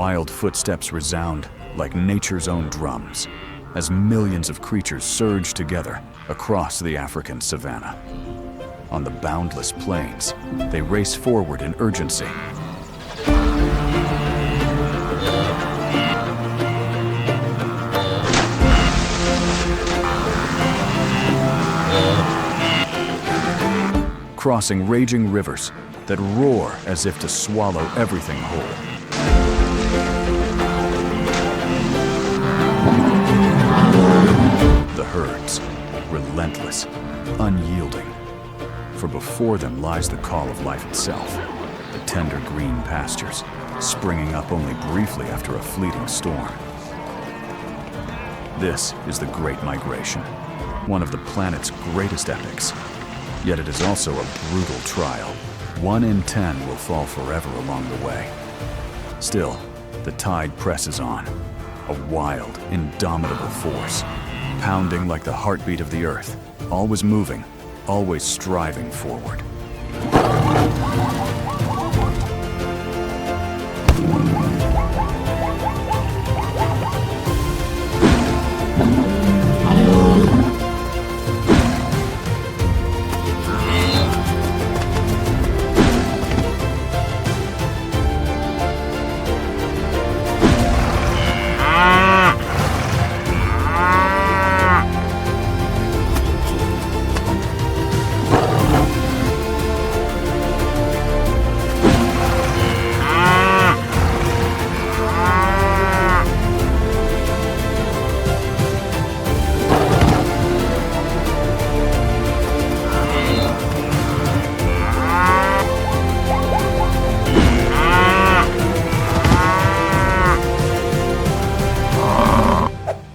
wild footsteps resound like nature's own drums, as millions of creatures surge together across the African savanna. On the boundless plains, they race forward in urgency. Crossing raging rivers that roar as if to swallow everything whole. The herds, relentless, unyielding. For before them lies the call of life itself, the tender green pastures, springing up only briefly after a fleeting storm. This is the Great Migration, one of the planet's greatest epics. Yet it is also a brutal trial. 1 in 10 will fall forever along the way. Still, the tide presses on, a wild, indomitable force, pounding like the heartbeat of the earth, always moving, always striving forward.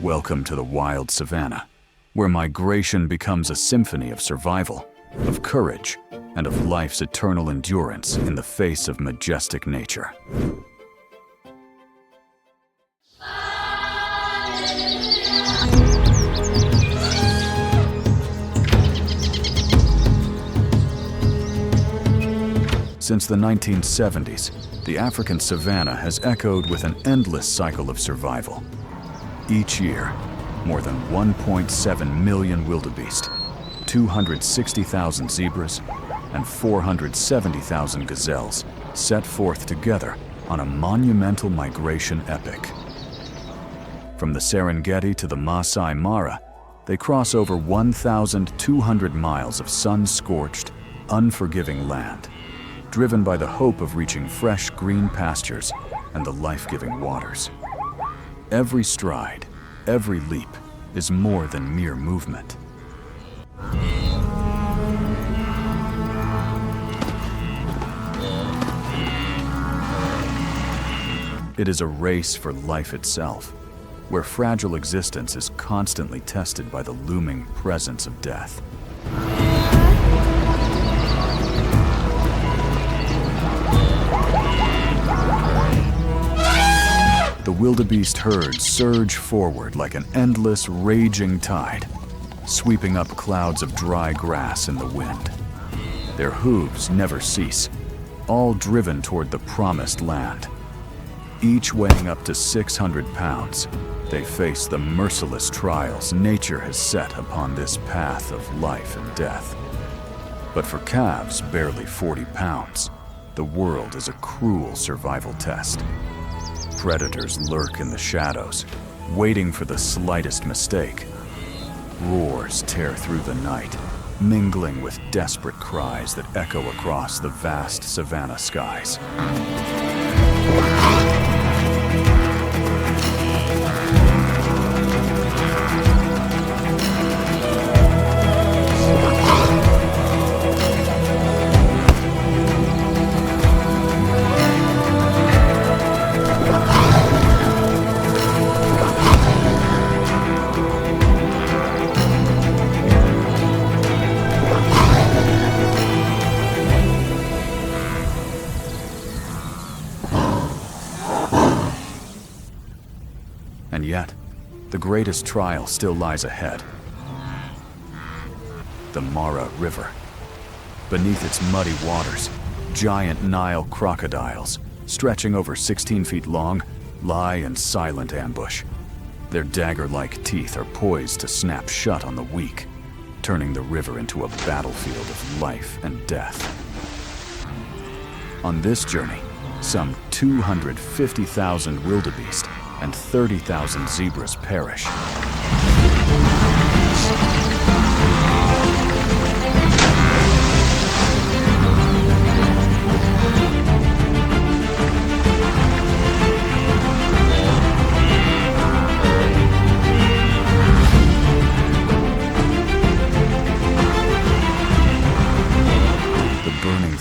Welcome to the wild savanna, where migration becomes a symphony of survival, of courage, and of life's eternal endurance in the face of majestic nature. Since the 1970s, the African savanna has echoed with an endless cycle of survival. Each year, more than 1.7 million wildebeest, 260,000 zebras, and 470,000 gazelles set forth together on a monumental migration epic. From the Serengeti to the Masai Mara, they cross over 1,200 miles of sun-scorched, unforgiving land, driven by the hope of reaching fresh green pastures and the life-giving waters. Every stride, every leap, is more than mere movement. It is a race for life itself, where fragile existence is constantly tested by the looming presence of death. The wildebeest herds surge forward like an endless, raging tide, sweeping up clouds of dry grass in the wind. Their hooves never cease, all driven toward the promised land. Each weighing up to 600 pounds, they face the merciless trials nature has set upon this path of life and death. But for calves barely 40 pounds, the world is a cruel survival test. Predators lurk in the shadows, waiting for the slightest mistake. Roars tear through the night, mingling with desperate cries that echo across the vast savanna skies. And yet, the greatest trial still lies ahead. The Mara River. Beneath its muddy waters, giant Nile crocodiles, stretching over 16 feet long, lie in silent ambush. Their dagger-like teeth are poised to snap shut on the weak, turning the river into a battlefield of life and death. On this journey, some 250,000 wildebeest and 30,000 zebras perish.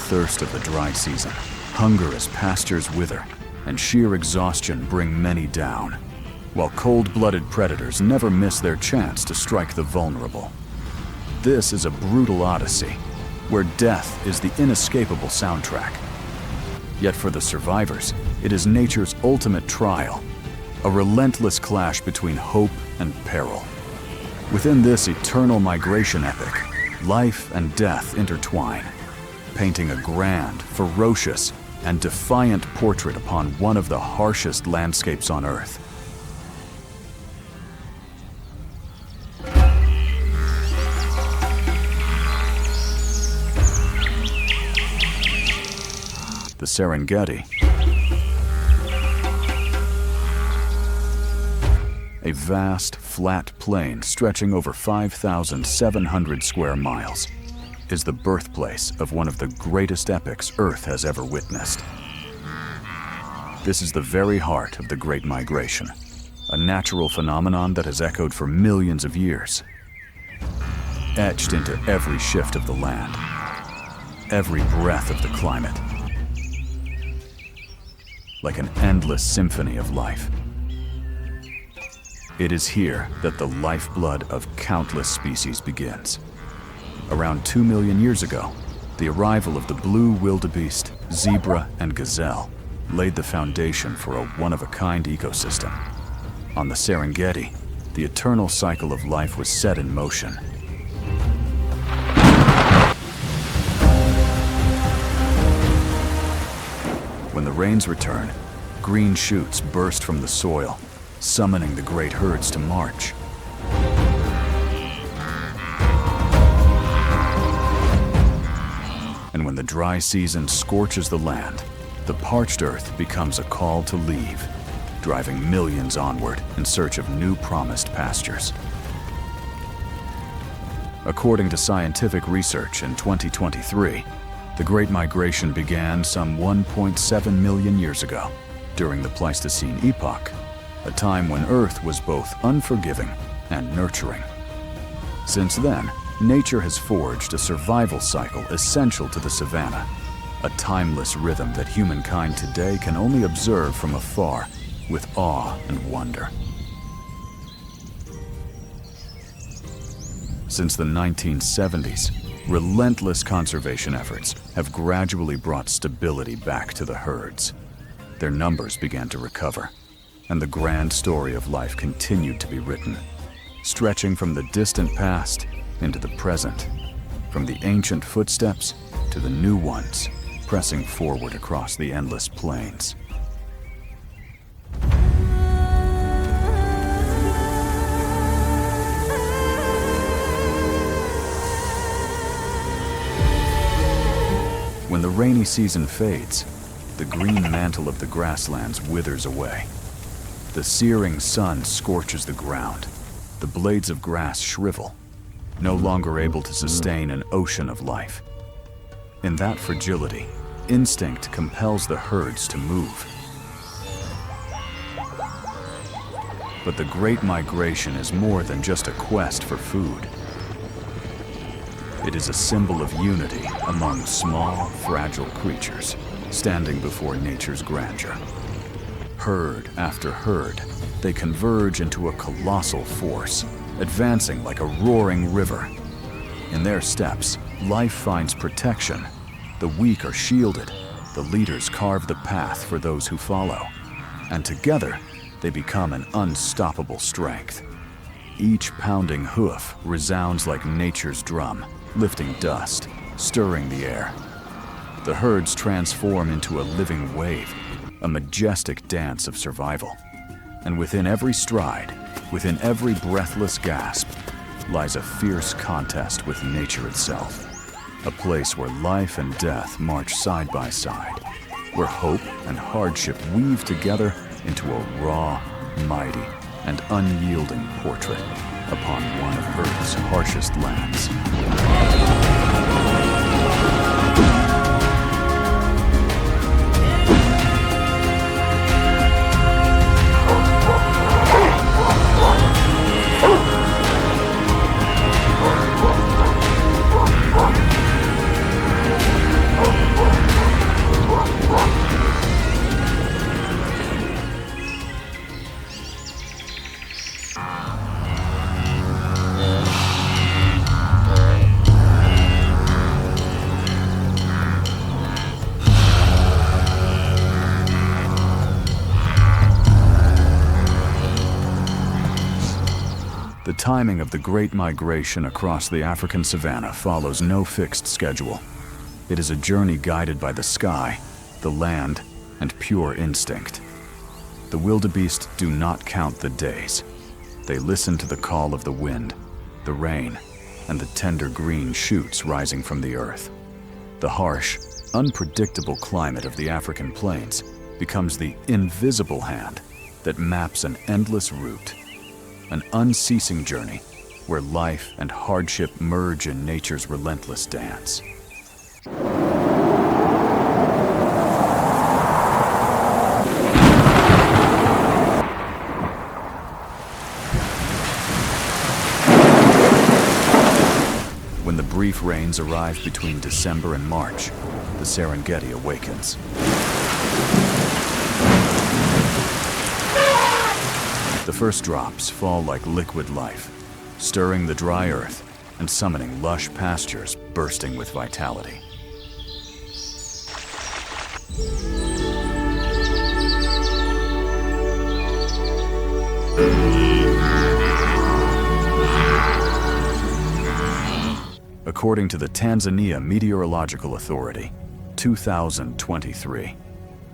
Thirst of the dry season, hunger as pastures wither, and sheer exhaustion bring many down, while cold-blooded predators never miss their chance to strike the vulnerable. This is a brutal odyssey, where death is the inescapable soundtrack. Yet for the survivors, it is nature's ultimate trial, a relentless clash between hope and peril. Within this eternal migration epic, life and death intertwine, painting a grand, ferocious, and defiant portrait upon one of the harshest landscapes on Earth. The Serengeti, a vast, flat plain stretching over 5,700 square miles, is the birthplace of one of the greatest epics Earth has ever witnessed. This is the very heart of the Great Migration, a natural phenomenon that has echoed for millions of years, etched into every shift of the land, every breath of the climate, like an endless symphony of life. It is here that the lifeblood of countless species begins. Around 2 million years ago, the arrival of the blue wildebeest, zebra, and gazelle laid the foundation for a one-of-a-kind ecosystem. On the Serengeti, the eternal cycle of life was set in motion. When the rains return, green shoots burst from the soil, summoning the great herds to march. And when the dry season scorches the land, the parched earth becomes a call to leave, driving millions onward in search of new promised pastures. According to scientific research in 2023, the Great Migration began some 1.7 million years ago, during the Pleistocene epoch, a time when Earth was both unforgiving and nurturing. Since then, nature has forged a survival cycle essential to the savanna, a timeless rhythm that humankind today can only observe from afar with awe and wonder. Since the 1970s, relentless conservation efforts have gradually brought stability back to the herds. Their numbers began to recover, and the grand story of life continued to be written, stretching from the distant past into the present, from the ancient footsteps to the new ones, pressing forward across the endless plains. When the rainy season fades, the green mantle of the grasslands withers away. The searing sun scorches the ground. The blades of grass shrivel, no longer able to sustain an ocean of life. In that fragility, instinct compels the herds to move. But the Great Migration is more than just a quest for food. It is a symbol of unity among small, fragile creatures standing before nature's grandeur. Herd after herd, they converge into a colossal force, advancing like a roaring river. In their steps, life finds protection. The weak are shielded. The leaders carve the path for those who follow. And together, they become an unstoppable strength. Each pounding hoof resounds like nature's drum, lifting dust, stirring the air. The herds transform into a living wave, a majestic dance of survival. And within every stride, within every breathless gasp, lies a fierce contest with nature itself. A place where life and death march side by side, where hope and hardship weave together into a raw, mighty, and unyielding portrait upon one of Earth's harshest lands. The timing of the Great Migration across the African savanna follows no fixed schedule. It is a journey guided by the sky, the land, and pure instinct. The wildebeest do not count the days. They listen to the call of the wind, the rain, and the tender green shoots rising from the earth. The harsh, unpredictable climate of the African plains becomes the invisible hand that maps an endless route. An unceasing journey where life and hardship merge in nature's relentless dance. When the brief rains arrive between December and March, the Serengeti awakens. The first drops fall like liquid life, stirring the dry earth and summoning lush pastures bursting with vitality. According to the Tanzania Meteorological Authority, 2023,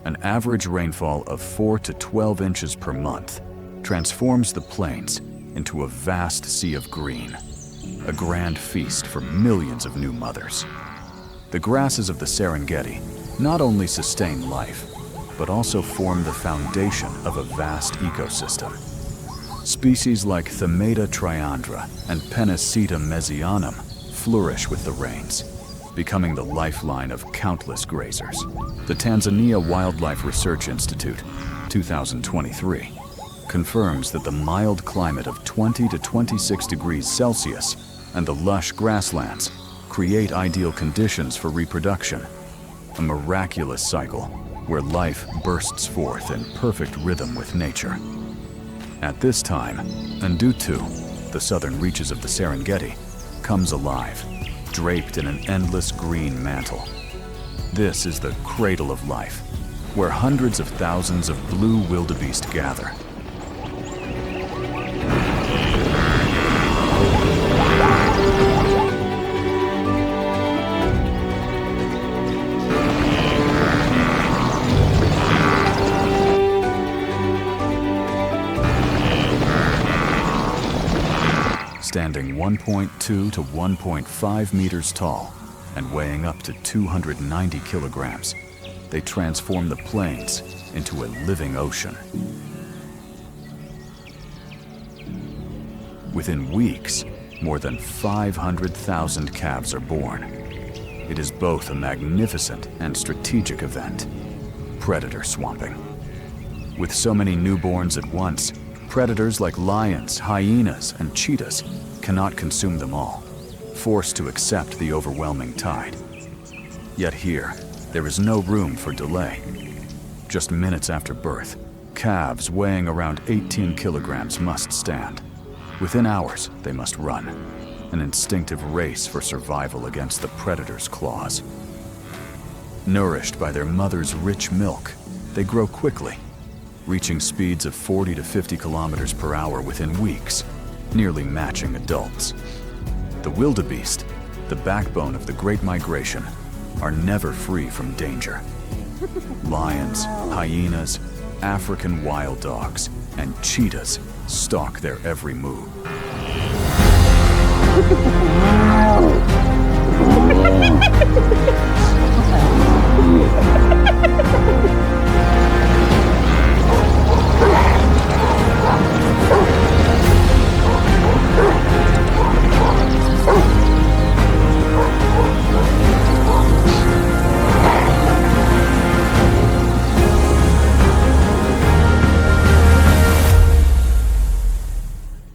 an average rainfall of 4 to 12 inches per month transforms the plains into a vast sea of green, a grand feast for millions of new mothers. The grasses of the Serengeti not only sustain life, but also form the foundation of a vast ecosystem. Species like Themata triandra and Penniceta mesianum flourish with the rains, becoming the lifeline of countless grazers. The Tanzania Wildlife Research Institute, 2023, confirms that the mild climate of 20 to 26 degrees Celsius and the lush grasslands create ideal conditions for reproduction, a miraculous cycle where life bursts forth in perfect rhythm with nature. At this time, Ndutu, the southern reaches of the Serengeti, comes alive, draped in an endless green mantle. This is the cradle of life, where hundreds of thousands of blue wildebeest gather. Standing 1.2 to 1.5 meters tall and weighing up to 290 kilograms, they transform the plains into a living ocean. Within weeks, more than 500,000 calves are born. It is both a magnificent and strategic event, predator swamping. With so many newborns at once, predators like lions, hyenas, and cheetahs cannot consume them all, forced to accept the overwhelming tide. Yet here, there is no room for delay. Just minutes after birth, calves weighing around 18 kilograms must stand. Within hours, they must run, an instinctive race for survival against the predator's claws. Nourished by their mother's rich milk, they grow quickly, reaching speeds of 40 to 50 kilometers per hour within weeks, nearly matching adults. The wildebeest, the backbone of the Great Migration, are never free from danger. Lions, hyenas, African wild dogs, and cheetahs stalk their every move.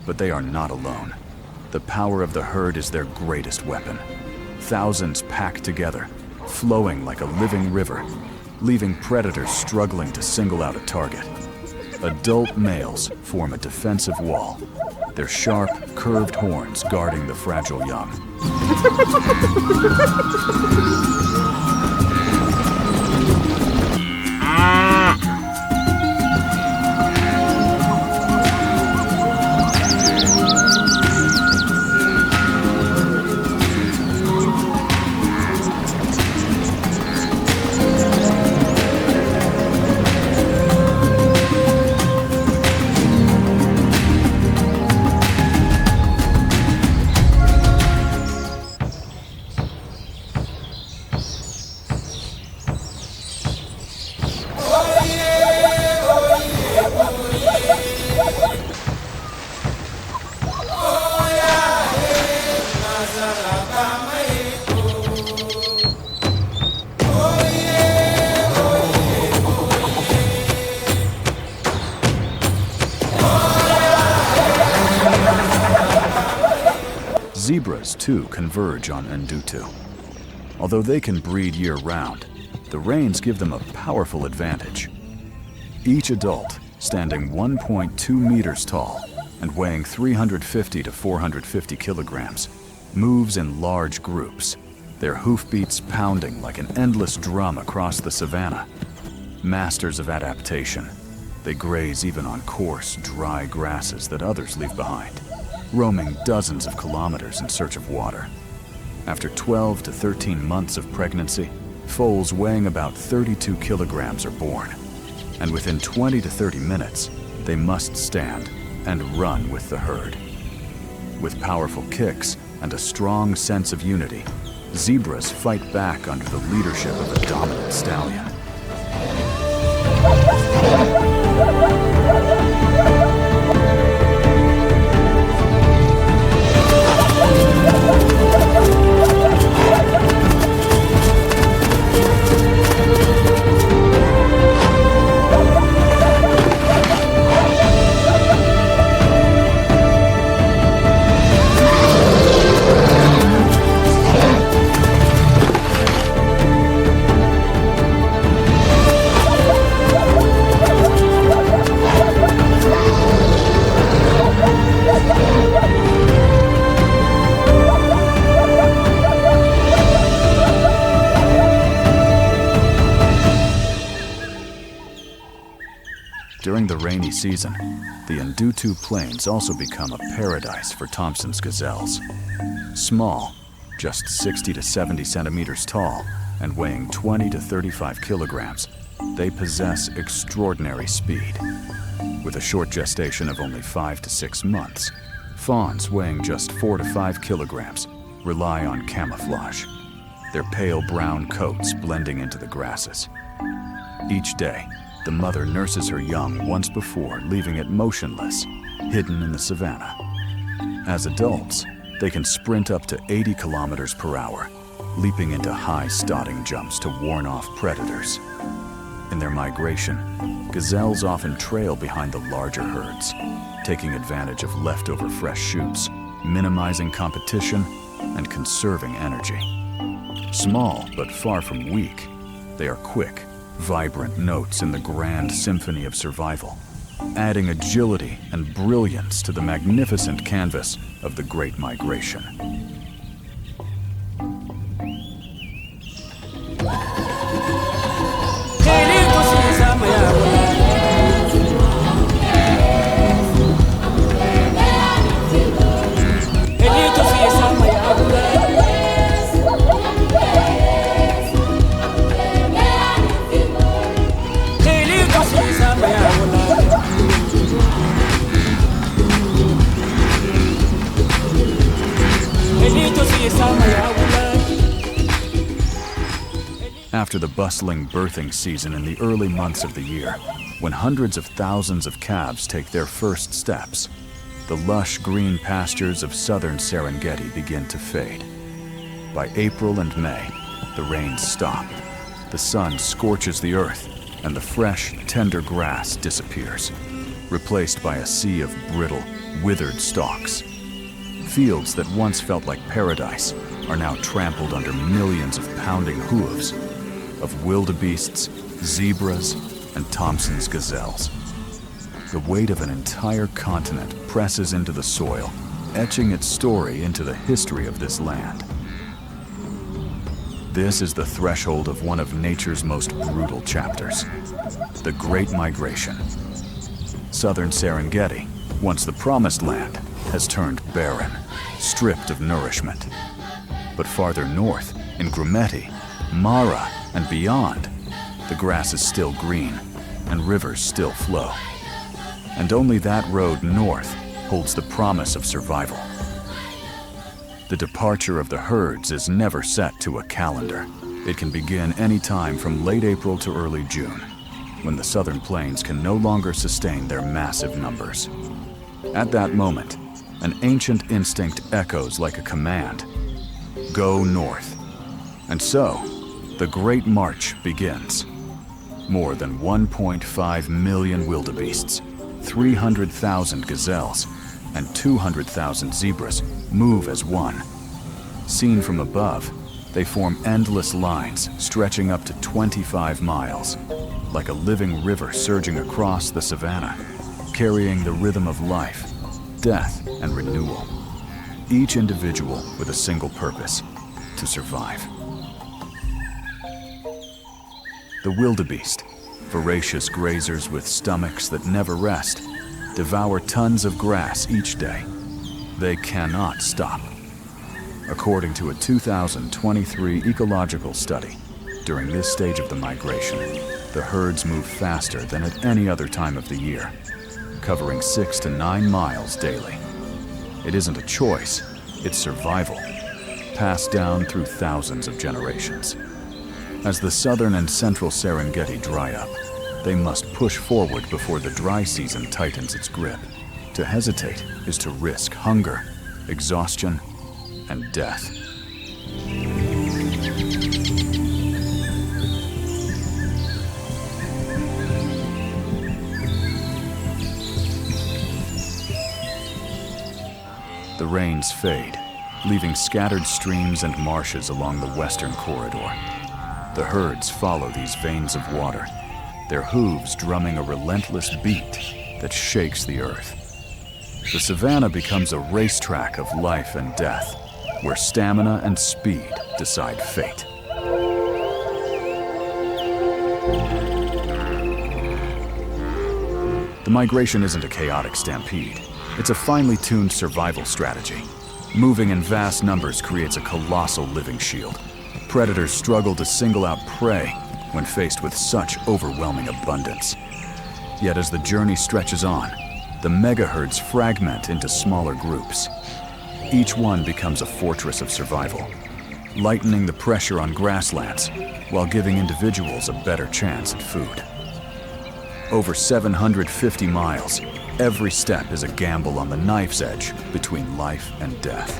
But they are not alone. The power of the herd is their greatest weapon. Thousands packed together, flowing like a living river, leaving predators struggling to single out a target. Adult males form a defensive wall, their sharp, curved horns guarding the fragile young. Zebras, too, converge on Ndutu. Although they can breed year-round, the rains give them a powerful advantage. Each adult, standing 1.2 meters tall and weighing 350 to 450 kilograms, moves in large groups, their hoofbeats pounding like an endless drum across the savanna. Masters of adaptation, they graze even on coarse, dry grasses that others leave behind, roaming dozens of kilometers in search of water. After 12 to 13 months of pregnancy, foals weighing about 32 kilograms are born. And within 20 to 30 minutes, they must stand and run with the herd. With powerful kicks and a strong sense of unity, zebras fight back under the leadership of a dominant stallion. During the rainy season, the Ndutu Plains also become a paradise for Thompson's gazelles. Small, just 60 to 70 centimeters tall, and weighing 20 to 35 kilograms, they possess extraordinary speed. With a short gestation of only 5 to 6 months, fawns weighing just 4 to 5 kilograms rely on camouflage, their pale brown coats blending into the grasses. Each day, the mother nurses her young once before leaving it motionless, hidden in the savanna. As adults, they can sprint up to 80 kilometers per hour, leaping into high starting jumps to warn off predators. In their migration, gazelles often trail behind the larger herds, taking advantage of leftover fresh shoots, minimizing competition and conserving energy. Small but far from weak, they are quick, vibrant notes in the grand symphony of survival, adding agility and brilliance to the magnificent canvas of the Great Migration. After the bustling birthing season in the early months of the year, when hundreds of thousands of calves take their first steps, the lush green pastures of southern Serengeti begin to fade. By April and May, the rains stop. The sun scorches the earth, and the fresh, tender grass disappears, replaced by a sea of brittle, withered stalks. Fields that once felt like paradise are now trampled under millions of pounding hooves of wildebeests, zebras, and Thompson's gazelles. The weight of an entire continent presses into the soil, etching its story into the history of this land. This is the threshold of one of nature's most brutal chapters, the Great Migration. Southern Serengeti, once the promised land, has turned barren, stripped of nourishment. But farther north, in Grumeti, Mara, and beyond, the grass is still green, and rivers still flow. And only that road north holds the promise of survival. The departure of the herds is never set to a calendar. It can begin any time from late April to early June, when the southern plains can no longer sustain their massive numbers. At that moment, an ancient instinct echoes like a command: go north. And so, the Great March begins. More than 1.5 million wildebeests, 300,000 gazelles, and 200,000 zebras move as one. Seen from above, they form endless lines stretching up to 25 miles, like a living river surging across the savannah, carrying the rhythm of life, death, and renewal. Each individual with a single purpose: to survive. The wildebeest, voracious grazers with stomachs that never rest, devour tons of grass each day. They cannot stop. According to a 2023 Ecological study, during this stage of the migration, the herds move faster than at any other time of the year, covering 6 to 9 miles daily. It isn't a choice, it's survival, passed down through thousands of generations. As the southern and central Serengeti dry up, they must push forward before the dry season tightens its grip. To hesitate is to risk hunger, exhaustion, and death. The rains fade, leaving scattered streams and marshes along the western corridor. The herds follow these veins of water, their hooves drumming a relentless beat that shakes the earth. The savanna becomes a racetrack of life and death, where stamina and speed decide fate. The migration isn't a chaotic stampede. It's a finely tuned survival strategy. Moving in vast numbers creates a colossal living shield. Predators struggle to single out prey when faced with such overwhelming abundance. Yet as the journey stretches on, the megaherds fragment into smaller groups. Each one becomes a fortress of survival, lightening the pressure on grasslands while giving individuals a better chance at food. Over 750 miles, every step is a gamble on the knife's edge between life and death.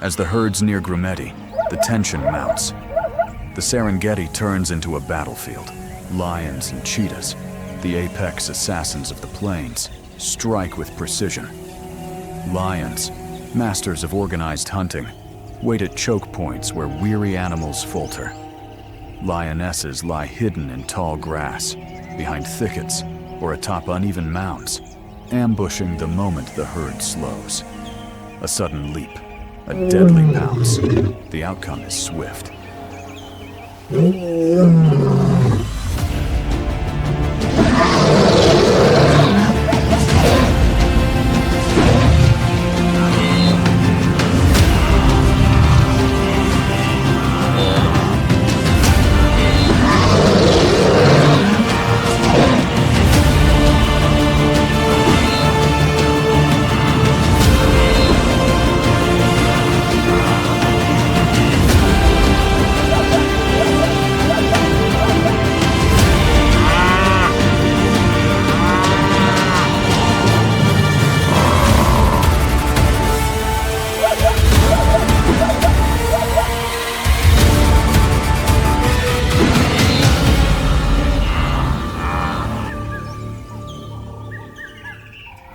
As the herds near Grumeti, the tension mounts. The Serengeti turns into a battlefield. Lions and cheetahs, the apex assassins of the plains, strike with precision. Lions, masters of organized hunting, wait at choke points where weary animals falter. Lionesses lie hidden in tall grass, behind thickets, or atop uneven mounds, ambushing the moment the herd slows. A sudden leap, a deadly pounce. The outcome is swift.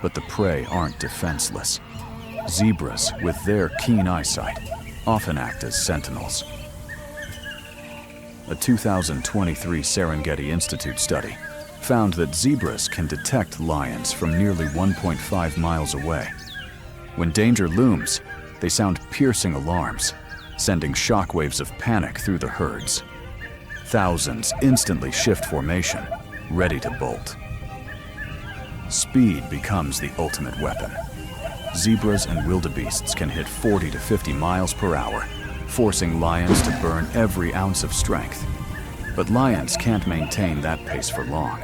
But the prey aren't defenseless. Zebras, with their keen eyesight, often act as sentinels. A 2023 Serengeti Institute study found that zebras can detect lions from nearly 1.5 miles away. When danger looms, they sound piercing alarms, sending shockwaves of panic through the herds. Thousands instantly shift formation, ready to bolt. Speed becomes the ultimate weapon. Zebras and wildebeests can hit 40 to 50 miles per hour, forcing lions to burn every ounce of strength. But lions can't maintain that pace for long.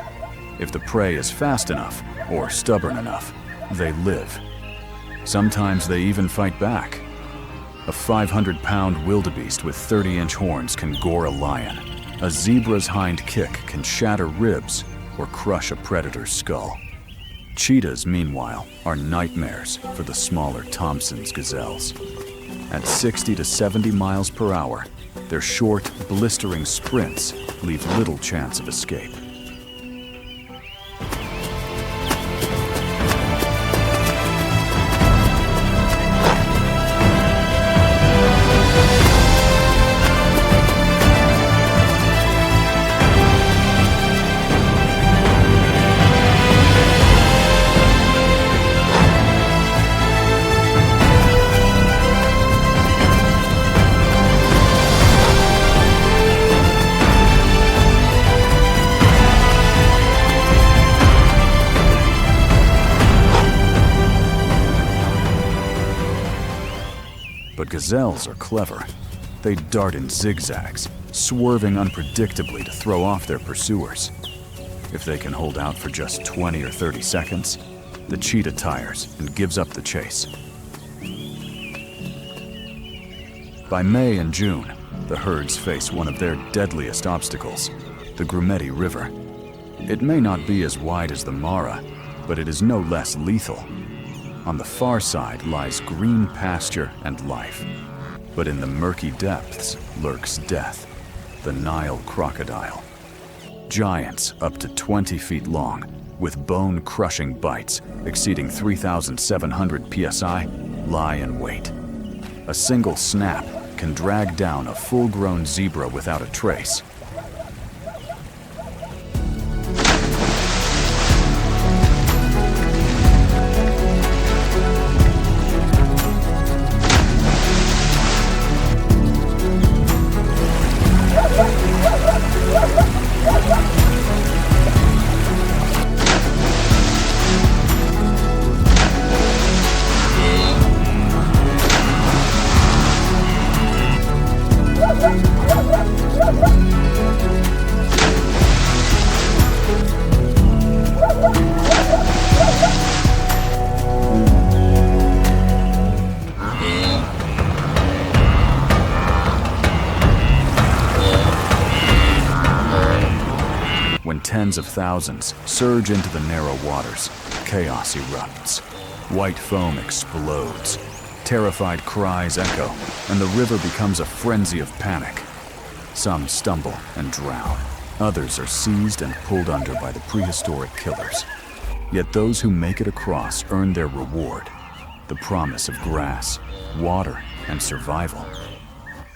If the prey is fast enough or stubborn enough, they live. Sometimes they even fight back. A 500-pound wildebeest with 30-inch horns can gore a lion. A zebra's hind kick can shatter ribs or crush a predator's skull. Cheetahs, meanwhile, are nightmares for the smaller Thompson's gazelles. At 60 to 70 miles per hour, their short, blistering sprints leave little chance of escape. But gazelles are clever. They dart in zigzags, swerving unpredictably to throw off their pursuers. If they can hold out for just 20 or 30 seconds, the cheetah tires and gives up the chase. By May and June, the herds face one of their deadliest obstacles, the Grumeti River. It may not be as wide as the Mara, but it is no less lethal. On the far side lies green pasture and life, but in the murky depths lurks death, the Nile crocodile. Giants up to 20 feet long, with bone-crushing bites exceeding 3,700 psi, lie in wait. A single snap can drag down a full-grown zebra without a trace. When tens of thousands surge into the narrow waters, chaos erupts. White foam explodes. Terrified cries echo, and the river becomes a frenzy of panic. Some stumble and drown. Others are seized and pulled under by the prehistoric killers. Yet those who make it across earn their reward, the promise of grass, water, and survival.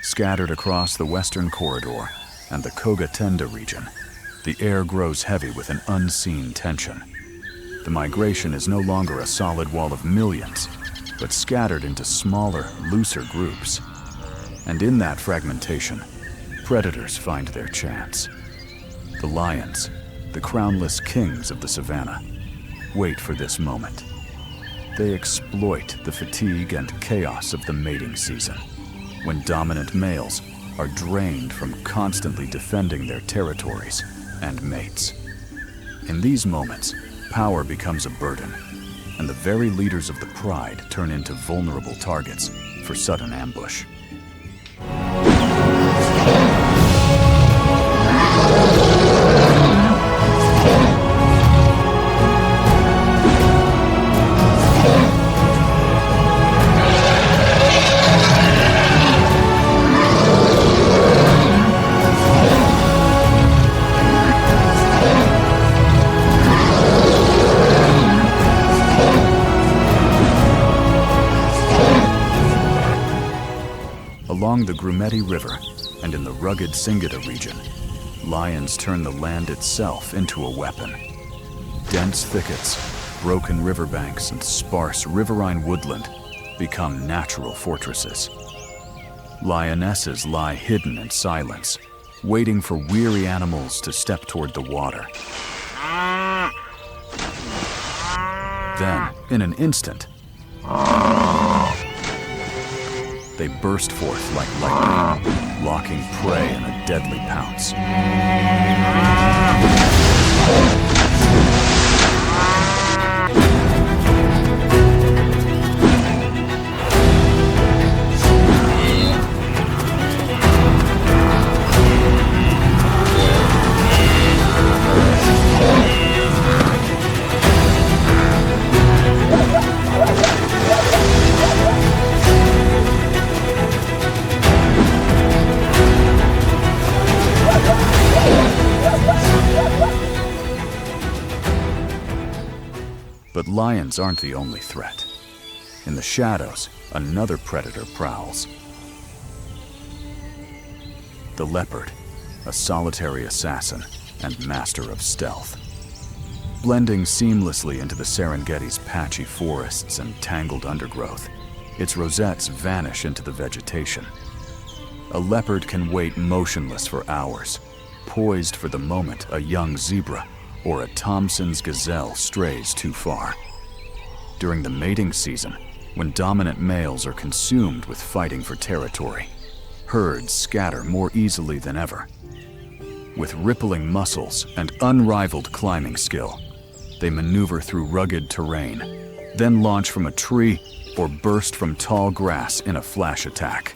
Scattered across the western corridor and the Koga-Tenda region, the air grows heavy with an unseen tension. The migration is no longer a solid wall of millions, but scattered into smaller, looser groups. And in that fragmentation, predators find their chance. The lions, the crownless kings of the savannah, wait for this moment. They exploit the fatigue and chaos of the mating season, when dominant males are drained from constantly defending their territories and mates. In these moments, power becomes a burden, and the very leaders of the pride turn into vulnerable targets for sudden ambush. Along the Grumeti River and in the rugged Singida region, lions turn the land itself into a weapon. Dense thickets, broken riverbanks, and sparse riverine woodland become natural fortresses. Lionesses lie hidden in silence, waiting for weary animals to step toward the water. Then, in an instant, they burst forth like lightning, locking prey in a deadly pounce. But lions aren't the only threat. In the shadows, another predator prowls. The leopard, a solitary assassin and master of stealth. Blending seamlessly into the Serengeti's patchy forests and tangled undergrowth, its rosettes vanish into the vegetation. A leopard can wait motionless for hours, poised for the moment a young zebra or a Thompson's gazelle strays too far. During the mating season, when dominant males are consumed with fighting for territory, herds scatter more easily than ever. With rippling muscles and unrivaled climbing skill, they maneuver through rugged terrain, then launch from a tree or burst from tall grass in a flash attack.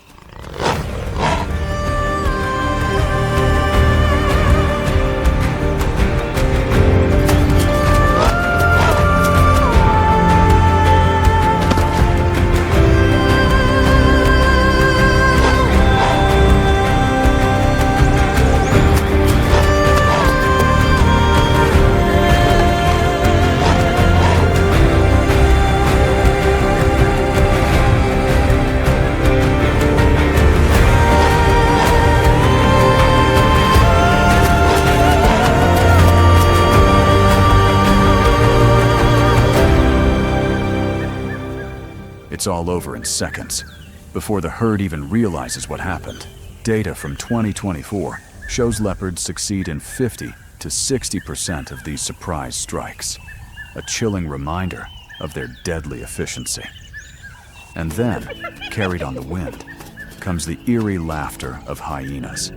It's all over in seconds, before the herd even realizes what happened. Data from 2024 shows leopards succeed in 50 to 60% of these surprise strikes, a chilling reminder of their deadly efficiency. And then, carried on the wind, comes the eerie laughter of hyenas.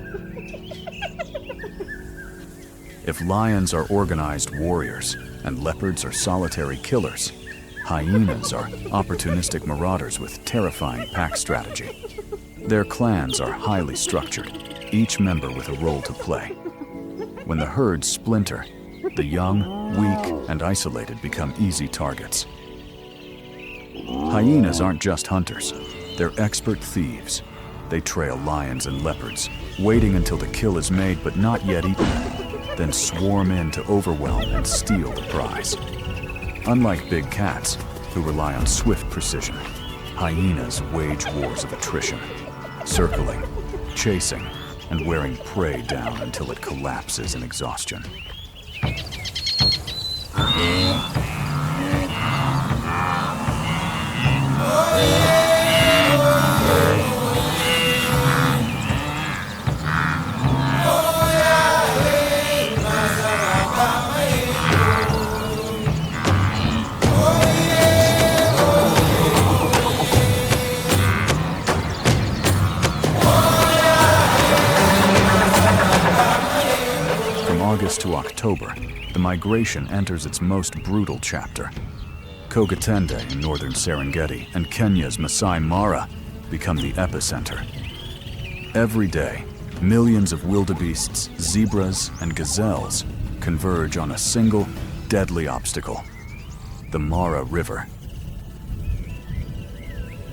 If lions are organized warriors and leopards are solitary killers, hyenas are opportunistic marauders with terrifying pack strategy. Their clans are highly structured, each member with a role to play. When the herds splinter, the young, weak, and isolated become easy targets. Hyenas aren't just hunters, they're expert thieves. They trail lions and leopards, waiting until the kill is made but not yet eaten, then swarm in to overwhelm and steal the prize. Unlike big cats, who rely on swift precision, hyenas wage wars of attrition, circling, chasing, and wearing prey down until it collapses in exhaustion. August to October, the migration enters its most brutal chapter. Kogatende in northern Serengeti and Kenya's Masai Mara become the epicenter. Every day, millions of wildebeests, zebras, and gazelles converge on a single, deadly obstacle: the Mara River.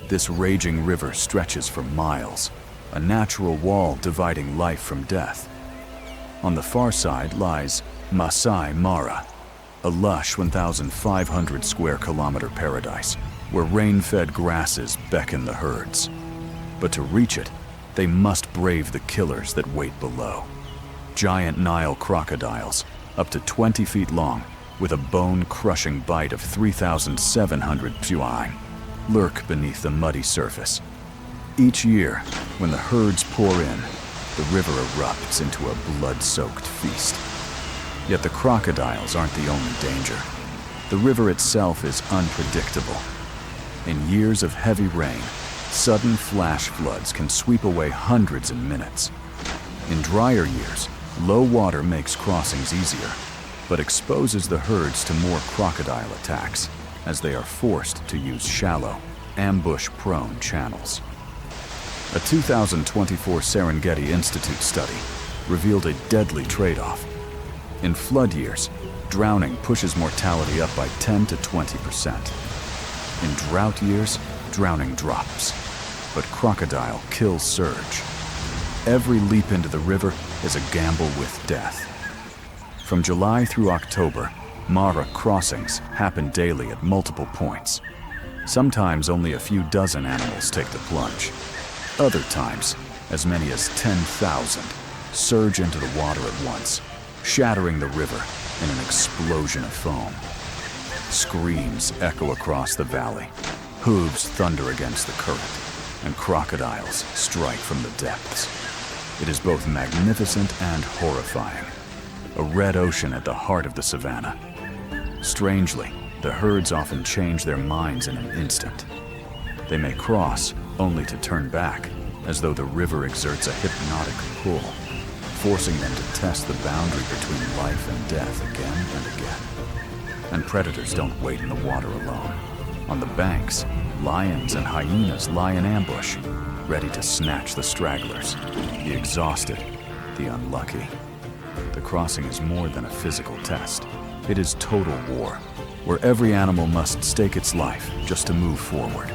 This raging river stretches for miles, a natural wall dividing life from death. On the far side lies Masai Mara, a lush 1,500 square kilometer paradise where rain-fed grasses beckon the herds. But to reach it, they must brave the killers that wait below. Giant Nile crocodiles, up to 20 feet long, with a bone-crushing bite of 3,700 psi, lurk beneath the muddy surface. Each year, when the herds pour in, the river erupts into a blood-soaked feast. Yet the crocodiles aren't the only danger. The river itself is unpredictable. In years of heavy rain, sudden flash floods can sweep away hundreds in minutes. In drier years, low water makes crossings easier, but exposes the herds to more crocodile attacks, as they are forced to use shallow, ambush-prone channels. A 2024 Serengeti Institute study revealed a deadly trade-off. In flood years, drowning pushes mortality up by 10 to 20%. In drought years, drowning drops, but crocodile kills surge. Every leap into the river is a gamble with death. From July through October, Mara crossings happen daily at multiple points. Sometimes only a few dozen animals take the plunge. Other times, as many as 10,000 surge into the water at once, shattering the river in an explosion of foam. Screams echo across the valley, hooves thunder against the current, and crocodiles strike from the depths. It is both magnificent and horrifying. A red ocean at the heart of the savannah. Strangely, the herds often change their minds in an instant. They may cross, only to turn back, as though the river exerts a hypnotic pull, forcing them to test the boundary between life and death again and again. And predators don't wait in the water alone. On the banks, lions and hyenas lie in ambush, ready to snatch the stragglers, the exhausted, the unlucky. The crossing is more than a physical test. It is total war, where every animal must stake its life just to move forward.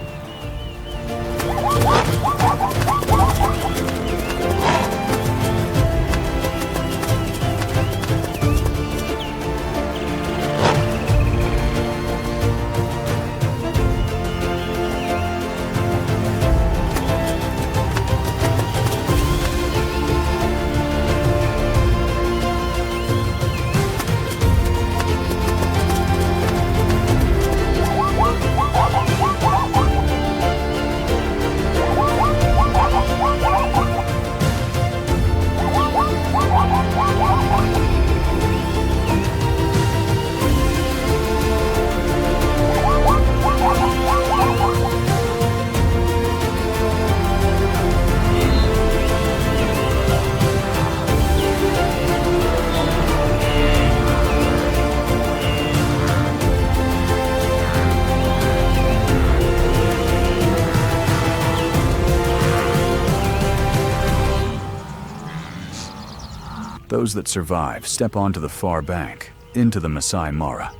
Those that survive step onto the far bank, into the Masai Mara.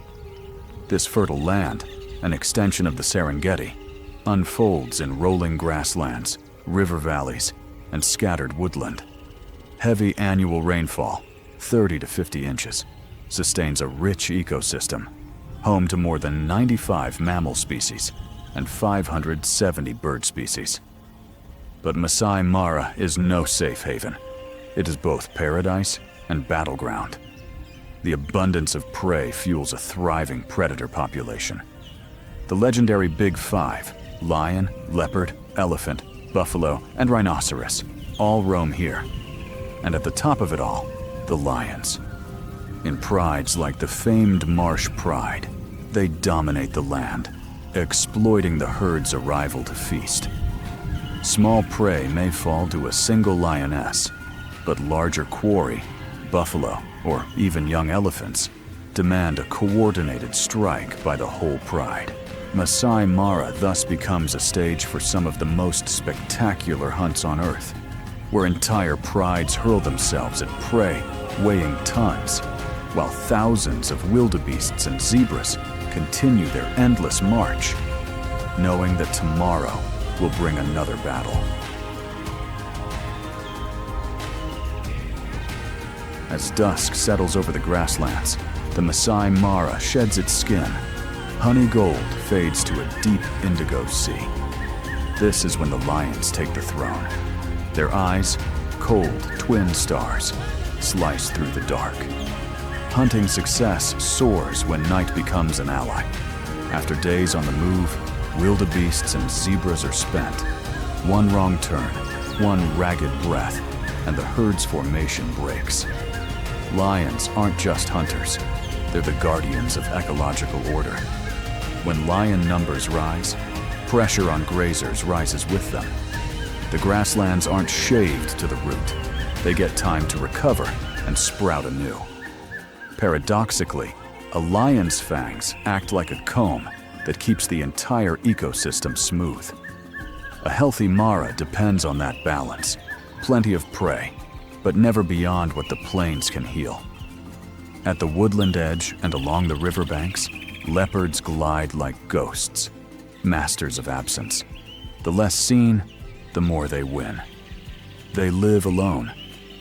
This fertile land, an extension of the Serengeti, unfolds in rolling grasslands, river valleys, and scattered woodland. Heavy annual rainfall, 30 to 50 inches, sustains a rich ecosystem, home to more than 95 mammal species and 570 bird species. But Masai Mara is no safe haven. It is both paradise and battleground. The abundance of prey fuels a thriving predator population. The legendary Big Five, lion, leopard, elephant, buffalo, and rhinoceros, all roam here. And at the top of it all, the lions. In prides like the famed Marsh Pride, they dominate the land, exploiting the herd's arrival to feast. Small prey may fall to a single lioness, but larger quarry, buffalo, or even young elephants, demand a coordinated strike by the whole pride. Masai Mara thus becomes a stage for some of the most spectacular hunts on Earth, where entire prides hurl themselves at prey weighing tons, while thousands of wildebeests and zebras continue their endless march, knowing that tomorrow will bring another battle. As dusk settles over the grasslands, the Masai Mara sheds its skin. Honey gold fades to a deep indigo sea. This is when the lions take the throne. Their eyes, cold twin stars, slice through the dark. Hunting success soars when night becomes an ally. After days on the move, wildebeests and zebras are spent. One wrong turn, one ragged breath, and the herd's formation breaks. Lions aren't just hunters. They're the guardians of ecological order. When lion numbers rise, pressure on grazers rises with them. The grasslands aren't shaved to the root. They get time to recover and sprout anew. Paradoxically, a lion's fangs act like a comb that keeps the entire ecosystem smooth. A healthy mara depends on that balance. Plenty of prey, but never beyond what the plains can heal. At the woodland edge and along the riverbanks, leopards glide like ghosts, masters of absence. The less seen, the more they win. They live alone,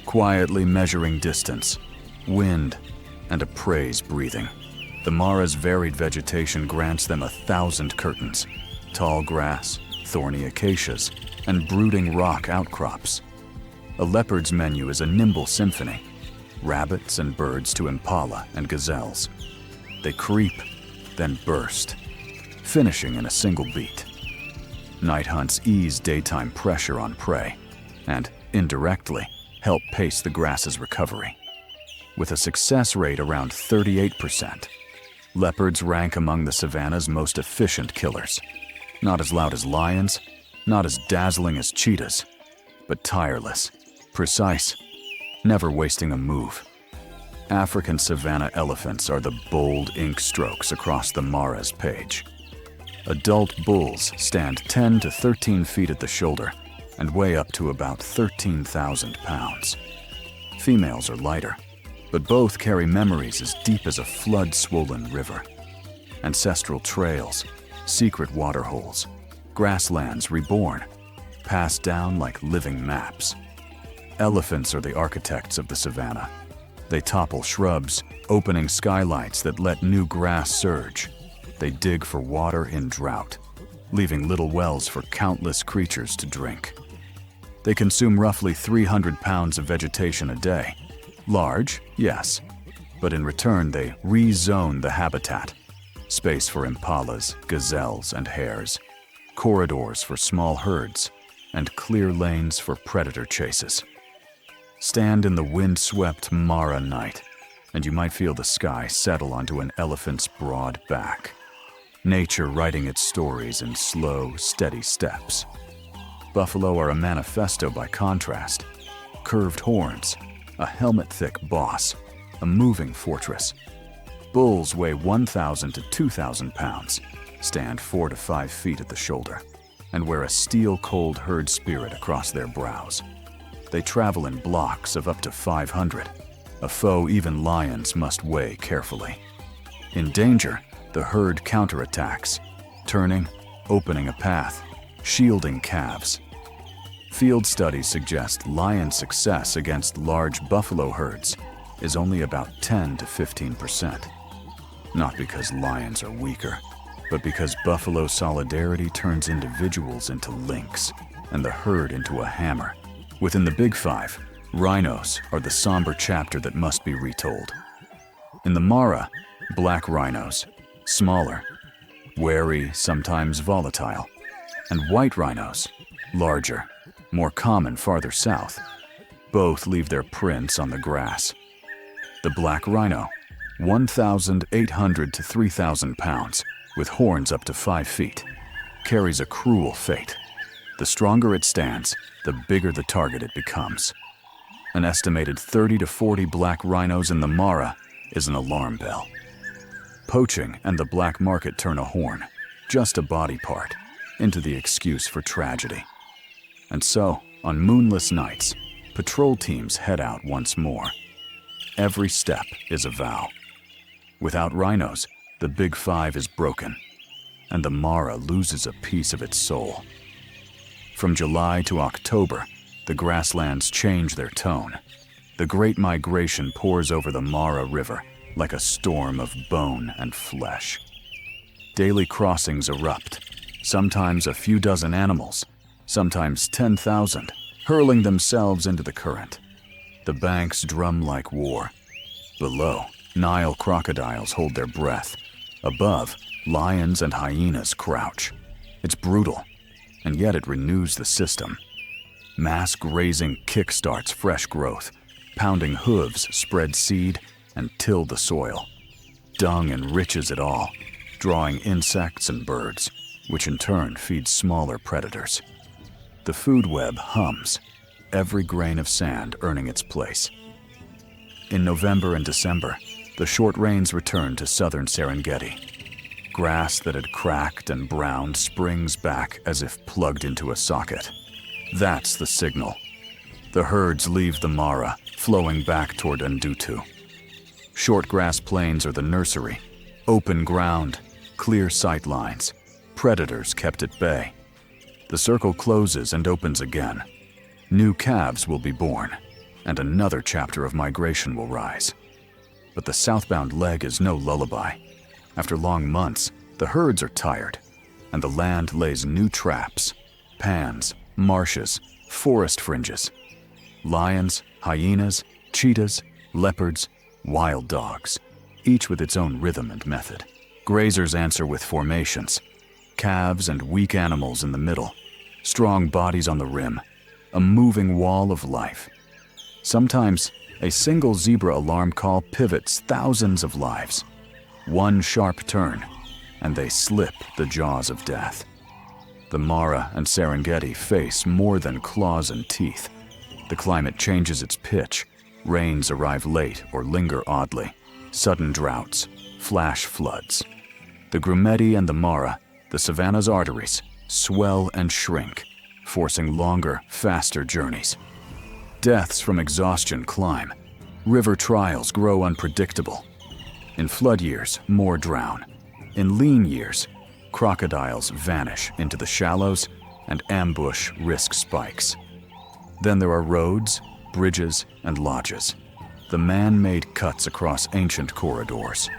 quietly measuring distance, wind, and a prey's breathing. The mara's varied vegetation grants them 1,000 curtains, tall grass, thorny acacias, and brooding rock outcrops. A leopard's menu is a nimble symphony, rabbits and birds to impala and gazelles. They creep, then burst, finishing in a single beat. Night hunts ease daytime pressure on prey, and, indirectly, help pace the grass's recovery. With a success rate around 38%, leopards rank among the savanna's most efficient killers. Not as loud as lions, not as dazzling as cheetahs, but tireless, precise, never wasting a move. African savanna elephants are the bold ink strokes across the mara's page. Adult bulls stand 10 to 13 feet at the shoulder and weigh up to about 13,000 pounds. Females are lighter, but both carry memories as deep as a flood-swollen river. Ancestral trails, secret waterholes, grasslands reborn, passed down like living maps. Elephants are the architects of the savanna. They topple shrubs, opening skylights that let new grass surge. They dig for water in drought, leaving little wells for countless creatures to drink. They consume roughly 300 pounds of vegetation a day. Large, yes, but in return they rezone the habitat. Space for impalas, gazelles, and hares, corridors for small herds, and clear lanes for predator chases. Stand in the wind-swept Mara night, and you might feel the sky settle onto an elephant's broad back. Nature writing its stories in slow, steady steps. Buffalo are a manifesto by contrast. Curved horns, a helmet-thick boss, a moving fortress. Bulls weigh 1,000 to 2,000 pounds, stand 4 to 5 feet at the shoulder, and wear a steel-cold herd spirit across their brows. They travel in blocks of up to 500, a foe even lions must weigh carefully. In danger, the herd counterattacks, turning, opening a path, shielding calves. Field studies suggest lion success against large buffalo herds is only about 10 to 15%. Not because lions are weaker, but because buffalo solidarity turns individuals into lynx and the herd into a hammer. Within the Big Five, rhinos are the somber chapter that must be retold. In the Mara, black rhinos, smaller, wary, sometimes volatile, and white rhinos, larger, more common farther south. Both leave their prints on the grass. The black rhino, 1,800 to 3,000 pounds, with horns up to 5 feet, carries a cruel fate. The stronger it stands, the bigger the target it becomes. An estimated 30 to 40 black rhinos in the Mara is an alarm bell. Poaching and the black market turn a horn, just a body part, into the excuse for tragedy. And so, on moonless nights, patrol teams head out once more. Every step is a vow. Without rhinos, the Big Five is broken, and the Mara loses a piece of its soul. From July to October, the grasslands change their tone. The Great Migration pours over the Mara River like a storm of bone and flesh. Daily crossings erupt, sometimes a few dozen animals, sometimes 10,000, hurling themselves into the current. The banks drum like war. Below, Nile crocodiles hold their breath. Above, lions and hyenas crouch. It's brutal, and yet it renews the system. Mass grazing kickstarts fresh growth. Pounding hooves spread seed and till the soil. Dung enriches it all, drawing insects and birds, which in turn feeds smaller predators. The food web hums, every grain of sand earning its place. In November and December, the short rains return to southern Serengeti. Grass that had cracked and browned springs back as if plugged into a socket. That's the signal. The herds leave the Mara, flowing back toward Ndutu. Short grass plains are the nursery, open ground, clear sight lines, predators kept at bay. The circle closes and opens again. New calves will be born, and another chapter of migration will rise. But the southbound leg is no lullaby. After long months, the herds are tired, and the land lays new traps, pans, marshes, forest fringes. Lions, hyenas, cheetahs, leopards, wild dogs, each with its own rhythm and method. Grazers answer with formations, calves and weak animals in the middle, strong bodies on the rim, a moving wall of life. Sometimes, a single zebra alarm call pivots thousands of lives. One sharp turn, and they slip the jaws of death. The Mara and Serengeti face more than claws and teeth. The climate changes its pitch. Rains arrive late or linger oddly. Sudden droughts, flash floods. The Grumeti and the Mara, the savanna's arteries, swell and shrink, forcing longer, faster journeys. Deaths from exhaustion climb. River trials grow unpredictable. In flood years, more drown. In lean years, crocodiles vanish into the shallows and ambush risk spikes. Then there are roads, bridges, and lodges, the man-made cuts across ancient corridors.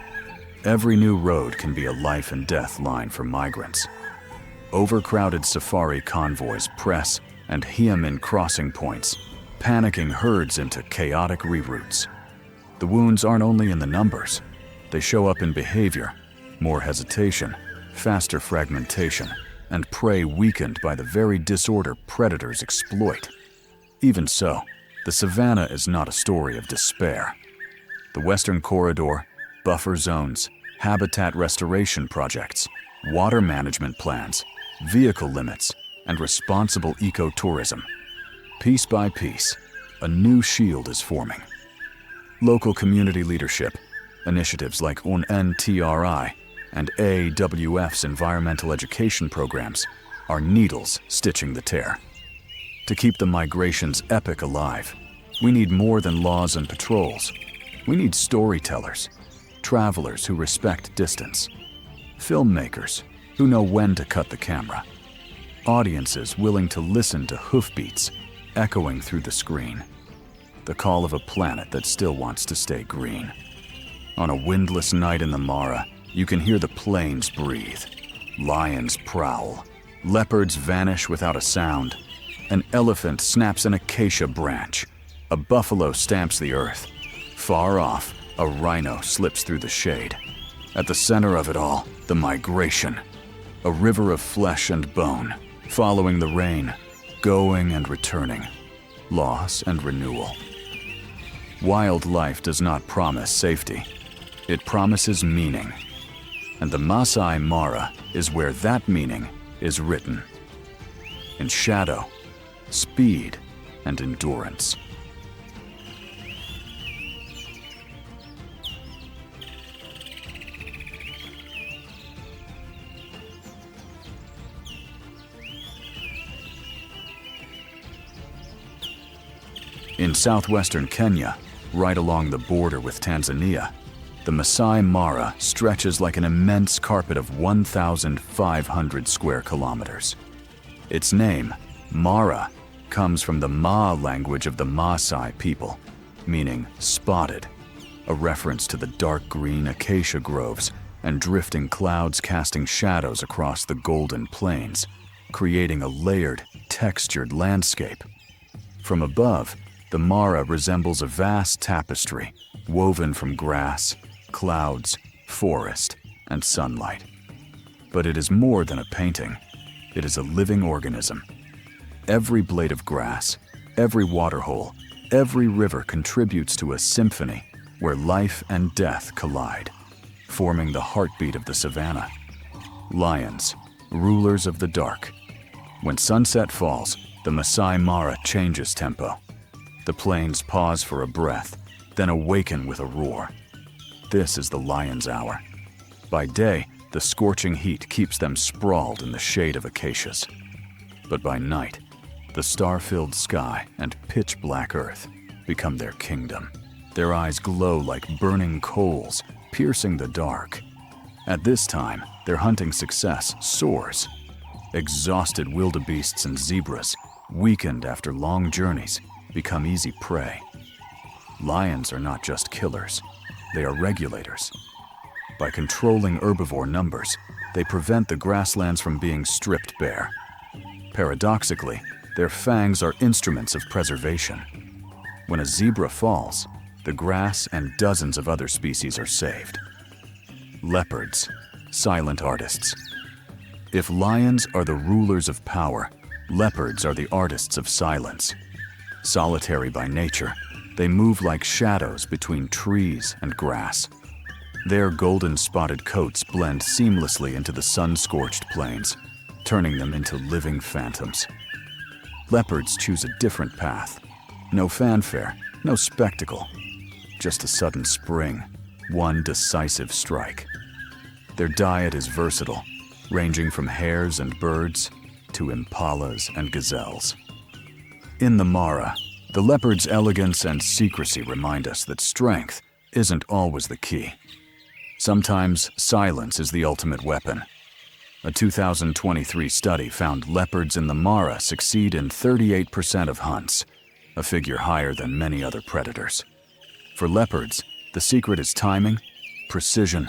Every new road can be a life and death line for migrants. Overcrowded safari convoys press and hem in crossing points, panicking herds into chaotic reroutes. The wounds aren't only in the numbers. They show up in behavior, more hesitation, faster fragmentation, and prey weakened by the very disorder predators exploit. Even so, the savanna is not a story of despair. The Western Corridor, buffer zones, habitat restoration projects, water management plans, vehicle limits, and responsible ecotourism. Piece by piece, a new shield is forming. Local community leadership, initiatives like UNTRI and AWF's environmental education programs are needles stitching the tear. To keep the migration's epic alive, we need more than laws and patrols. We need storytellers, travelers who respect distance, filmmakers who know when to cut the camera, audiences willing to listen to hoofbeats echoing through the screen, the call of a planet that still wants to stay green. On a windless night in the Mara, you can hear the plains breathe. Lions prowl. Leopards vanish without a sound. An elephant snaps an acacia branch. A buffalo stamps the earth. Far off, a rhino slips through the shade. At the center of it all, the migration. A river of flesh and bone, following the rain, going and returning, loss and renewal. Wildlife does not promise safety. It promises meaning. And the Masai Mara is where that meaning is written. In shadow, speed, and endurance. In southwestern Kenya, right along the border with Tanzania, the Masai Mara stretches like an immense carpet of 1,500 square kilometers. Its name, Mara, comes from the Ma language of the Maasai people, meaning spotted, a reference to the dark green acacia groves and drifting clouds casting shadows across the golden plains, creating a layered, textured landscape. From above, the Mara resembles a vast tapestry woven from grass, clouds, forest, and sunlight. But it is more than a painting. It is a living organism. Every blade of grass, every waterhole, every river contributes to a symphony where life and death collide, forming the heartbeat of the savanna. Lions, rulers of the dark. When sunset falls, the Masai Mara changes tempo. The plains pause for a breath, then awaken with a roar. This is the lion's hour. By day, the scorching heat keeps them sprawled in the shade of acacias. But by night, the star-filled sky and pitch-black earth become their kingdom. Their eyes glow like burning coals, piercing the dark. At this time, their hunting success soars. Exhausted wildebeests and zebras, weakened after long journeys, become easy prey. Lions are not just killers, they are regulators. By controlling herbivore numbers, they prevent the grasslands from being stripped bare. Paradoxically, their fangs are instruments of preservation. When a zebra falls, the grass and dozens of other species are saved. Leopards, silent artists. If lions are the rulers of power, leopards are the artists of silence. Solitary by nature, they move like shadows between trees and grass. Their golden-spotted coats blend seamlessly into the sun-scorched plains, turning them into living phantoms. Leopards choose a different path. No fanfare, no spectacle. Just a sudden spring, one decisive strike. Their diet is versatile, ranging from hares and birds to impalas and gazelles. In the Mara, the leopard's elegance and secrecy remind us that strength isn't always the key. Sometimes silence is the ultimate weapon. A 2023 study found leopards in the Mara succeed in 38% of hunts, a figure higher than many other predators. For leopards, the secret is timing, precision,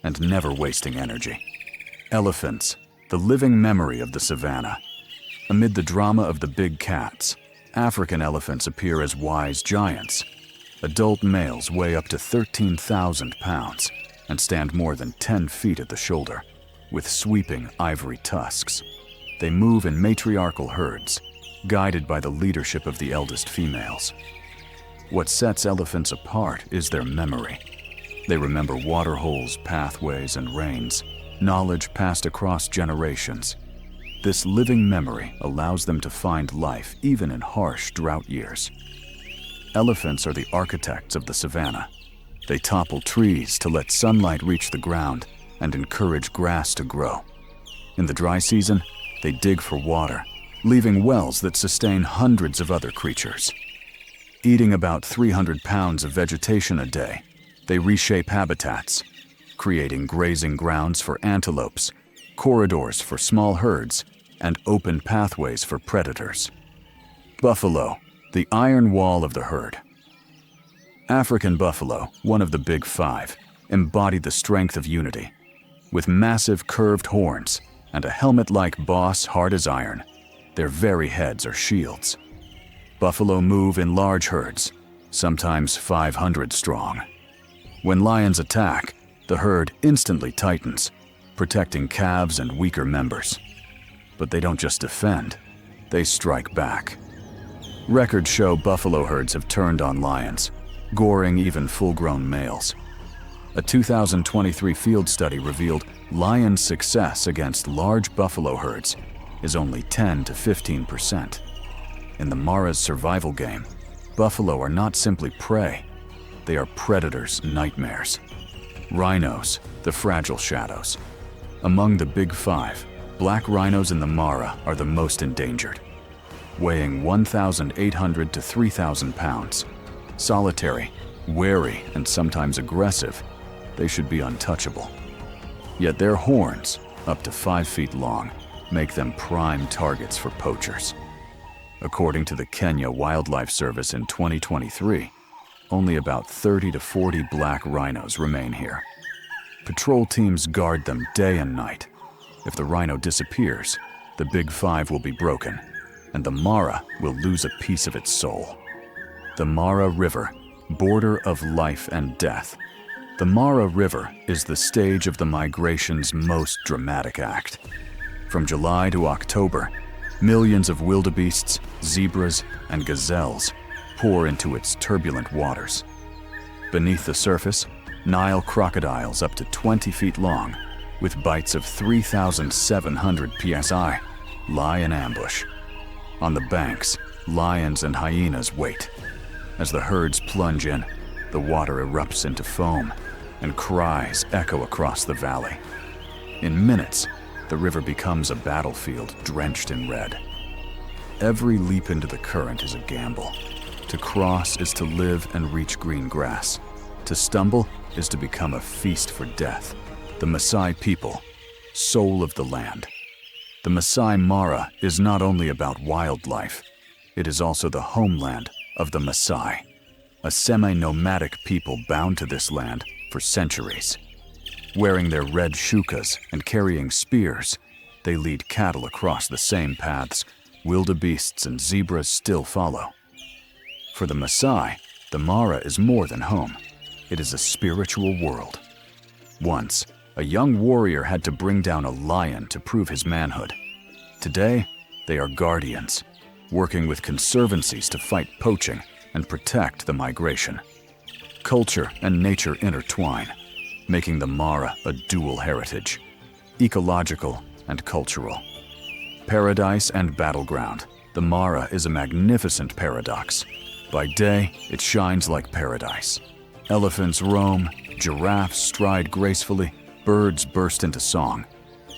and never wasting energy. Elephants, the living memory of the savanna. Amid the drama of the big cats, African elephants appear as wise giants. Adult males weigh up to 13,000 pounds and stand more than 10 feet at the shoulder, with sweeping ivory tusks. They move in matriarchal herds, guided by the leadership of the eldest females. What sets elephants apart is their memory. They remember waterholes, pathways, and rains, knowledge passed across generations. This living memory allows them to find life even in harsh drought years. Elephants are the architects of the savanna. They topple trees to let sunlight reach the ground and encourage grass to grow. In the dry season, they dig for water, leaving wells that sustain hundreds of other creatures. Eating about 300 pounds of vegetation a day, they reshape habitats, creating grazing grounds for antelopes, corridors for small herds, and open pathways for predators. Buffalo, the iron wall of the herd. African buffalo, one of the big five, embody the strength of unity. With massive curved horns and a helmet-like boss hard as iron, their very heads are shields. Buffalo move in large herds, sometimes 500 strong. When lions attack, the herd instantly tightens, protecting calves and weaker members. But they don't just defend, they strike back. Records show buffalo herds have turned on lions, goring even full-grown males. A 2023 field study revealed lions' success against large buffalo herds is only 10 to 15%. In the Mara's survival game, buffalo are not simply prey, they are predators' nightmares. Rhinos, the fragile shadows. Among the big five, black rhinos in the Mara are the most endangered. Weighing 1,800 to 3,000 pounds, solitary, wary, and sometimes aggressive, they should be untouchable. Yet their horns, up to 5 feet long, make them prime targets for poachers. According to the Kenya Wildlife Service in 2023, only about 30 to 40 black rhinos remain here. Patrol teams guard them day and night. If the rhino disappears, the big five will be broken. and the Mara will lose a piece of its soul. The Mara River, border of life and death. The Mara River is the stage of the migration's most dramatic act. From July to October, millions of wildebeests, zebras, and gazelles pour into its turbulent waters. Beneath the surface, Nile crocodiles up to 20 feet long, with bites of 3,700 psi, lie in ambush. On the banks, lions and hyenas wait. As the herds plunge in, the water erupts into foam, and cries echo across the valley. In minutes, the river becomes a battlefield drenched in red. Every leap into the current is a gamble. To cross is to live and reach green grass. To stumble is to become a feast for death. The Maasai people, soul of the land. The Maasai Mara is not only about wildlife, it is also the homeland of the Maasai, a semi-nomadic people bound to this land for centuries. Wearing their red shukas and carrying spears, they lead cattle across the same paths wildebeests and zebras still follow. For the Maasai, the Mara is more than home. It is a spiritual world. Once, a young warrior had to bring down a lion to prove his manhood. Today, they are guardians, working with conservancies to fight poaching and protect the migration. Culture and nature intertwine, making the Mara a dual heritage, ecological and cultural. Paradise and battleground, the Mara is a magnificent paradox. By day, it shines like paradise. Elephants roam, giraffes stride gracefully, birds burst into song.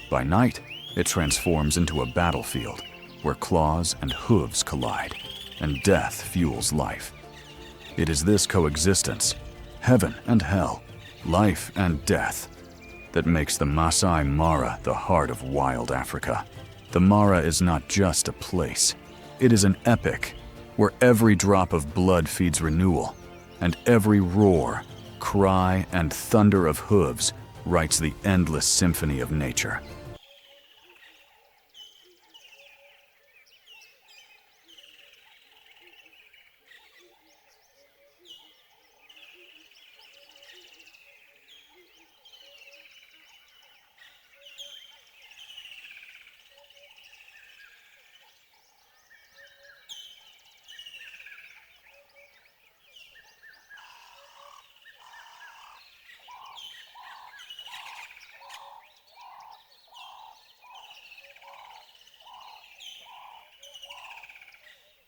By night, it transforms into a battlefield where claws and hooves collide, and death fuels life. It is this coexistence, heaven and hell, life and death, that makes the Maasai Mara the heart of wild Africa. The Mara is not just a place. It is an epic where every drop of blood feeds renewal, and every roar, cry, and thunder of hooves writes the endless symphony of nature.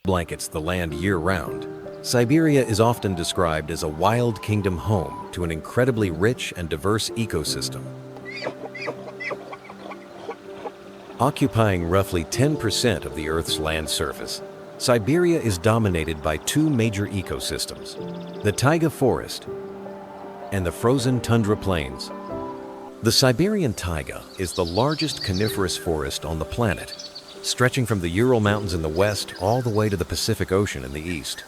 Blankets the land year-round, Siberia is often described as a wild kingdom home to an incredibly rich and diverse ecosystem. Occupying roughly 10% of the Earth's land surface, Siberia is dominated by two major ecosystems, the taiga forest and the frozen tundra plains. The Siberian taiga is the largest coniferous forest on the planet, stretching from the Ural Mountains in the west all the way to the Pacific Ocean in the east.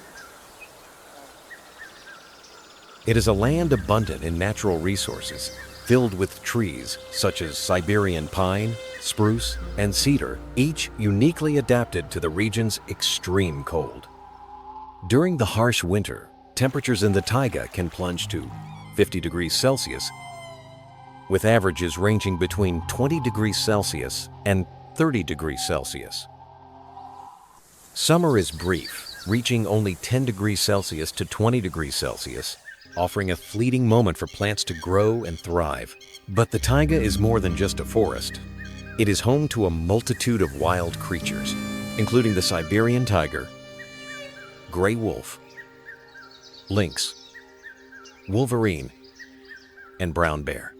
It is a land abundant in natural resources, filled with trees such as Siberian pine, spruce, and cedar, each uniquely adapted to the region's extreme cold. During the harsh winter, temperatures in the taiga can plunge to 50 degrees Celsius, with averages ranging between 20 degrees Celsius and 30 degrees Celsius. Summer is brief, reaching only 10 degrees Celsius to 20 degrees Celsius, offering a fleeting moment for plants to grow and thrive. But the taiga is more than just a forest. It is home to a multitude of wild creatures, including the Siberian tiger, gray wolf, lynx, wolverine, and brown bear.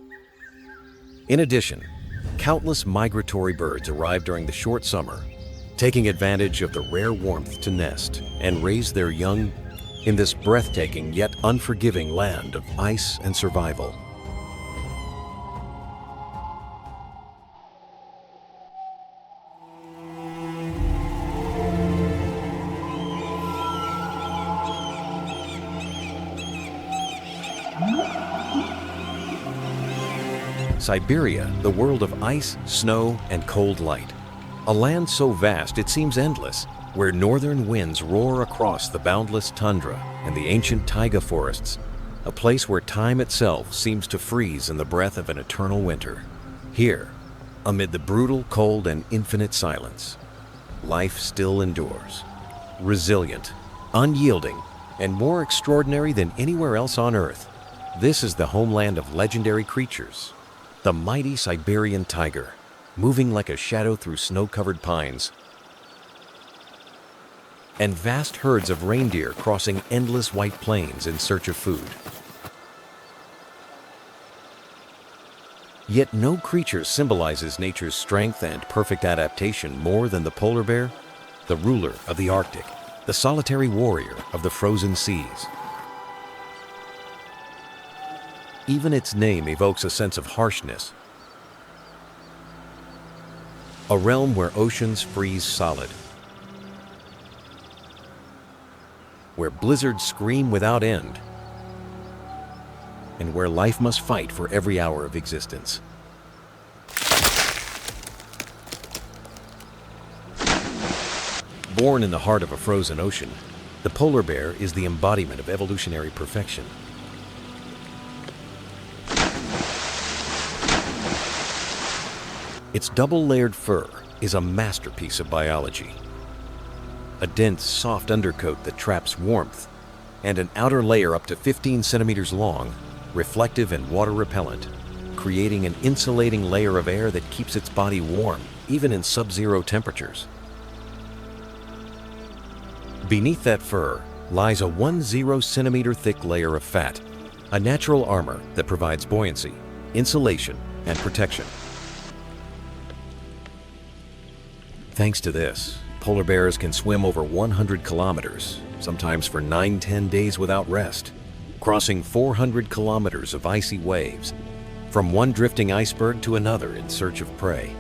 In addition, countless migratory birds arrive during the short summer, taking advantage of the rare warmth to nest and raise their young in this breathtaking yet unforgiving land of ice and survival. Siberia, the world of ice, snow, and cold light. A land so vast it seems endless, where northern winds roar across the boundless tundra and the ancient taiga forests, a place where time itself seems to freeze in the breath of an eternal winter. Here, amid the brutal cold and infinite silence, life still endures, resilient, unyielding, and more extraordinary than anywhere else on Earth. This is the homeland of legendary creatures, the mighty Siberian tiger, moving like a shadow through snow-covered pines, and vast herds of reindeer crossing endless white plains in search of food. Yet no creature symbolizes nature's strength and perfect adaptation more than the polar bear, the ruler of the Arctic, the solitary warrior of the frozen seas. Even its name evokes a sense of harshness, a realm where oceans freeze solid, where blizzards scream without end, and where life must fight for every hour of existence. Born in the heart of a frozen ocean, the polar bear is the embodiment of evolutionary perfection. Its double-layered fur is a masterpiece of biology. A dense, soft undercoat that traps warmth, and an outer layer up to 15 centimeters long, reflective and water-repellent, creating an insulating layer of air that keeps its body warm, even in sub-zero temperatures. Beneath that fur lies a 10 centimeter thick layer of fat, a natural armor that provides buoyancy, insulation, and protection. Thanks to this, polar bears can swim over 100 kilometers, sometimes for 9-10 days without rest, crossing 400 kilometers of icy waves, from one drifting iceberg to another in search of prey.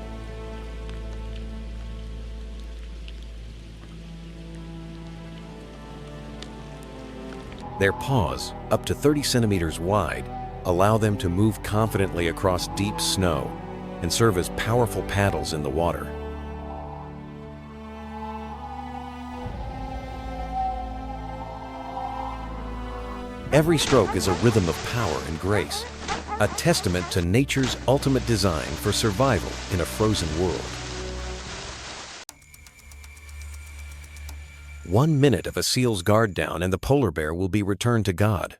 Their paws, up to 30 centimeters wide, allow them to move confidently across deep snow and serve as powerful paddles in the water. Every stroke is a rhythm of power and grace, a testament to nature's ultimate design for survival in a frozen world. 1 minute of a seal's guard down and the polar bear will be returned to God.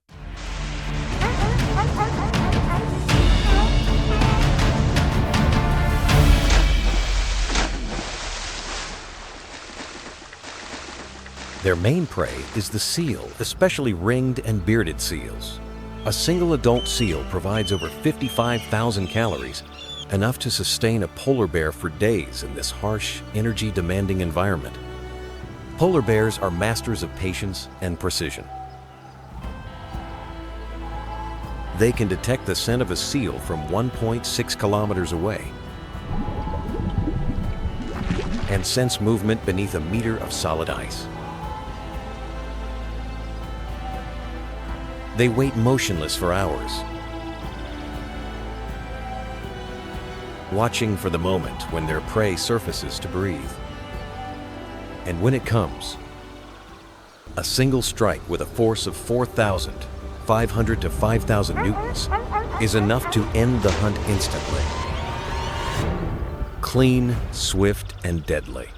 Their main prey is the seal, especially ringed and bearded seals. A single adult seal provides over 55,000 calories, enough to sustain a polar bear for days in this harsh, energy-demanding environment. Polar bears are masters of patience and precision. They can detect the scent of a seal from 1.6 kilometers away and sense movement beneath a meter of solid ice. They wait motionless for hours, watching for the moment when their prey surfaces to breathe. And when it comes, a single strike with a force of 4,500 to 5,000 newtons is enough to end the hunt instantly. Clean, swift, and deadly.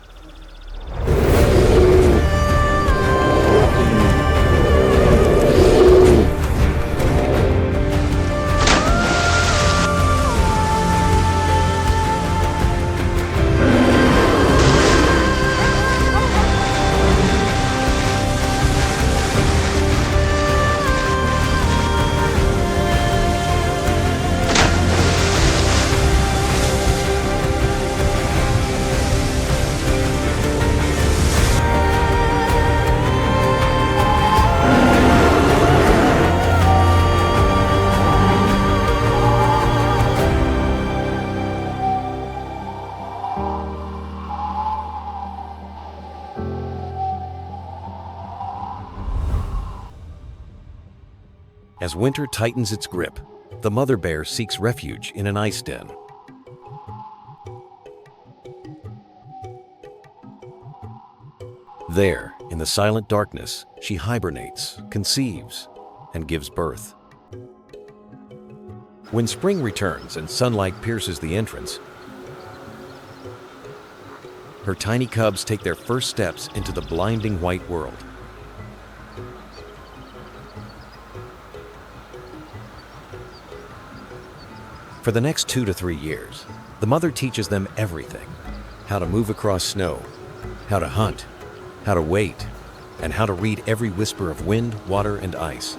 As winter tightens its grip, the mother bear seeks refuge in an ice den. There, in the silent darkness, she hibernates, conceives, and gives birth. When spring returns and sunlight pierces the entrance, her tiny cubs take their first steps into the blinding white world. For the next 2 to 3 years, the mother teaches them everything: how to move across snow, how to hunt, how to wait, and how to read every whisper of wind, water, and ice.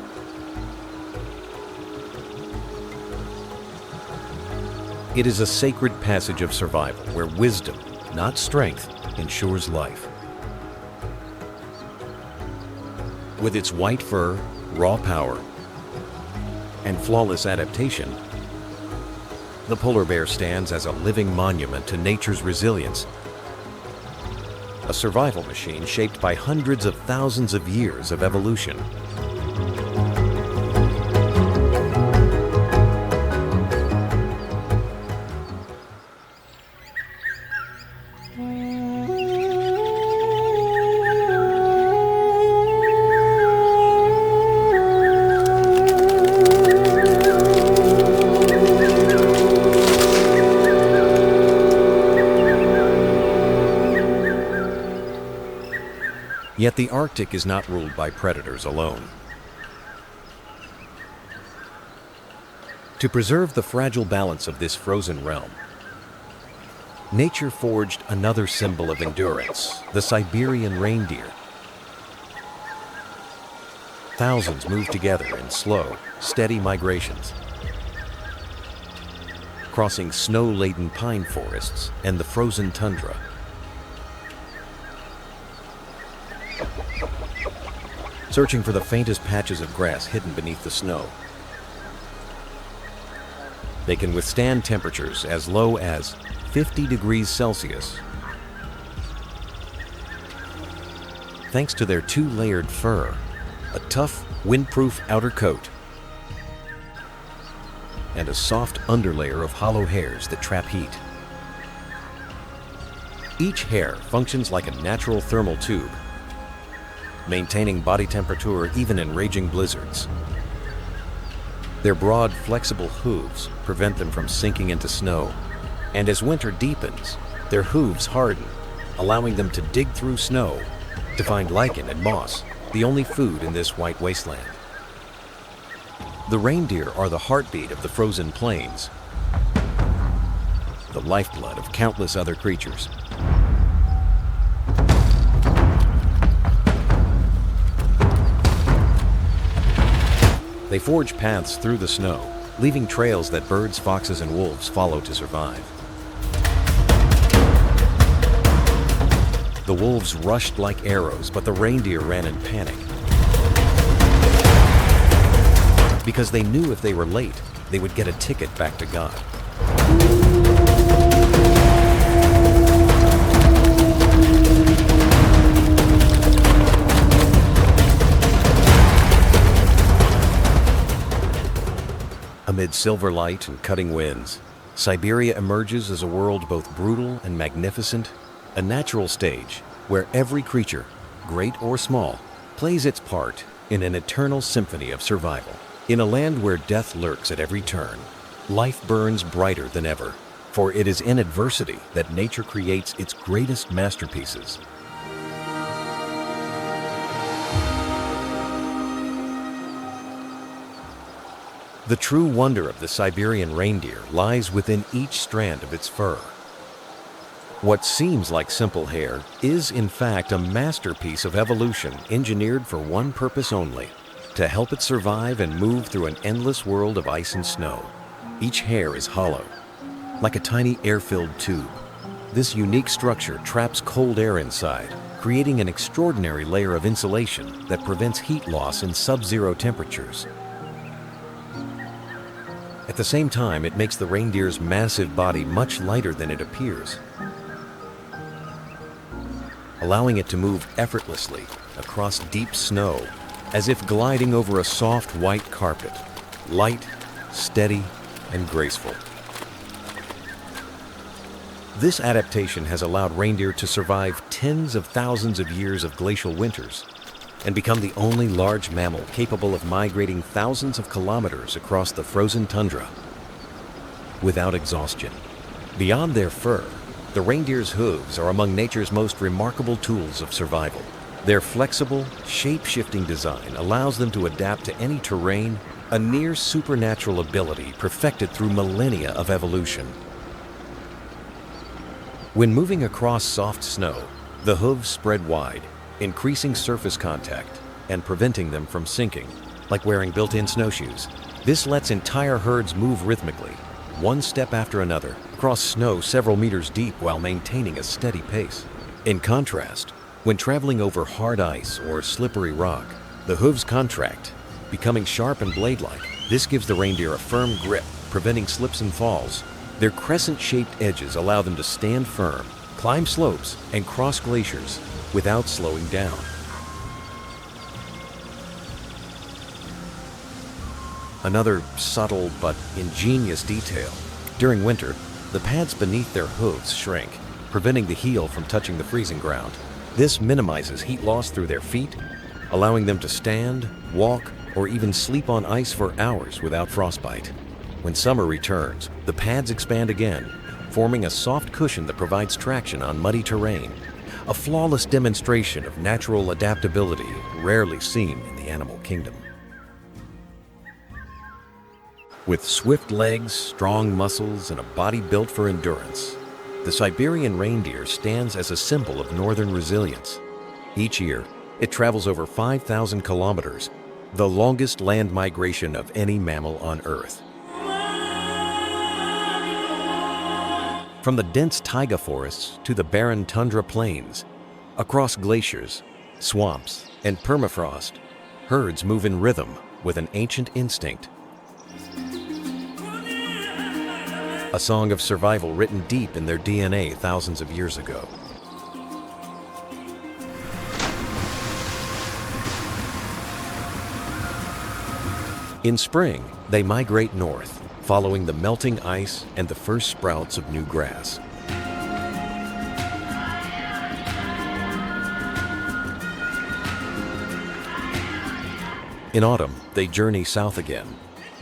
It is a sacred passage of survival where wisdom, not strength, ensures life. With its white fur, raw power, and flawless adaptation, the polar bear stands as a living monument to nature's resilience, a survival machine shaped by hundreds of thousands of years of evolution. Yet the Arctic is not ruled by predators alone. To preserve the fragile balance of this frozen realm, nature forged another symbol of endurance: the Siberian reindeer. Thousands move together in slow, steady migrations, crossing snow-laden pine forests and the frozen tundra. Searching for the faintest patches of grass hidden beneath the snow. They can withstand temperatures as low as 50 degrees Celsius, thanks to their two-layered fur, a tough, windproof outer coat, and a soft underlayer of hollow hairs that trap heat. Each hair functions like a natural thermal tube, maintaining body temperature even in raging blizzards. Their broad, flexible hooves prevent them from sinking into snow, and as winter deepens, their hooves harden, allowing them to dig through snow to find lichen and moss, the only food in this white wasteland. The reindeer are the heartbeat of the frozen plains, the lifeblood of countless other creatures. They forge paths through the snow, leaving trails that birds, foxes, and wolves follow to survive. The wolves rushed like arrows, but the reindeer ran in panic, because they knew if they were late, they would get a ticket back to God. Amid silver light and cutting winds, Siberia emerges as a world both brutal and magnificent, a natural stage where every creature, great or small, plays its part in an eternal symphony of survival. In a land where death lurks at every turn, life burns brighter than ever, for it is in adversity that nature creates its greatest masterpieces. The true wonder of the Siberian reindeer lies within each strand of its fur. What seems like simple hair is, in fact, a masterpiece of evolution engineered for one purpose only: to help it survive and move through an endless world of ice and snow. Each hair is hollow, like a tiny air-filled tube. This unique structure traps cold air inside, creating an extraordinary layer of insulation that prevents heat loss in sub-zero temperatures. At the same time, it makes the reindeer's massive body much lighter than it appears, allowing it to move effortlessly across deep snow, as if gliding over a soft white carpet, light, steady, and graceful. This adaptation has allowed reindeer to survive tens of thousands of years of glacial winters and become the only large mammal capable of migrating thousands of kilometers across the frozen tundra without exhaustion. Beyond their fur, the reindeer's hooves are among nature's most remarkable tools of survival. Their flexible, shape-shifting design allows them to adapt to any terrain, a near supernatural ability perfected through millennia of evolution. When moving across soft snow, the hooves spread wide, increasing surface contact and preventing them from sinking, like wearing built-in snowshoes. This lets entire herds move rhythmically, one step after another, across snow several meters deep while maintaining a steady pace. In contrast, when traveling over hard ice or slippery rock, the hooves contract, becoming sharp and blade-like. This gives the reindeer a firm grip, preventing slips and falls. Their crescent-shaped edges allow them to stand firm, climb slopes, and cross glaciers without slowing down. Another subtle but ingenious detail. During winter, the pads beneath their hooves shrink, preventing the heel from touching the freezing ground. This minimizes heat loss through their feet, allowing them to stand, walk, or even sleep on ice for hours without frostbite. When summer returns, the pads expand again, forming a soft cushion that provides traction on muddy terrain, a flawless demonstration of natural adaptability rarely seen in the animal kingdom. With swift legs, strong muscles, and a body built for endurance, the Siberian reindeer stands as a symbol of northern resilience. Each year, it travels over 5,000 kilometers, the longest land migration of any mammal on Earth. From the dense taiga forests to the barren tundra plains, across glaciers, swamps, and permafrost, herds move in rhythm with an ancient instinct. A song of survival written deep in their DNA thousands of years ago. In spring, they migrate north, following the melting ice and the first sprouts of new grass. In autumn, they journey south again,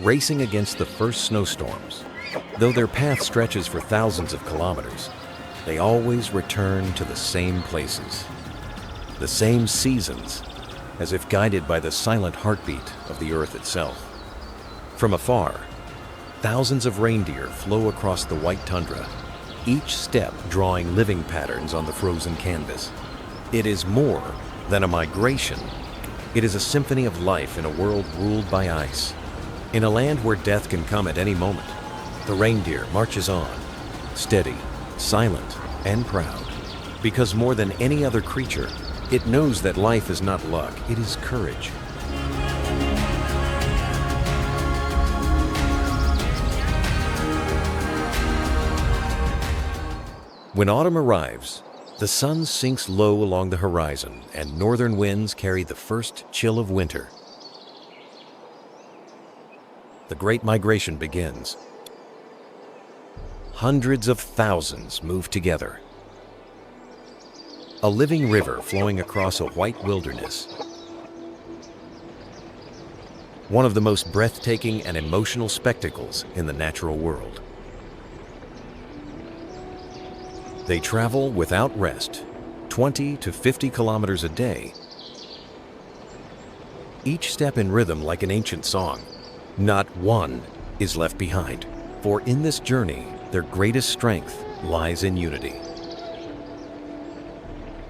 racing against the first snowstorms. Though their path stretches for thousands of kilometers, they always return to the same places, the same seasons, as if guided by the silent heartbeat of the earth itself. From afar, thousands of reindeer flow across the white tundra, each step drawing living patterns on the frozen canvas. It is more than a migration. It is a symphony of life in a world ruled by ice. In a land where death can come at any moment, the reindeer marches on, steady, silent, and proud. Because more than any other creature, it knows that life is not luck, it is courage. When autumn arrives, the sun sinks low along the horizon and northern winds carry the first chill of winter. The Great Migration begins. Hundreds of thousands move together. A living river flowing across a white wilderness. One of the most breathtaking and emotional spectacles in the natural world. They travel without rest, 20 to 50 kilometers a day. Each step in rhythm like an ancient song. Not one is left behind, for in this journey, their greatest strength lies in unity.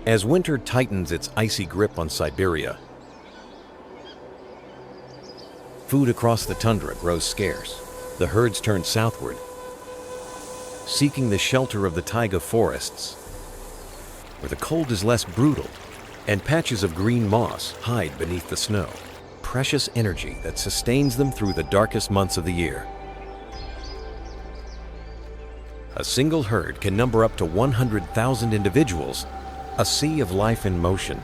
As winter tightens its icy grip on Siberia, food across the tundra grows scarce. The herds turn southward, seeking the shelter of the taiga forests, where the cold is less brutal and patches of green moss hide beneath the snow. Precious energy that sustains them through the darkest months of the year. A single herd can number up to 100,000 individuals, a sea of life in motion,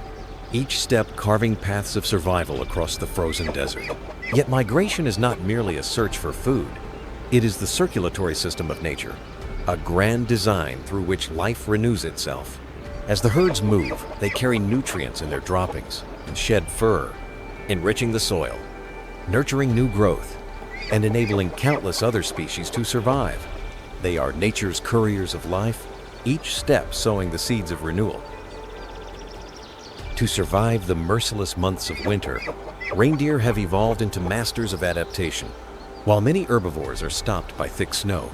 each step carving paths of survival across the frozen desert. Yet migration is not merely a search for food. It is the circulatory system of nature. a grand design through which life renews itself. As the herds move, they carry nutrients in their droppings and shed fur, enriching the soil, nurturing new growth, and enabling countless other species to survive. They are nature's couriers of life, each step sowing the seeds of renewal. To survive the merciless months of winter, reindeer have evolved into masters of adaptation. While many herbivores are stopped by thick snow,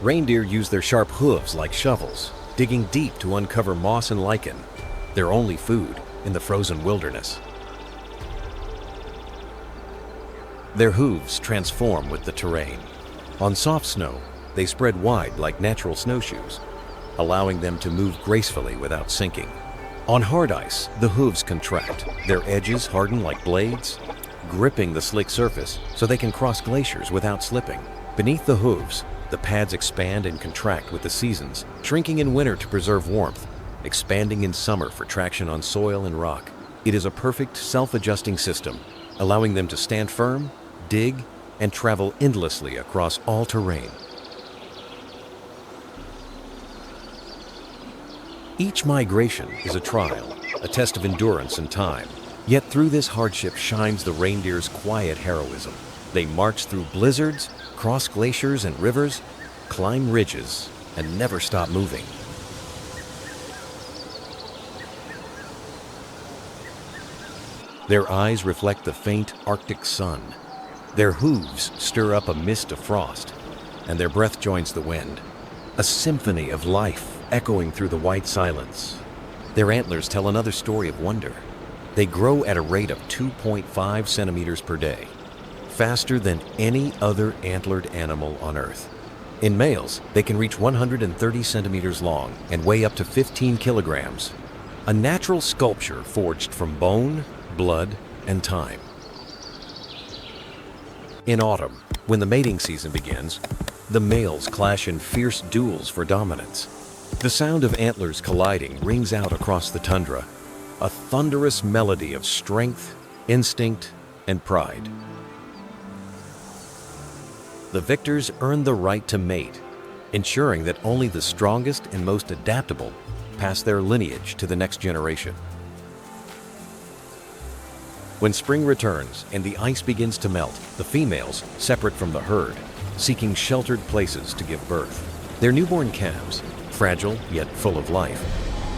reindeer use their sharp hooves like shovels, digging deep to uncover moss and lichen, their only food in the frozen wilderness. Their hooves transform with the terrain. On soft snow, they spread wide like natural snowshoes, allowing them to move gracefully without sinking. On hard ice, the hooves contract, their edges harden like blades, gripping the slick surface so they can cross glaciers without slipping. Beneath the hooves, the pads expand and contract with the seasons, shrinking in winter to preserve warmth, expanding in summer for traction on soil and rock. It is a perfect self-adjusting system, allowing them to stand firm, dig, and travel endlessly across all terrain. Each migration is a trial, a test of endurance and time. Yet through this hardship shines the reindeer's quiet heroism. They march through blizzards, cross glaciers and rivers, climb ridges, and never stop moving. Their eyes reflect the faint Arctic sun. Their hooves stir up a mist of frost, and their breath joins the wind. A symphony of life echoing through the white silence. Their antlers tell another story of wonder. They grow at a rate of 2.5 centimeters per day, faster than any other antlered animal on Earth. In males, they can reach 130 centimeters long and weigh up to 15 kilograms, a natural sculpture forged from bone, blood, and time. In autumn, when the mating season begins, the males clash in fierce duels for dominance. The sound of antlers colliding rings out across the tundra, a thunderous melody of strength, instinct, and pride. The victors earn the right to mate, ensuring that only the strongest and most adaptable pass their lineage to the next generation. When spring returns and the ice begins to melt, the females separate from the herd, seeking sheltered places to give birth. Their newborn calves, fragile yet full of life,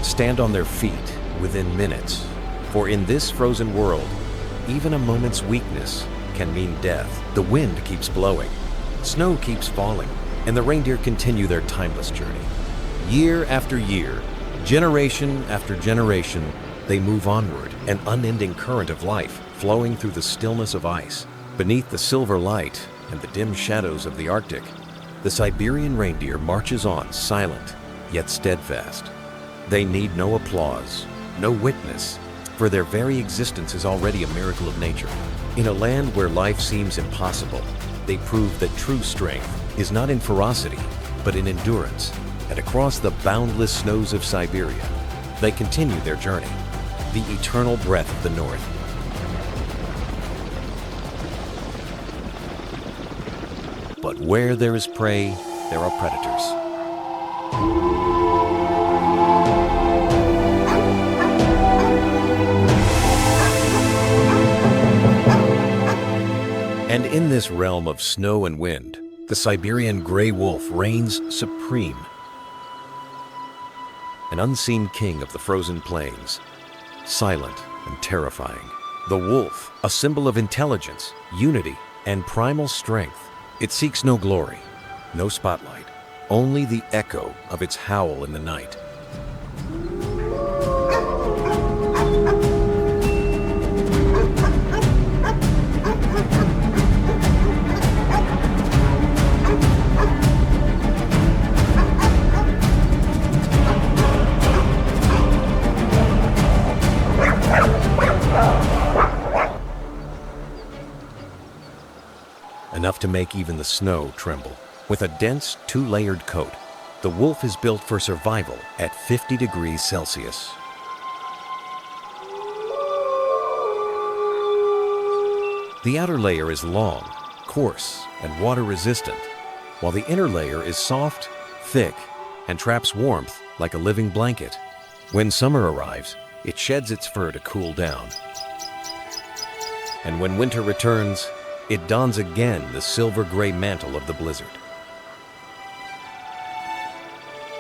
stand on their feet within minutes. For in this frozen world, even a moment's weakness can mean death. The wind keeps blowing, snow keeps falling, and the reindeer continue their timeless journey. Year after year, generation after generation, they move onward, an unending current of life flowing through the stillness of ice. Beneath the silver light and the dim shadows of the Arctic, the Siberian reindeer marches on, silent yet steadfast. They need no applause, no witness, for their very existence is already a miracle of nature. In a land where life seems impossible, they prove that true strength is not in ferocity, but in endurance. And across the boundless snows of Siberia, they continue their journey, the eternal breath of the North. But where there is prey, there are predators. And in this realm of snow and wind, the Siberian gray wolf reigns supreme. An unseen king of the frozen plains, silent and terrifying. The wolf, a symbol of intelligence, unity, and primal strength. It seeks no glory, no spotlight, only the echo of its howl in the night. Enough to make even the snow tremble. With a dense, two-layered coat, the wolf is built for survival at 50 degrees Celsius. The outer layer is long, coarse, and water-resistant, while the inner layer is soft, thick and traps warmth like a living blanket. When summer arrives, it sheds its fur to cool down. And when winter returns, it dons again the silver-gray mantle of the blizzard.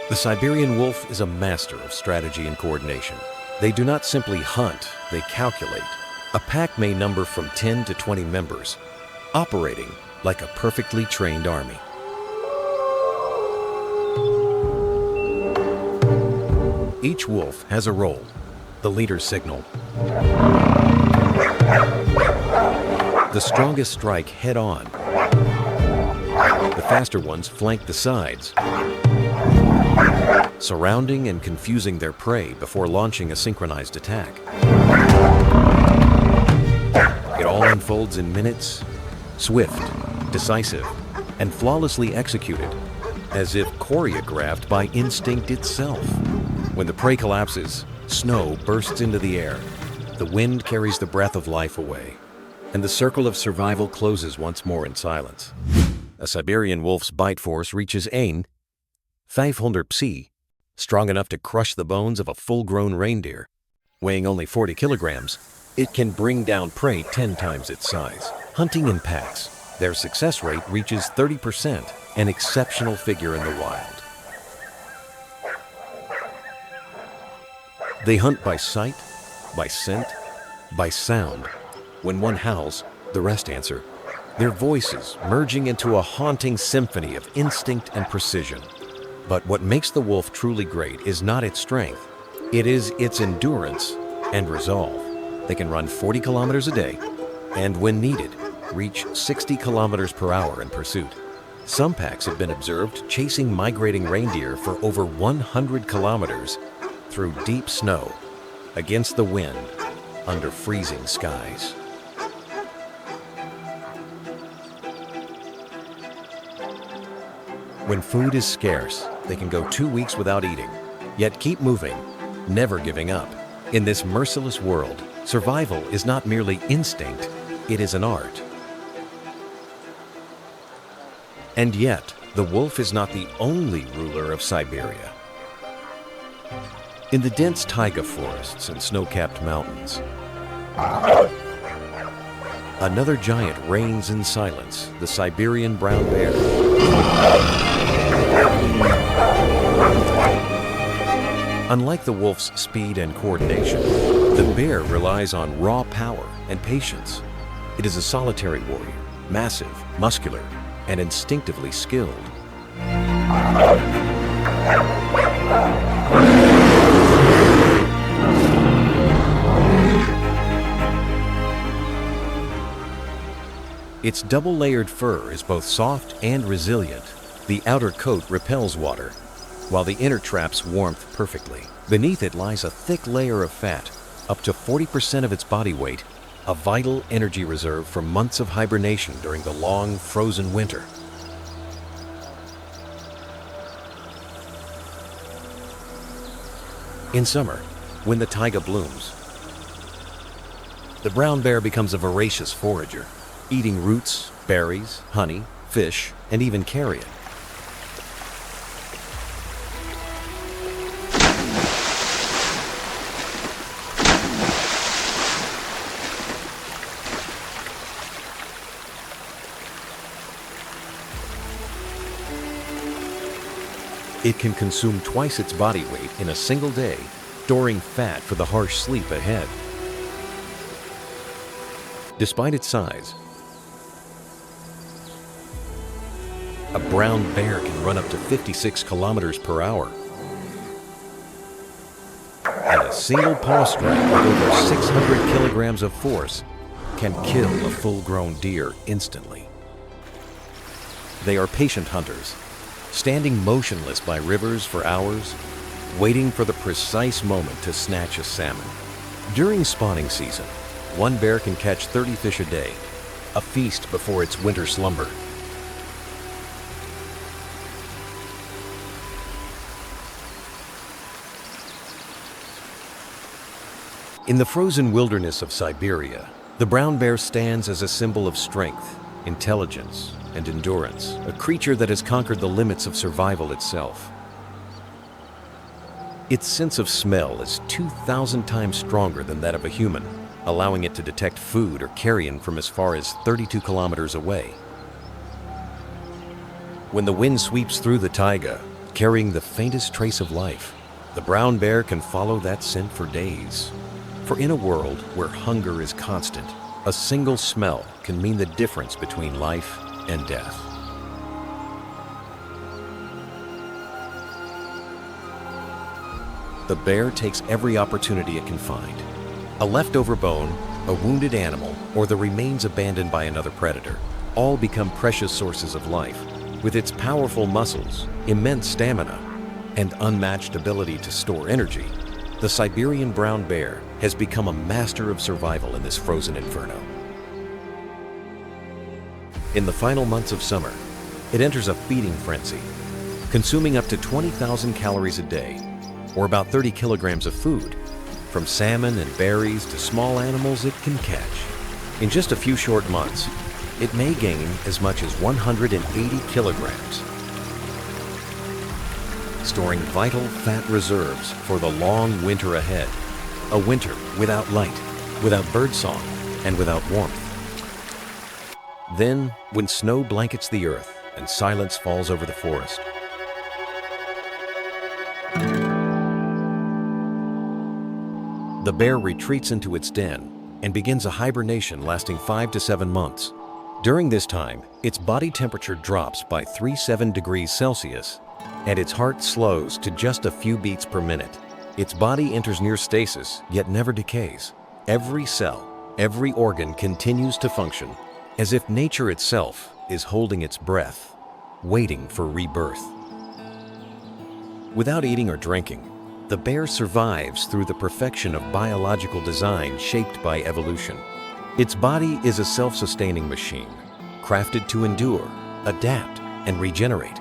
The Siberian wolf is a master of strategy and coordination. They do not simply hunt, they calculate. A pack may number from 10 to 20 members, operating like a perfectly trained army. Each wolf has a role, the leader's signal. The strongest strike head-on. The faster ones flank the sides, surrounding and confusing their prey before launching a synchronized attack. It all unfolds in minutes, swift, decisive, and flawlessly executed, as if choreographed by instinct itself. When the prey collapses, snow bursts into the air. The wind carries the breath of life away, and the circle of survival closes once more in silence. A Siberian wolf's bite force reaches 500 psi, strong enough to crush the bones of a full-grown reindeer. Weighing only 40 kilograms, it can bring down prey 10 times its size. Hunting in packs, their success rate reaches 30%, an exceptional figure in the wild. They hunt by sight, by scent, by sound. When one howls, the rest answer, their voices merging into a haunting symphony of instinct and precision. But what makes the wolf truly great is not its strength. It is its endurance and resolve. They can run 40 kilometers a day, and when needed, reach 60 kilometers per hour in pursuit. Some packs have been observed chasing migrating reindeer for over 100 kilometers through deep snow, against the wind, under freezing skies. When food is scarce, they can go 2 weeks without eating, yet keep moving, never giving up. In this merciless world, survival is not merely instinct, it is an art. And yet, the wolf is not the only ruler of Siberia. In the dense taiga forests and snow-capped mountains, another giant reigns in silence, the Siberian brown bear. Unlike the wolf's speed and coordination, the bear relies on raw power and patience. It is a solitary warrior, massive, muscular, and instinctively skilled. Its double-layered fur is both soft and resilient. The outer coat repels water, while the inner traps warmth perfectly. Beneath it lies a thick layer of fat, up to 40% of its body weight, a vital energy reserve for months of hibernation during the long, frozen winter. In summer, when the taiga blooms, the brown bear becomes a voracious forager, eating roots, berries, honey, fish, and even carrion. It can consume twice its body weight in a single day, storing fat for the harsh sleep ahead. Despite its size, a brown bear can run up to 56 kilometers per hour. And a single paw strike with over 600 kilograms of force can kill a full-grown deer instantly. They are patient hunters, standing motionless by rivers for hours, waiting for the precise moment to snatch a salmon. During spawning season, one bear can catch 30 fish a day, a feast before its winter slumber. In the frozen wilderness of Siberia, the brown bear stands as a symbol of strength, intelligence, and endurance, a creature that has conquered the limits of survival itself. Its sense of smell is 2,000 times stronger than that of a human, allowing it to detect food or carrion from as far as 32 kilometers away. When the wind sweeps through the taiga, carrying the faintest trace of life, the brown bear can follow that scent for days. For in a world where hunger is constant, a single smell can mean the difference between life and death. The bear takes every opportunity it can find. A leftover bone, a wounded animal, or the remains abandoned by another predator, all become precious sources of life. With its powerful muscles, immense stamina, and unmatched ability to store energy, the Siberian brown bear has become a master of survival in this frozen inferno. In the final months of summer, it enters a feeding frenzy, consuming up to 20,000 calories a day, or about 30 kilograms of food, from salmon and berries to small animals it can catch. In just a few short months, it may gain as much as 180 kilograms, storing vital fat reserves for the long winter ahead. A winter without light, without birdsong, and without warmth. Then, when snow blankets the earth and silence falls over the forest, the bear retreats into its den and begins a hibernation lasting 5 to 7 months. During this time, its body temperature drops by 37 degrees Celsius, and its heart slows to just a few beats per minute. Its body enters near stasis, yet never decays. Every cell, every organ continues to function, as if nature itself is holding its breath, waiting for rebirth. Without eating or drinking, the bear survives through the perfection of biological design shaped by evolution. Its body is a self-sustaining machine, crafted to endure, adapt, and regenerate.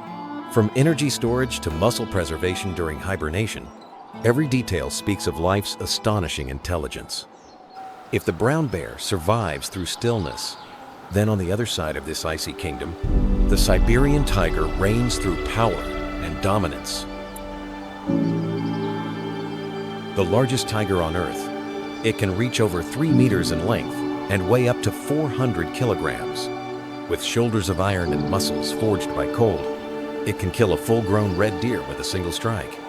From energy storage to muscle preservation during hibernation, every detail speaks of life's astonishing intelligence. If the brown bear survives through stillness, then on the other side of this icy kingdom, the Siberian tiger reigns through power and dominance. The largest tiger on Earth, it can reach over 3 meters in length and weigh up to 400 kilograms. With shoulders of iron and muscles forged by cold, it can kill a full-grown red deer with a single strike.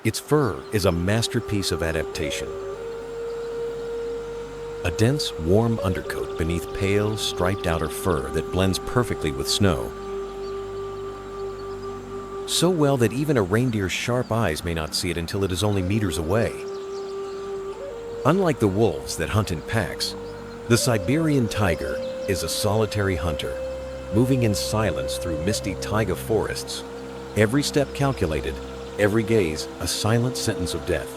Its fur is a masterpiece of adaptation. A dense, warm undercoat beneath pale, striped outer fur that blends perfectly with snow. So well that even a reindeer's sharp eyes may not see it until it is only meters away. Unlike the wolves that hunt in packs, the Siberian tiger is a solitary hunter, moving in silence through misty taiga forests. Every step calculated, every gaze a silent sentence of death.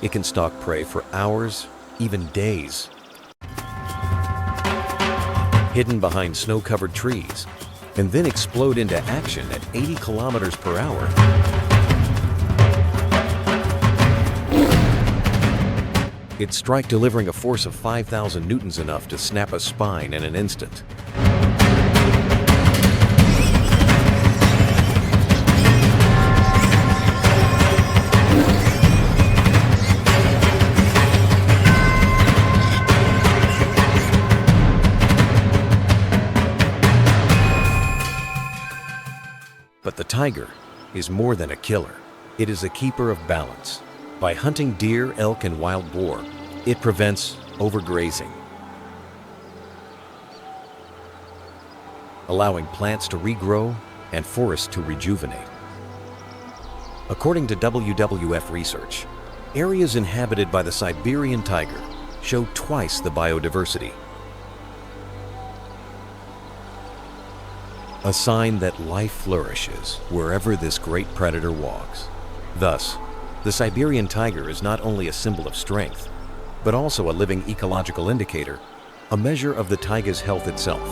It can stalk prey for hours, even days, hidden behind snow-covered trees, and then explode into action at 80 kilometers per hour. Its strike delivering a force of 5,000 newtons, enough to snap a spine in an instant. But the tiger is more than a killer. It is a keeper of balance. By hunting deer, elk, and wild boar, it prevents overgrazing, allowing plants to regrow and forests to rejuvenate. According to WWF research, areas inhabited by the Siberian tiger show twice the biodiversity. A sign that life flourishes wherever this great predator walks. Thus, the Siberian tiger is not only a symbol of strength, but also a living ecological indicator a measure of the taiga's health itself.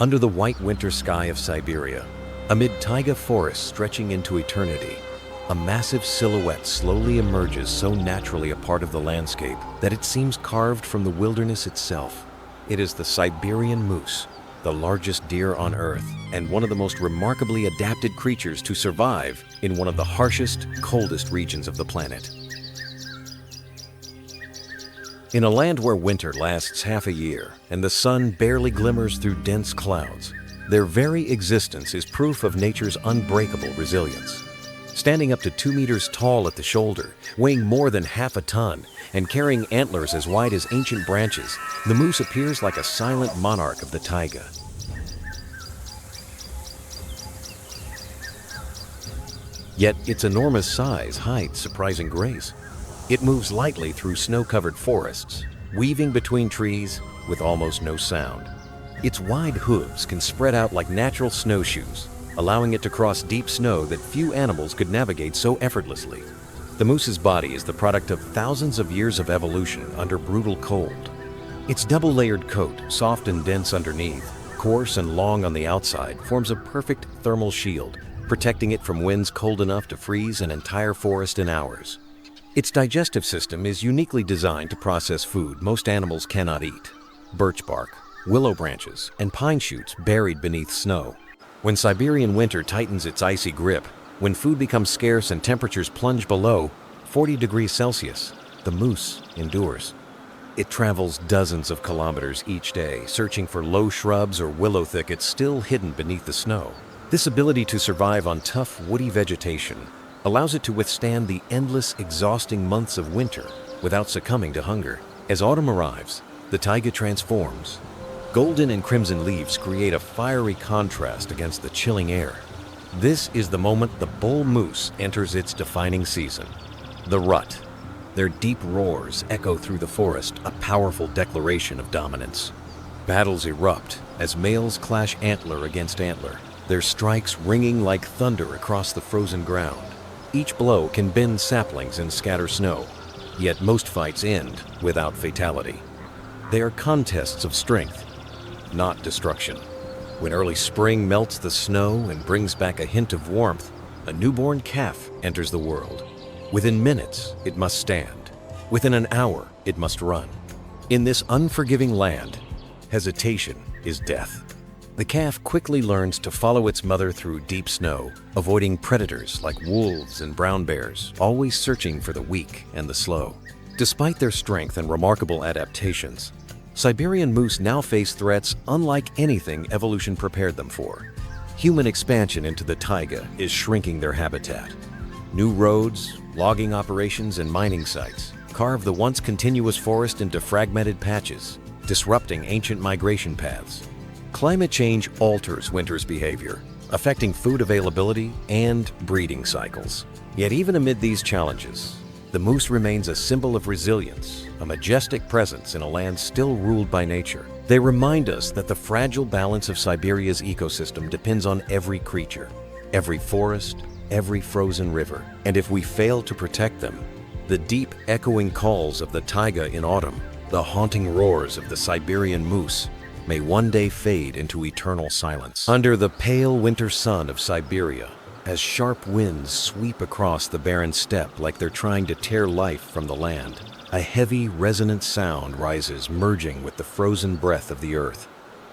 Under the white winter sky of Siberia, amid taiga forests stretching into eternity, a massive silhouette slowly emerges, so naturally a part of the landscape that it seems carved from the wilderness itself. It is the Siberian moose, the largest deer on Earth, and one of the most remarkably adapted creatures to survive in one of the harshest, coldest regions of the planet. In a land where winter lasts half a year and the sun barely glimmers through dense clouds, their very existence is proof of nature's unbreakable resilience. Standing up to 2 meters tall at the shoulder, weighing more than half a ton, and carrying antlers as wide as ancient branches, the moose appears like a silent monarch of the taiga. Yet its enormous size hides surprising grace. It moves lightly through snow-covered forests, weaving between trees with almost no sound. Its wide hooves can spread out like natural snowshoes, allowing it to cross deep snow that few animals could navigate so effortlessly. The moose's body is the product of thousands of years of evolution under brutal cold. Its double-layered coat, soft and dense underneath, coarse and long on the outside, forms a perfect thermal shield, protecting it from winds cold enough to freeze an entire forest in hours. Its digestive system is uniquely designed to process food most animals cannot eat: birch bark, willow branches, and pine shoots buried beneath snow. When Siberian winter tightens its icy grip, when food becomes scarce and temperatures plunge below 40 degrees Celsius, the moose endures. It travels dozens of kilometers each day, searching for low shrubs or willow thickets still hidden beneath the snow. This ability to survive on tough, woody vegetation allows it to withstand the endless, exhausting months of winter without succumbing to hunger. As autumn arrives, the taiga transforms. Golden and crimson leaves create a fiery contrast against the chilling air. This is the moment the bull moose enters its defining season. The rut. Their deep roars echo through the forest, a powerful declaration of dominance. Battles erupt as males clash antler against antler, their strikes ringing like thunder across the frozen ground. Each blow can bend saplings and scatter snow, yet most fights end without fatality. They are contests of strength, not destruction. When early spring melts the snow and brings back a hint of warmth, a newborn calf enters the world. Within minutes, it must stand. Within an hour, it must run. In this unforgiving land, hesitation is death. The calf quickly learns to follow its mother through deep snow, avoiding predators like wolves and brown bears, always searching for the weak and the slow. Despite their strength and remarkable adaptations, Siberian moose now face threats unlike anything evolution prepared them for. Human expansion into the taiga is shrinking their habitat. New roads, logging operations, and mining sites carve the once continuous forest into fragmented patches, disrupting ancient migration paths. Climate change alters winter's behavior, affecting food availability and breeding cycles. Yet even amid these challenges, the moose remains a symbol of resilience, a majestic presence in a land still ruled by nature. They remind us that the fragile balance of Siberia's ecosystem depends on every creature, every forest, every frozen river. And if we fail to protect them, the deep echoing calls of the taiga in autumn, the haunting roars of the Siberian moose, may one day fade into eternal silence. Under the pale winter sun of Siberia, as sharp winds sweep across the barren steppe like they're trying to tear life from the land, a heavy, resonant sound rises, merging with the frozen breath of the earth.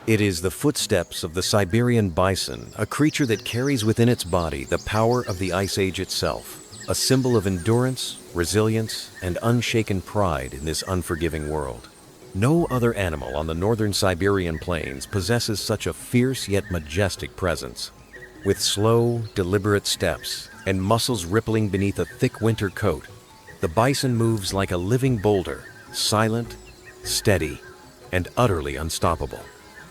It is the footsteps of the Siberian bison, a creature that carries within its body the power of the Ice Age itself, a symbol of endurance, resilience, and unshaken pride in this unforgiving world. No other animal on the northern Siberian plains possesses such a fierce yet majestic presence. With slow, deliberate steps and muscles rippling beneath a thick winter coat, the bison moves like a living boulder, silent, steady, and utterly unstoppable.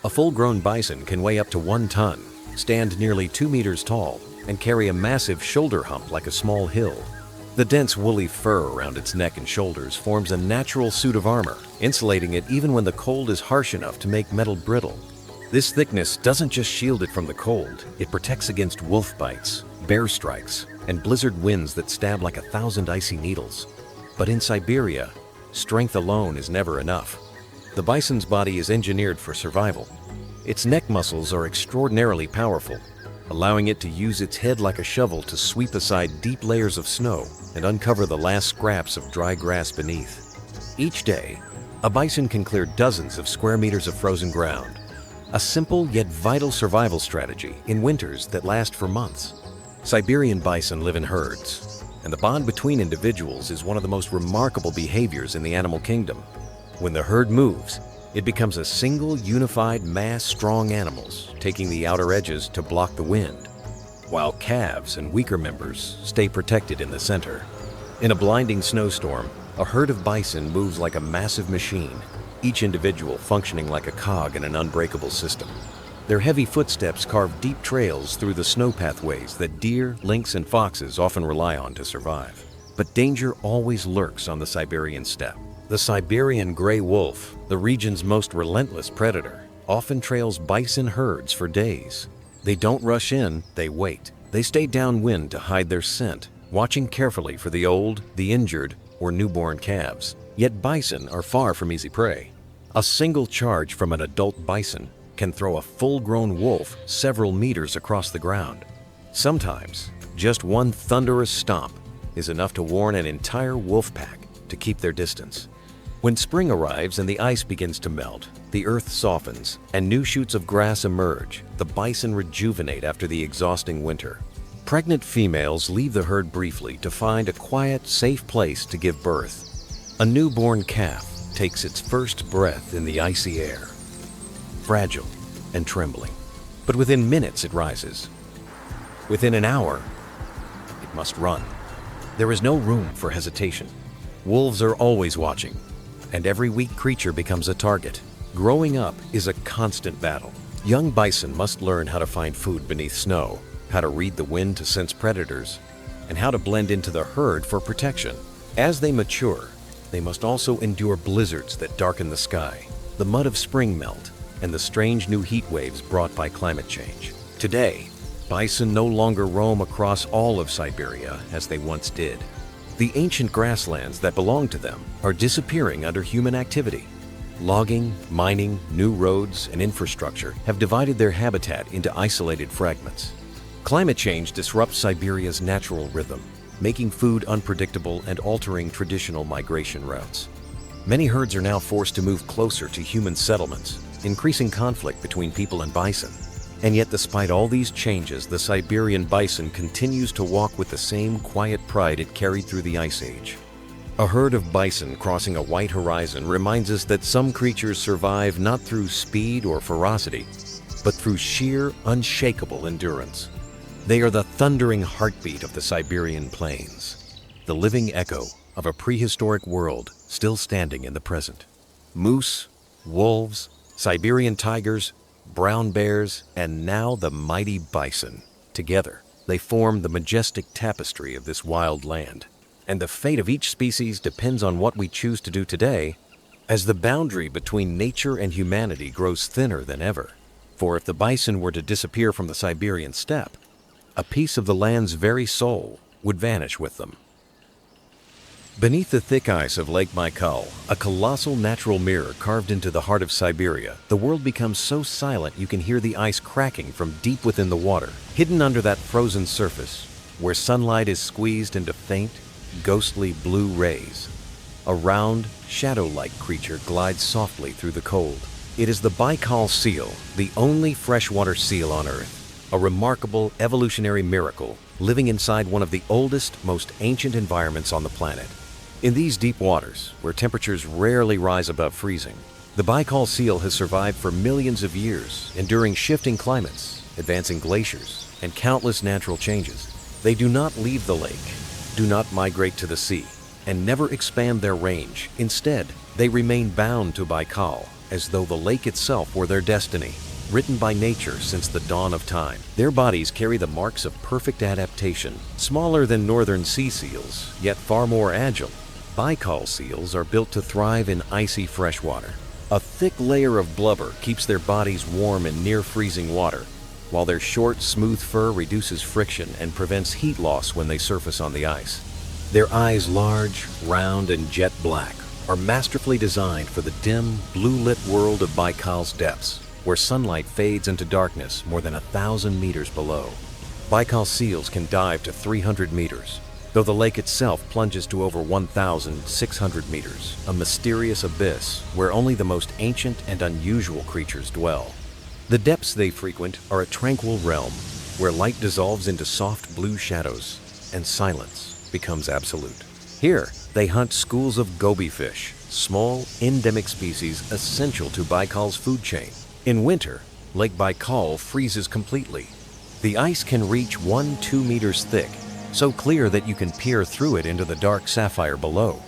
A full-grown bison can weigh up to 1 ton, stand nearly 2 meters tall, and carry a massive shoulder hump like a small hill. The dense woolly fur around its neck and shoulders forms a natural suit of armor, insulating it even when the cold is harsh enough to make metal brittle. This thickness doesn't just shield it from the cold, it protects against wolf bites, bear strikes, and blizzard winds that stab like 1,000 icy needles. But in Siberia, strength alone is never enough. The bison's body is engineered for survival. Its neck muscles are extraordinarily powerful, allowing it to use its head like a shovel to sweep aside deep layers of snow and uncover the last scraps of dry grass beneath. Each day, a bison can clear dozens of square meters of frozen ground, a simple yet vital survival strategy in winters that last for months. Siberian bison live in herds, and the bond between individuals is one of the most remarkable behaviors in the animal kingdom. When the herd moves, it becomes a single, unified mass strong animals, taking the outer edges to block the wind, while calves and weaker members stay protected in the center. In a blinding snowstorm, a herd of bison moves like a massive machine, each individual functioning like a cog in an unbreakable system. Their heavy footsteps carve deep trails through the snow pathways that deer, lynx, and foxes often rely on to survive. But danger always lurks on the Siberian steppe. The Siberian gray wolf, the region's most relentless predator, often trails bison herds for days. They don't rush in, they wait. They stay downwind to hide their scent, watching carefully for the old, the injured, or newborn calves. Yet bison are far from easy prey. A single charge from an adult bison can throw a full-grown wolf several meters across the ground. Sometimes, just one thunderous stomp is enough to warn an entire wolf pack to keep their distance. When spring arrives and the ice begins to melt, the earth softens, and new shoots of grass emerge, the bison rejuvenate after the exhausting winter. Pregnant females leave the herd briefly to find a quiet, safe place to give birth. A newborn calf takes its first breath in the icy air, fragile and trembling. But within minutes it rises. Within an hour, it must run. There is no room for hesitation. Wolves are always watching, and every weak creature becomes a target. Growing up is a constant battle. Young bison must learn how to find food beneath snow, how to read the wind to sense predators, and how to blend into the herd for protection. As they mature, they must also endure blizzards that darken the sky, the mud of spring melt, and the strange new heat waves brought by climate change. Today, bison no longer roam across all of Siberia as they once did. The ancient grasslands that belonged to them are disappearing under human activity. Logging, mining, new roads, and infrastructure have divided their habitat into isolated fragments. Climate change disrupts Siberia's natural rhythm, making food unpredictable and altering traditional migration routes. Many herds are now forced to move closer to human settlements, increasing conflict between people and bison. And yet, despite all these changes, the Siberian bison continues to walk with the same quiet pride it carried through the Ice Age. A herd of bison crossing a white horizon reminds us that some creatures survive not through speed or ferocity, but through sheer, unshakable endurance. They are the thundering heartbeat of the Siberian plains, the living echo of a prehistoric world still standing in the present. Moose, wolves, Siberian tigers, brown bears, and now the mighty bison. Together, they form the majestic tapestry of this wild land. And the fate of each species depends on what we choose to do today, as the boundary between nature and humanity grows thinner than ever. For if the bison were to disappear from the Siberian steppe, a piece of the land's very soul would vanish with them. Beneath the thick ice of Lake Baikal, a colossal natural mirror carved into the heart of Siberia, the world becomes so silent you can hear the ice cracking from deep within the water. Hidden under that frozen surface, where sunlight is squeezed into faint, ghostly blue rays, a round, shadow-like creature glides softly through the cold. It is the Baikal seal, the only freshwater seal on Earth, a remarkable evolutionary miracle living inside one of the oldest, most ancient environments on the planet. In these deep waters, where temperatures rarely rise above freezing, the Baikal seal has survived for millions of years, enduring shifting climates, advancing glaciers, and countless natural changes. They do not leave the lake, do not migrate to the sea, and never expand their range. Instead, they remain bound to Baikal, as though the lake itself were their destiny, written by nature since the dawn of time. Their bodies carry the marks of perfect adaptation. Smaller than northern sea seals, yet far more agile, Baikal seals are built to thrive in icy freshwater. A thick layer of blubber keeps their bodies warm in near-freezing water, while their short, smooth fur reduces friction and prevents heat loss when they surface on the ice. Their eyes, large, round, and jet black, are masterfully designed for the dim, blue-lit world of Baikal's depths, where sunlight fades into darkness more than 1,000 meters below. Baikal seals can dive to 300 meters, though the lake itself plunges to over 1,600 meters, a mysterious abyss where only the most ancient and unusual creatures dwell. The depths they frequent are a tranquil realm, where light dissolves into soft blue shadows and silence becomes absolute. Here, they hunt schools of goby fish, small, endemic species essential to Baikal's food chain. In winter, Lake Baikal freezes completely. The ice can reach 1-2 meters thick, so clear that you can peer through it into the dark sapphire below.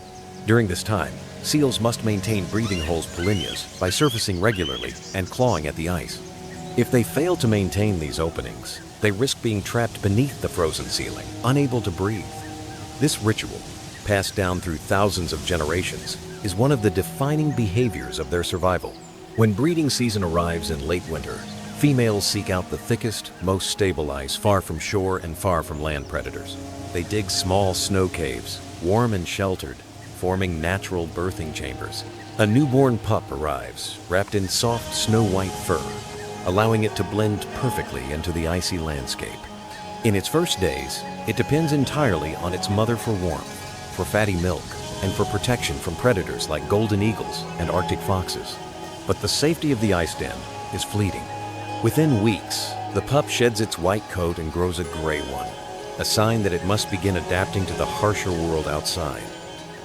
During this time, seals must maintain breathing holes polinias by surfacing regularly and clawing at the ice. If they fail to maintain these openings, they risk being trapped beneath the frozen ceiling, unable to breathe. This ritual, passed down through thousands of generations, is one of the defining behaviors of their survival. When breeding season arrives in late winter, females seek out the thickest, most stable ice far from shore and far from land predators. They dig small snow caves, warm and sheltered, forming natural birthing chambers. A newborn pup arrives, wrapped in soft snow-white fur, allowing it to blend perfectly into the icy landscape. In its first days, it depends entirely on its mother for warmth, for fatty milk, and for protection from predators like golden eagles and Arctic foxes. But the safety of the ice den is fleeting. Within weeks, the pup sheds its white coat and grows a gray one, a sign that it must begin adapting to the harsher world outside.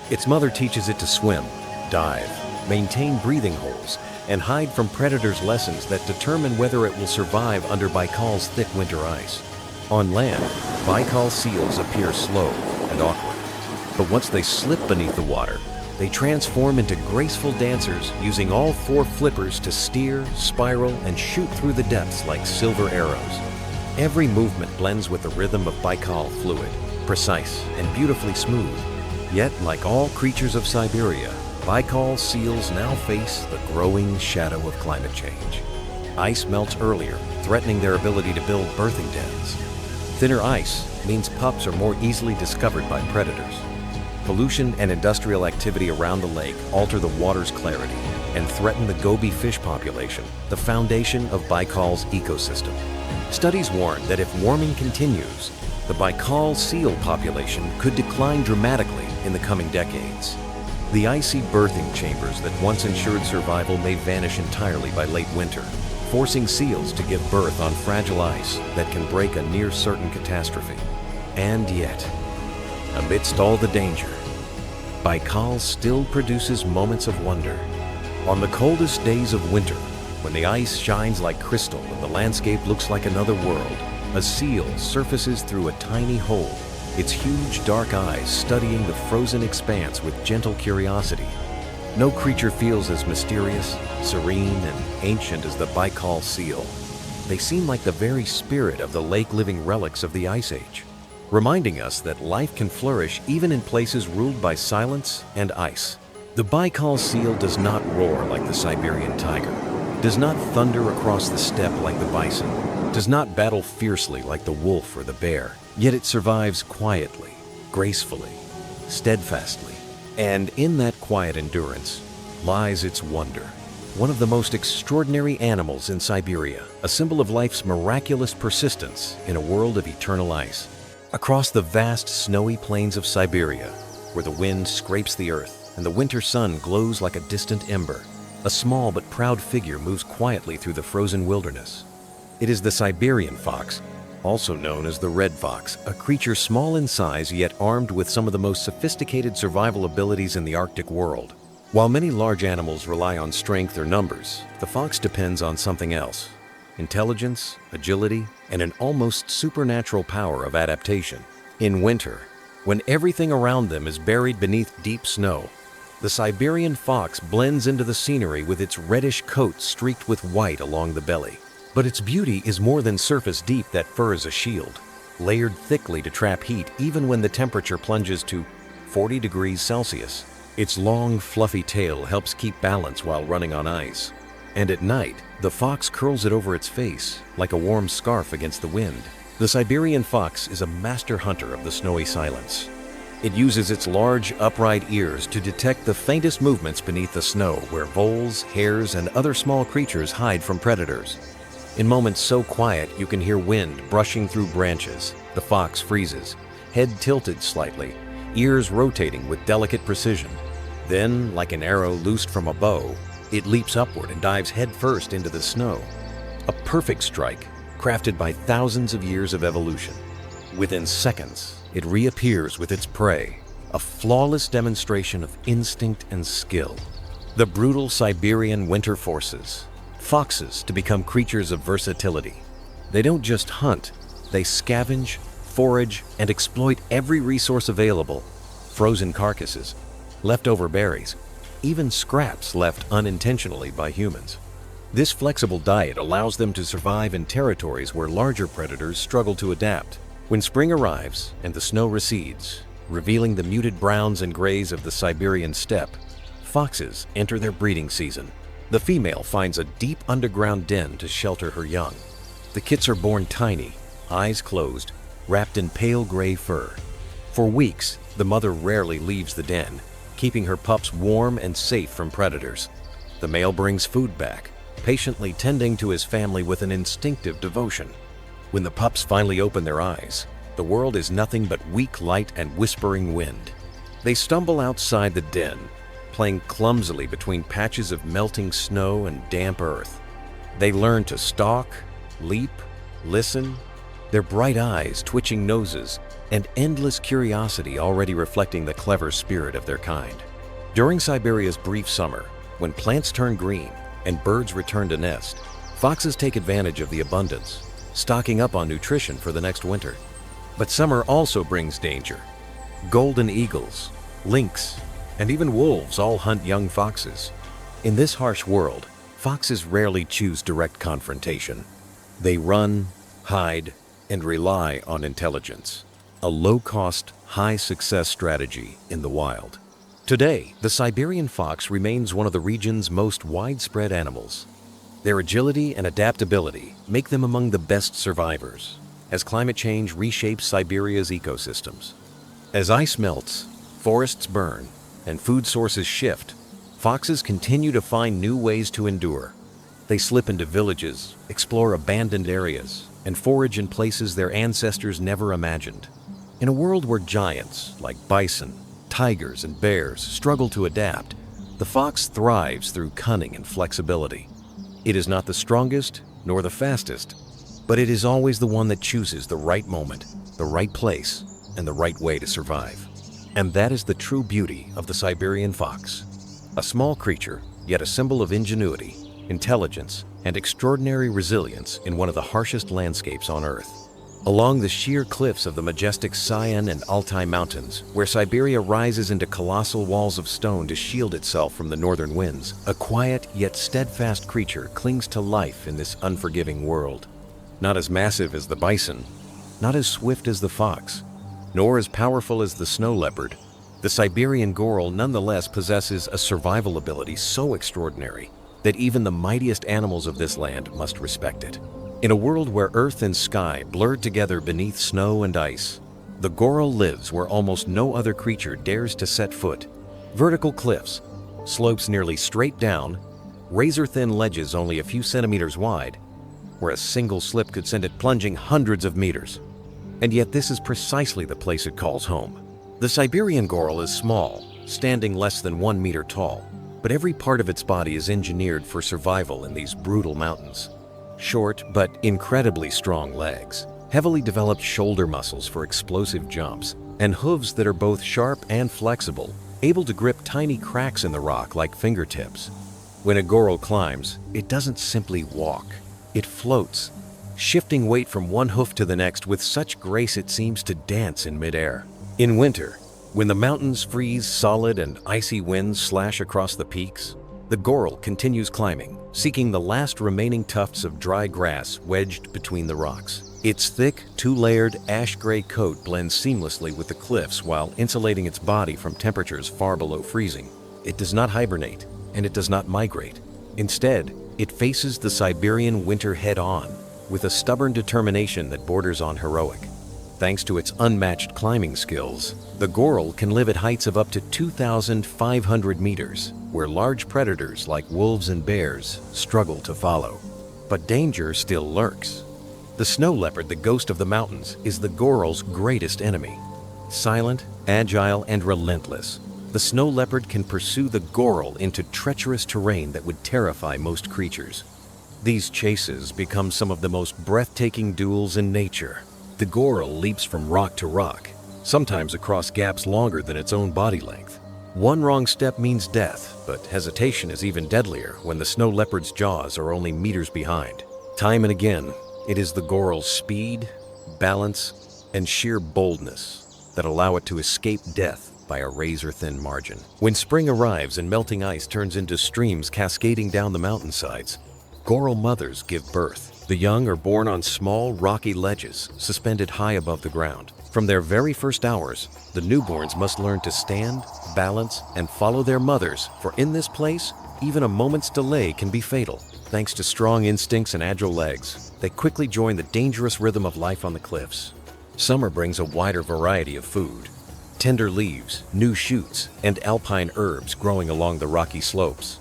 Its mother teaches it to swim, dive, maintain breathing holes, and hide from predators' lessons that determine whether it will survive under Baikal's thick winter ice. On land, Baikal seals appear slow and awkward. But once they slip beneath the water, they transform into graceful dancers using all 4 flippers to steer, spiral, and shoot through the depths like silver arrows. Every movement blends with the rhythm of Baikal fluid, precise and beautifully smooth. Yet, like all creatures of Siberia, Baikal seals now face the growing shadow of climate change. Ice melts earlier, threatening their ability to build birthing dens. Thinner ice means pups are more easily discovered by predators. Pollution and industrial activity around the lake alter the water's clarity and threaten the goby fish population, the foundation of Baikal's ecosystem. Studies warn that if warming continues, the Baikal seal population could decline dramatically in the coming decades. The icy birthing chambers that once ensured survival may vanish entirely by late winter, forcing seals to give birth on fragile ice that can break a near-certain catastrophe. And yet, amidst all the danger, Baikal still produces moments of wonder. On the coldest days of winter, when the ice shines like crystal and the landscape looks like another world, a seal surfaces through a tiny hole, its huge dark eyes studying the frozen expanse with gentle curiosity. No creature feels as mysterious, serene, and ancient as the Baikal seal. They seem like the very spirit of the lake-living relics of the Ice Age, reminding us that life can flourish even in places ruled by silence and ice. The Baikal seal does not roar like the Siberian tiger, does not thunder across the steppe like the bison, does not battle fiercely like the wolf or the bear. Yet it survives quietly, gracefully, steadfastly. And in that quiet endurance lies its wonder. One of the most extraordinary animals in Siberia, a symbol of life's miraculous persistence in a world of eternal ice. Across the vast snowy plains of Siberia, where the wind scrapes the earth and the winter sun glows like a distant ember, A small but proud figure moves quietly through the frozen wilderness. It is the Siberian fox, also known as the red fox, a creature small in size yet armed with some of the most sophisticated survival abilities in the Arctic world. While many large animals rely on strength or numbers, the fox depends on something else: intelligence, agility, and an almost supernatural power of adaptation. In winter, when everything around them is buried beneath deep snow, the Siberian fox blends into the scenery with its reddish coat streaked with white along the belly. But its beauty is more than surface deep. That fur is a shield, layered thickly to trap heat even when the temperature plunges to 40 degrees Celsius. Its long, fluffy tail helps keep balance while running on ice. And at night, the fox curls it over its face like a warm scarf against the wind. The Siberian fox is a master hunter of the snowy silence. It uses its large, upright ears to detect the faintest movements beneath the snow where voles, hares, and other small creatures hide from predators. In moments so quiet you can hear wind brushing through branches, the fox freezes, head tilted slightly, ears rotating with delicate precision. Then, like an arrow loosed from a bow, it leaps upward and dives headfirst into the snow. A perfect strike, crafted by thousands of years of evolution. Within seconds, it reappears with its prey, a flawless demonstration of instinct and skill. The brutal Siberian winter forces foxes to become creatures of versatility. They don't just hunt, they scavenge, forage, and exploit every resource available: frozen carcasses, leftover berries, even scraps left unintentionally by humans. This flexible diet allows them to survive in territories where larger predators struggle to adapt. When spring arrives and the snow recedes, revealing the muted browns and grays of the Siberian steppe, foxes enter their breeding season. The female finds a deep underground den to shelter her young. The kits are born tiny, eyes closed, wrapped in pale gray fur. For weeks, the mother rarely leaves the den, keeping her pups warm and safe from predators. The male brings food back, patiently tending to his family with an instinctive devotion. When the pups finally open their eyes, the world is nothing but weak light and whispering wind. They stumble outside the den, playing clumsily between patches of melting snow and damp earth. They learn to stalk, leap, listen, their bright eyes, twitching noses, and endless curiosity already reflecting the clever spirit of their kind. During Siberia's brief summer, when plants turn green and birds return to nest, foxes take advantage of the abundance, stocking up on nutrition for the next winter. But summer also brings danger. Golden eagles, lynx, and even wolves all hunt young foxes. In this harsh world, foxes rarely choose direct confrontation. They run, hide, and rely on intelligence, a low-cost, high-success strategy in the wild. Today, the Siberian fox remains one of the region's most widespread animals. Their agility and adaptability make them among the best survivors, as climate change reshapes Siberia's ecosystems. As ice melts, forests burn, and food sources shift, foxes continue to find new ways to endure. They slip into villages, explore abandoned areas, and forage in places their ancestors never imagined. In a world where giants like bison, tigers, and bears struggle to adapt, the fox thrives through cunning and flexibility. It is not the strongest nor the fastest, but it is always the one that chooses the right moment, the right place, and the right way to survive. And that is the true beauty of the Siberian fox. A small creature, yet a symbol of ingenuity, intelligence, and extraordinary resilience in one of the harshest landscapes on Earth. Along the sheer cliffs of the majestic Sayan and Altai Mountains, where Siberia rises into colossal walls of stone to shield itself from the northern winds, a quiet yet steadfast creature clings to life in this unforgiving world. Not as massive as the bison, not as swift as the fox, nor as powerful as the snow leopard, the Siberian goral nonetheless possesses a survival ability so extraordinary that even the mightiest animals of this land must respect it. In a world where earth and sky blurred together beneath snow and ice, the goral lives where almost no other creature dares to set foot. Vertical cliffs, slopes nearly straight down, razor-thin ledges only a few centimeters wide, where a single slip could send it plunging hundreds of meters. And yet this is precisely the place it calls home. The Siberian goral is small, standing less than 1 meter tall. but every part of its body is engineered for survival in these brutal mountains. Short but incredibly strong legs, heavily developed shoulder muscles for explosive jumps, and hooves that are both sharp and flexible, able to grip tiny cracks in the rock like fingertips. When a goral climbs, it doesn't simply walk, it floats, shifting weight from one hoof to the next with such grace it seems to dance in midair. In winter, when the mountains freeze solid and icy winds slash across the peaks, the goral continues climbing, seeking the last remaining tufts of dry grass wedged between the rocks. Its thick, two-layered ash-gray coat blends seamlessly with the cliffs while insulating its body from temperatures far below freezing. It does not hibernate, and it does not migrate. Instead, it faces the Siberian winter head-on, with a stubborn determination that borders on heroic. Thanks to its unmatched climbing skills, the goral can live at heights of up to 2,500 meters, where large predators like wolves and bears struggle to follow. But danger still lurks. The snow leopard, the ghost of the mountains, is the goral's greatest enemy. Silent, agile, and relentless, the snow leopard can pursue the goral into treacherous terrain that would terrify most creatures. These chases become some of the most breathtaking duels in nature. The goral leaps from rock to rock, sometimes across gaps longer than its own body length. One wrong step means death, but hesitation is even deadlier when the snow leopard's jaws are only meters behind. Time and again, it is the goral's speed, balance, and sheer boldness that allow it to escape death by a razor-thin margin. When spring arrives and melting ice turns into streams cascading down the mountainsides, goral mothers give birth. The young are born on small, rocky ledges suspended high above the ground. From their very first hours, the newborns must learn to stand, balance, and follow their mothers, for in this place, even a moment's delay can be fatal. Thanks to strong instincts and agile legs, they quickly join the dangerous rhythm of life on the cliffs. Summer brings a wider variety of food. Tender leaves, new shoots, and alpine herbs growing along the rocky slopes.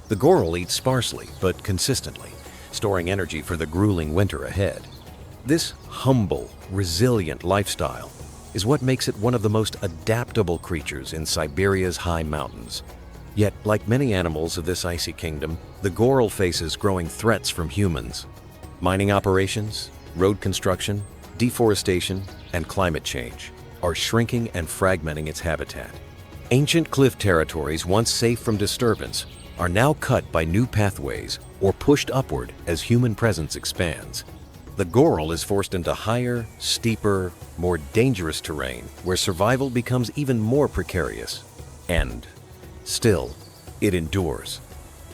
The goral eats sparsely but consistently, storing energy for the grueling winter ahead. This humble, resilient lifestyle is what makes it one of the most adaptable creatures in Siberia's high mountains. Yet, like many animals of this icy kingdom, the goral faces growing threats from humans. Mining operations, road construction, deforestation, and climate change are shrinking and fragmenting its habitat. Ancient cliff territories, once safe from disturbance, are now cut by new pathways or pushed upward as human presence expands. The goral is forced into higher, steeper, more dangerous terrain where survival becomes even more precarious. And still, it endures.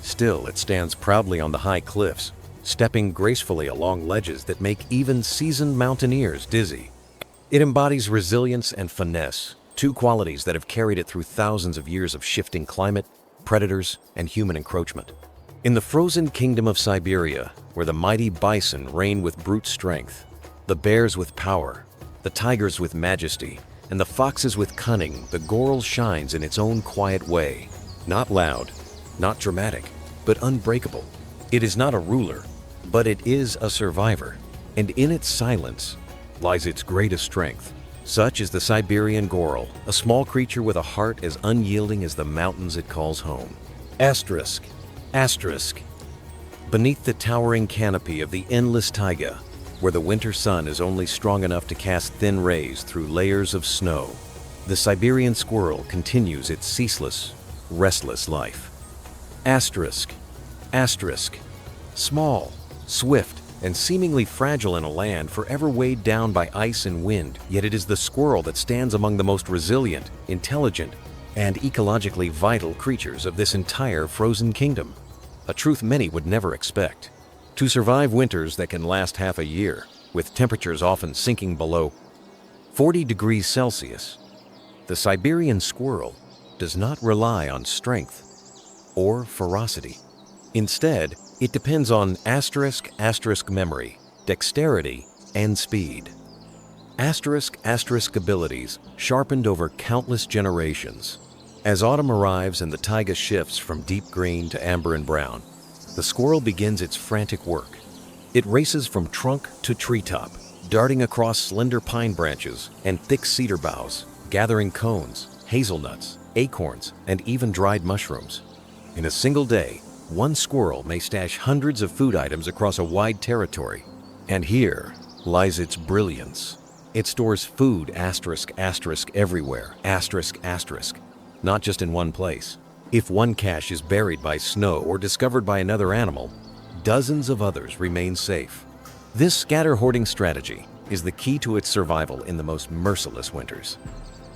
Still, it stands proudly on the high cliffs, stepping gracefully along ledges that make even seasoned mountaineers dizzy. It embodies resilience and finesse, two qualities that have carried it through thousands of years of shifting climate, predators, and human encroachment. In the frozen kingdom of Siberia, where the mighty bison reign with brute strength, the bears with power, the tigers with majesty, and the foxes with cunning, the goral shines in its own quiet way. Not loud, not dramatic, but unbreakable. It is not a ruler, but it is a survivor, and in its silence lies its greatest strength. Such is the Siberian goral, a small creature with a heart as unyielding as the mountains it calls home. Asterisk. Beneath the towering canopy of the endless taiga, where the winter sun is only strong enough to cast thin rays through layers of snow, the Siberian squirrel continues its ceaseless, restless life. Asterisk. Small, swift, and seemingly fragile in a land forever weighed down by ice and wind, yet it is the squirrel that stands among the most resilient, intelligent, and ecologically vital creatures of this entire frozen kingdom. A truth many would never expect. To survive winters that can last half a year, with temperatures often sinking below 40 degrees Celsius, the Siberian squirrel does not rely on strength or ferocity. Instead, it depends on asterisk memory, dexterity, and speed. Asterisk abilities sharpened over countless generations. As autumn arrives and the taiga shifts from deep green to amber and brown, the squirrel begins its frantic work. It races from trunk to treetop, darting across slender pine branches and thick cedar boughs, gathering cones, hazelnuts, acorns, and even dried mushrooms. In a single day, one squirrel may stash hundreds of food items across a wide territory. And here lies its brilliance. It stores food everywhere, not just in one place. If one cache is buried by snow or discovered by another animal, dozens of others remain safe. This scatter hoarding strategy is the key to its survival in the most merciless winters.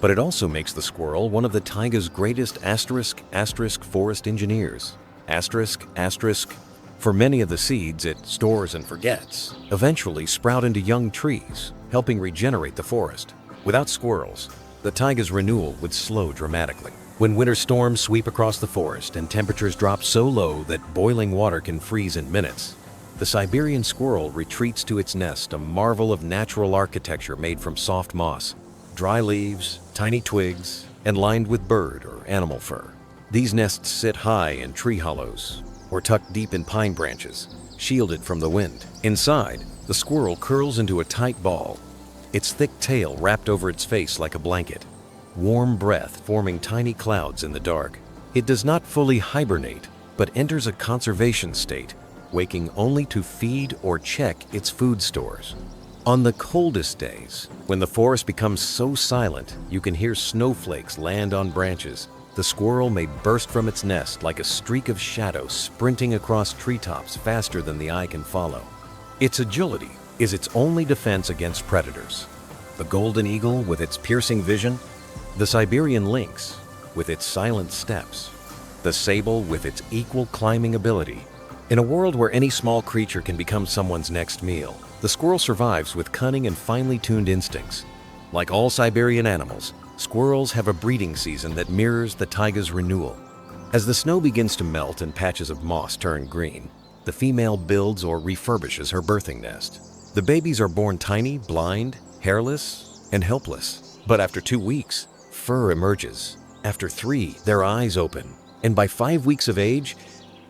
But it also makes the squirrel one of the taiga's greatest forest engineers. For many of the seeds it stores and forgets eventually sprout into young trees, helping regenerate the forest. Without squirrels, the taiga's renewal would slow dramatically. When winter storms sweep across the forest and temperatures drop so low that boiling water can freeze in minutes, the Siberian squirrel retreats to its nest, a marvel of natural architecture made from soft moss, dry leaves, tiny twigs, and lined with bird or animal fur. These nests sit high in tree hollows or tucked deep in pine branches, shielded from the wind. Inside, the squirrel curls into a tight ball, its thick tail wrapped over its face like a blanket, warm breath forming tiny clouds in the dark. It does not fully hibernate, but enters a conservation state, waking only to feed or check its food stores. On the coldest days, when the forest becomes so silent you can hear snowflakes land on branches, the squirrel may burst from its nest like a streak of shadow sprinting across treetops faster than the eye can follow. Its agility is its only defense against predators. The golden eagle with its piercing vision, the Siberian lynx with its silent steps, the sable with its equal climbing ability. In a world where any small creature can become someone's next meal, the squirrel survives with cunning and finely tuned instincts. Like all Siberian animals, squirrels have a breeding season that mirrors the taiga's renewal. As the snow begins to melt and patches of moss turn green, the female builds or refurbishes her birthing nest. The babies are born tiny, blind, hairless, and helpless. But after 2 weeks, fur emerges. After 3, their eyes open. And by 5 weeks of age,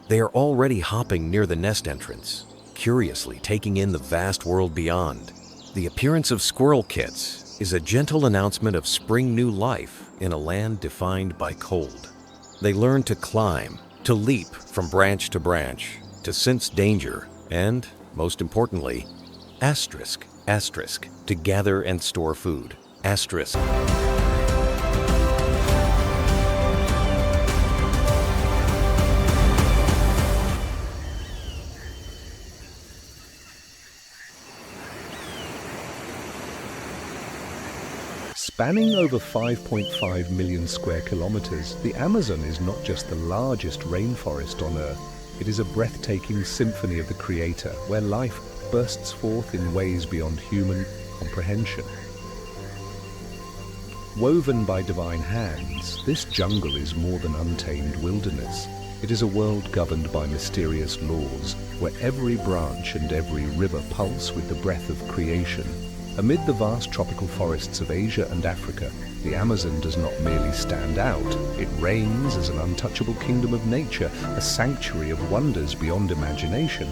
they are already hopping near the nest entrance, curiously taking in the vast world beyond. The appearance of squirrel kits is a gentle announcement of spring new life in a land defined by cold. They learn to climb, to leap from branch, to sense danger, and, most importantly, to gather and store food. Spanning over 5.5 million square kilometers, the Amazon is not just the largest rainforest on Earth. It is a breathtaking symphony of the Creator, where life bursts forth in ways beyond human comprehension. Woven by divine hands, this jungle is more than untamed wilderness. It is a world governed by mysterious laws, where every branch and every river pulse with the breath of creation. Amid the vast tropical forests of Asia and Africa, the Amazon does not merely stand out. It reigns as an untouchable kingdom of nature, a sanctuary of wonders beyond imagination.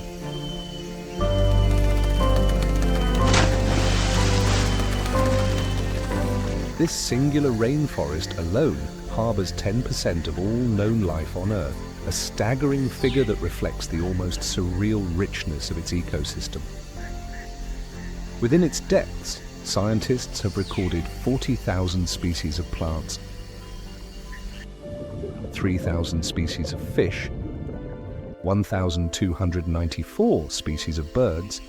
This singular rainforest alone harbors 10% of all known life on Earth, a staggering figure that reflects the almost surreal richness of its ecosystem. Within its depths, scientists have recorded 40,000 species of plants, 3,000 species of fish, 1,294 species of birds,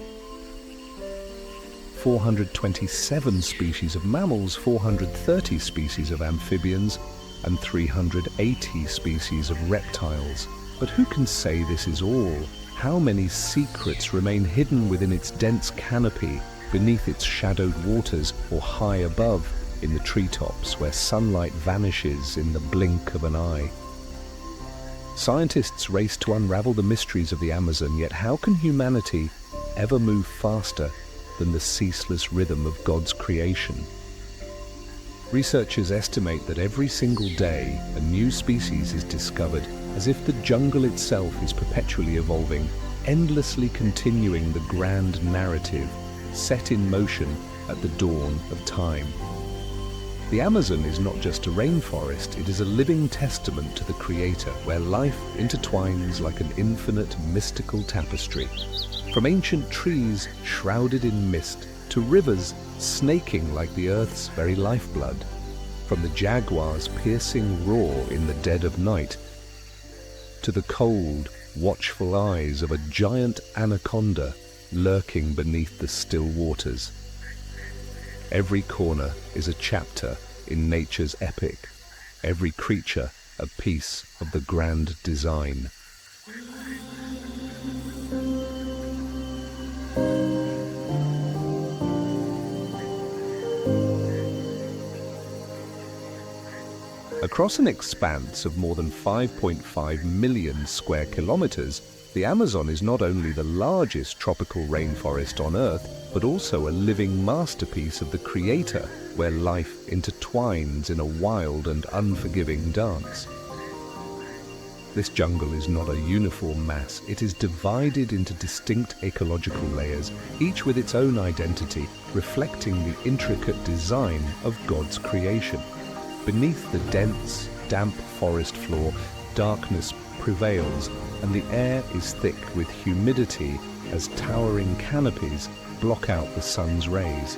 427 species of mammals, 430 species of amphibians, and 380 species of reptiles. But who can say this is all? How many secrets remain hidden within its dense canopy, beneath its shadowed waters, or high above in the treetops where sunlight vanishes in the blink of an eye? Scientists race to unravel the mysteries of the Amazon, yet how can humanity ever move faster than the ceaseless rhythm of God's creation? Researchers estimate that every single day a new species is discovered, as if the jungle itself is perpetually evolving, endlessly continuing the grand narrative set in motion at the dawn of time. The Amazon is not just a rainforest, it is a living testament to the Creator, where life intertwines like an infinite mystical tapestry. From ancient trees shrouded in mist, to rivers snaking like the earth's very lifeblood. From the jaguar's piercing roar in the dead of night, to the cold, watchful eyes of a giant anaconda lurking beneath the still waters. Every corner is a chapter in nature's epic, every creature a piece of the grand design. Across an expanse of more than 5.5 million square kilometers, the Amazon is not only the largest tropical rainforest on Earth, but also a living masterpiece of the Creator, where life intertwines in a wild and unforgiving dance. This jungle is not a uniform mass, it is divided into distinct ecological layers, each with its own identity, reflecting the intricate design of God's creation. Beneath the dense, damp forest floor, darkness prevails, and the air is thick with humidity as towering canopies block out the sun's rays.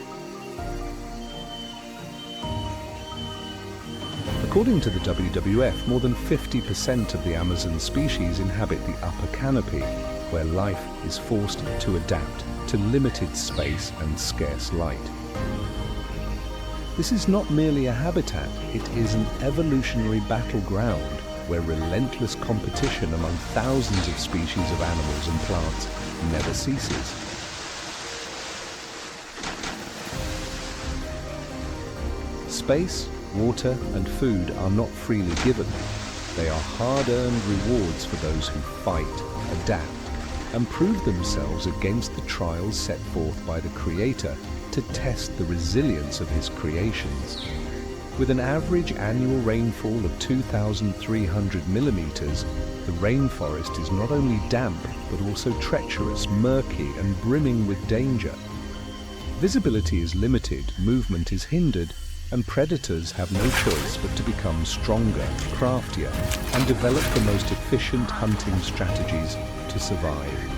According to the WWF, more than 50% of the Amazon species inhabit the upper canopy, where life is forced to adapt to limited space and scarce light. This is not merely a habitat, it is an evolutionary battleground where relentless competition among thousands of species of animals and plants never ceases. Space, water, and food are not freely given. They are hard-earned rewards for those who fight, adapt, and prove themselves against the trials set forth by the Creator to test the resilience of his creations. With an average annual rainfall of 2,300 millimeters, the rainforest is not only damp, but also treacherous, murky, and brimming with danger. Visibility is limited, movement is hindered, and predators have no choice but to become stronger, craftier, and develop the most efficient hunting strategies to survive.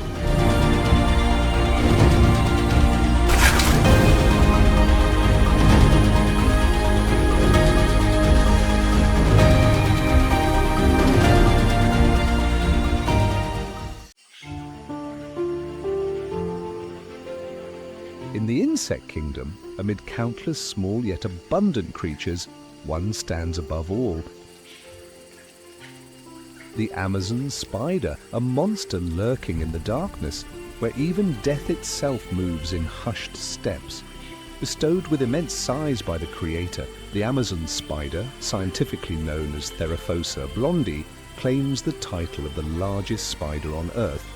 In the insect kingdom, amid countless small yet abundant creatures, one stands above all. The Amazon spider, a monster lurking in the darkness, where even death itself moves in hushed steps. Bestowed with immense size by the Creator, the Amazon spider, scientifically known as Theraphosa blondi, claims the title of the largest spider on Earth.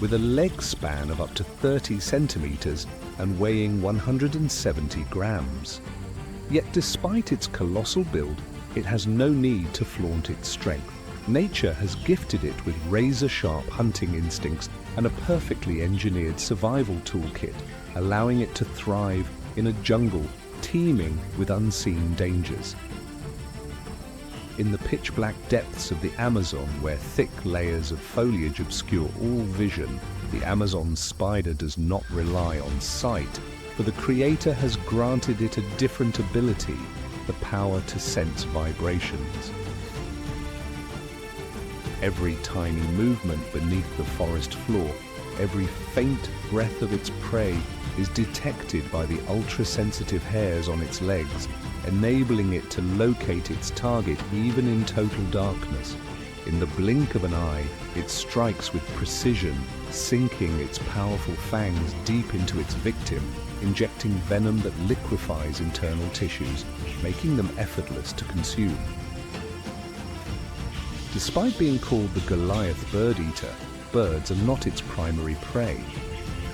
With a leg span of up to 30 centimeters and weighing 170 grams. Yet despite its colossal build, it has no need to flaunt its strength. Nature has gifted it with razor-sharp hunting instincts and a perfectly engineered survival toolkit, allowing it to thrive in a jungle teeming with unseen dangers. In the pitch-black depths of the Amazon, where thick layers of foliage obscure all vision, the Amazon spider does not rely on sight, for the Creator has granted it a different ability, the power to sense vibrations. Every tiny movement beneath the forest floor, every faint breath of its prey is detected by the ultra-sensitive hairs on its legs, enabling it to locate its target even in total darkness. In the blink of an eye, it strikes with precision, sinking its powerful fangs deep into its victim, injecting venom that liquefies internal tissues, making them effortless to consume. Despite being called the Goliath bird eater, birds are not its primary prey.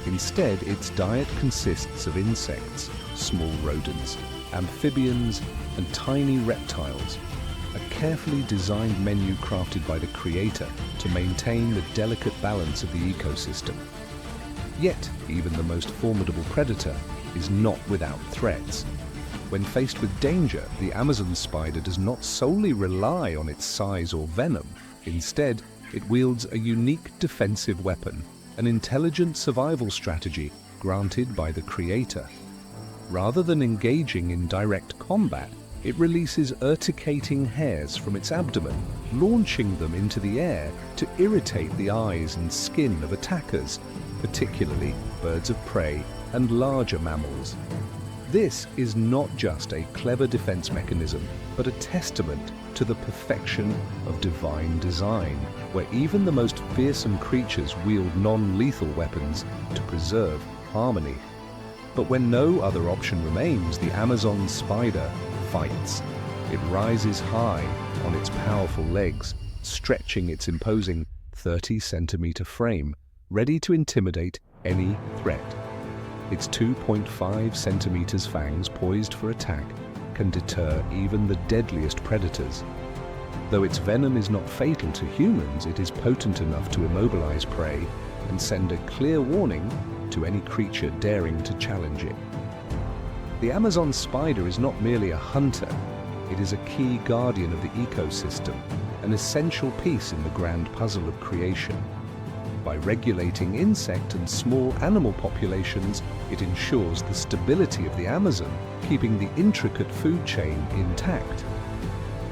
Instead, its diet consists of insects, small rodents, amphibians, and tiny reptiles, a carefully designed menu crafted by the Creator to maintain the delicate balance of the ecosystem. Yet, even the most formidable predator is not without threats. When faced with danger, the Amazon spider does not solely rely on its size or venom. Instead, it wields a unique defensive weapon, an intelligent survival strategy granted by the Creator. Rather than engaging in direct combat, it releases urticating hairs from its abdomen, launching them into the air to irritate the eyes and skin of attackers, particularly birds of prey and larger mammals. This is not just a clever defense mechanism, but a testament to the perfection of divine design, where even the most fearsome creatures wield non-lethal weapons to preserve harmony. But when no other option remains, the Amazon spider fights. It rises high on its powerful legs, stretching its imposing 30-centimeter frame, ready to intimidate any threat. Its 2.5 centimeters fangs poised for attack can deter even the deadliest predators. Though its venom is not fatal to humans, it is potent enough to immobilize prey and send a clear warning to any creature daring to challenge it. The Amazon spider is not merely a hunter, it is a key guardian of the ecosystem, an essential piece in the grand puzzle of creation. By regulating insect and small animal populations, it ensures the stability of the Amazon, keeping the intricate food chain intact.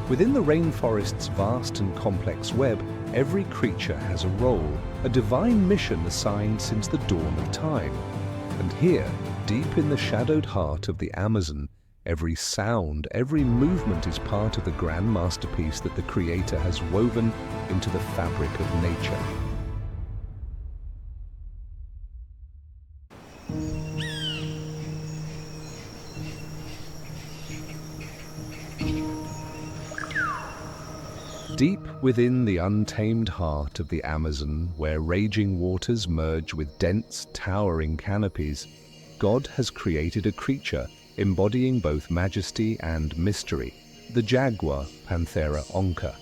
Within the rainforest's vast and complex web, every creature has a role, a divine mission assigned since the dawn of time. And here, deep in the shadowed heart of the Amazon, every sound, every movement is part of the grand masterpiece that the Creator has woven into the fabric of nature. Deep within the untamed heart of the Amazon, where raging waters merge with dense, towering canopies, God has created a creature embodying both majesty and mystery, the jaguar Panthera onca.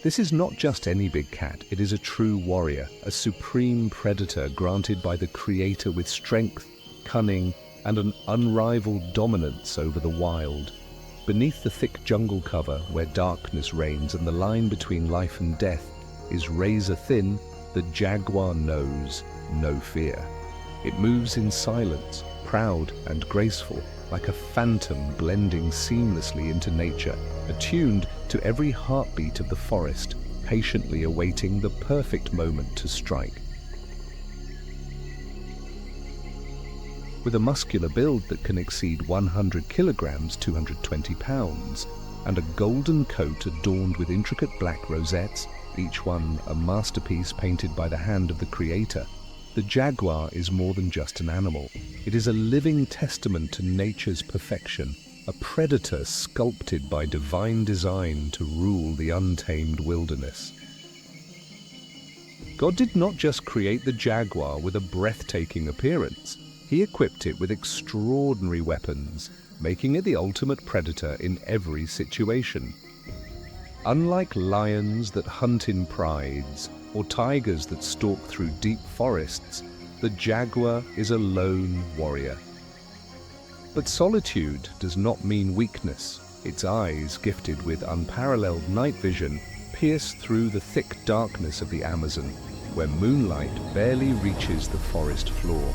This is not just any big cat, it is a true warrior, a supreme predator granted by the Creator with strength, cunning, and an unrivaled dominance over the wild. Beneath the thick jungle cover, where darkness reigns and the line between life and death is razor thin, the jaguar knows no fear. It moves in silence, proud and graceful, like a phantom blending seamlessly into nature, attuned to every heartbeat of the forest, patiently awaiting the perfect moment to strike. With a muscular build that can exceed 100 kilograms, 220 pounds, and a golden coat adorned with intricate black rosettes, each one a masterpiece painted by the hand of the Creator, the jaguar is more than just an animal. It is a living testament to nature's perfection, a predator sculpted by divine design to rule the untamed wilderness. God did not just create the jaguar with a breathtaking appearance. He equipped it with extraordinary weapons, making it the ultimate predator in every situation. Unlike lions that hunt in prides, or tigers that stalk through deep forests, the jaguar is a lone warrior. But solitude does not mean weakness. Its eyes, gifted with unparalleled night vision, pierce through the thick darkness of the Amazon, where moonlight barely reaches the forest floor.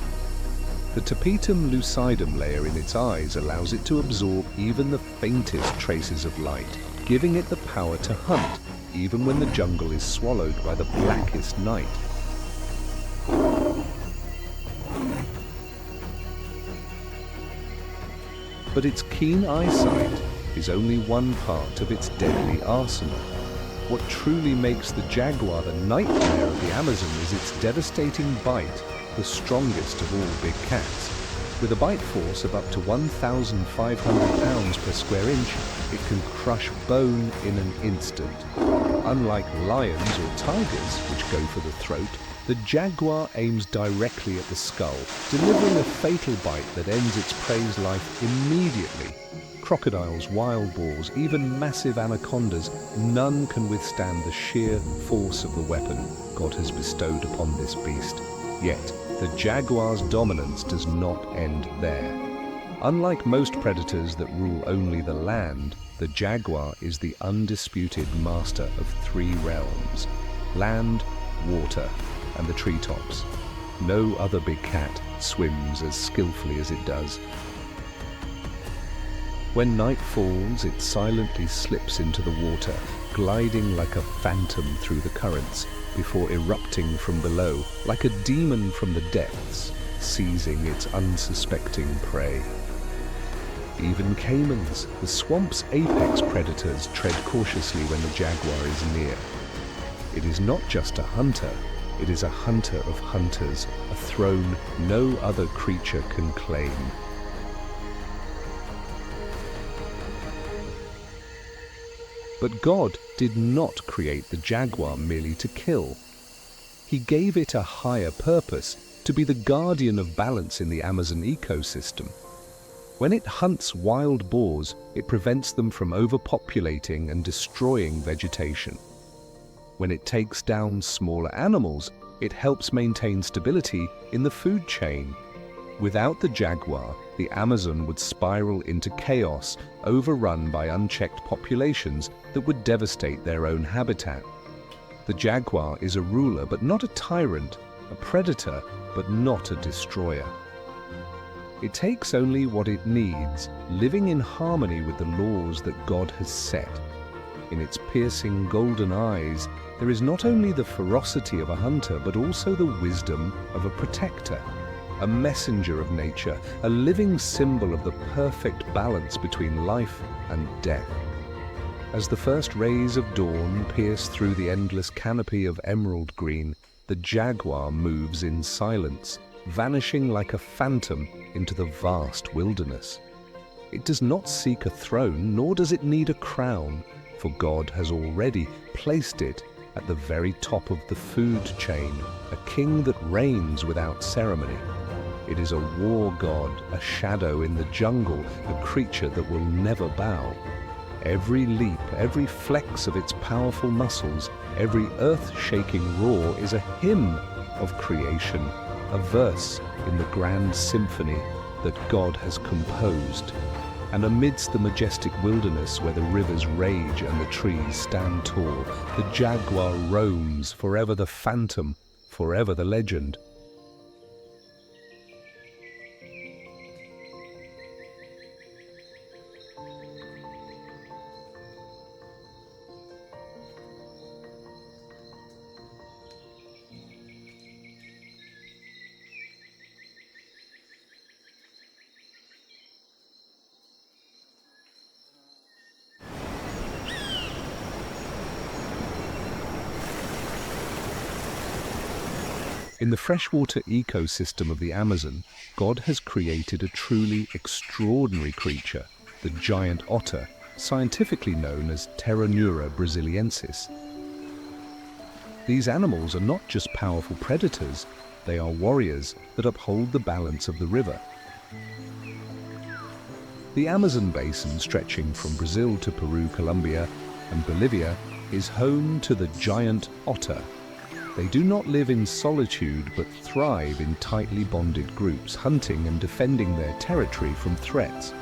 The tapetum lucidum layer in its eyes allows it to absorb even the faintest traces of light, giving it the power to hunt, even when the jungle is swallowed by the blackest night. But its keen eyesight is only one part of its deadly arsenal. What truly makes the jaguar the nightmare of the Amazon is its devastating bite, the strongest of all big cats. With a bite force of up to 1,500 pounds per square inch, it can crush bone in an instant. Unlike lions or tigers, which go for the throat, the jaguar aims directly at the skull, delivering a fatal bite that ends its prey's life immediately. Crocodiles, wild boars, even massive anacondas, none can withstand the sheer force of the weapon God has bestowed upon this beast. Yet, the jaguar's dominance does not end there. Unlike most predators that rule only the land, the jaguar is the undisputed master of three realms: land, water, and the treetops. No other big cat swims as skillfully as it does. When night falls, it silently slips into the water, gliding like a phantom through the currents, before erupting from below, like a demon from the depths, seizing its unsuspecting prey. Even caimans, the swamp's apex predators, tread cautiously when the jaguar is near. It is not just a hunter, it is a hunter of hunters, a throne no other creature can claim. But God did not create the jaguar merely to kill. He gave it a higher purpose, to be the guardian of balance in the Amazon ecosystem. When it hunts wild boars, it prevents them from overpopulating and destroying vegetation. When it takes down smaller animals, it helps maintain stability in the food chain. Without the jaguar, the Amazon would spiral into chaos, overrun by unchecked populations that would devastate their own habitat. The jaguar is a ruler but not a tyrant, a predator but not a destroyer. It takes only what it needs, living in harmony with the laws that God has set. In its piercing golden eyes, there is not only the ferocity of a hunter, but also the wisdom of a protector, a messenger of nature, a living symbol of the perfect balance between life and death. As the first rays of dawn pierce through the endless canopy of emerald green, the jaguar moves in silence, vanishing like a phantom into the vast wilderness. It does not seek a throne, nor does it need a crown, for God has already placed it at the very top of the food chain, a king that reigns without ceremony. It is a war god, a shadow in the jungle, a creature that will never bow. Every leap, every flex of its powerful muscles, every earth-shaking roar is a hymn of creation, a verse in the grand symphony that God has composed. And amidst the majestic wilderness where the rivers rage and the trees stand tall, the jaguar roams, forever the phantom, forever the legend. In the freshwater ecosystem of the Amazon, God has created a truly extraordinary creature, the giant otter, scientifically known as Pteronura brasiliensis. These animals are not just powerful predators, they are warriors that uphold the balance of the river. The Amazon basin, stretching from Brazil to Peru, Colombia, and Bolivia, is home to the giant otter. They do not live in solitude, but thrive in tightly bonded groups, hunting and defending their territory from threats.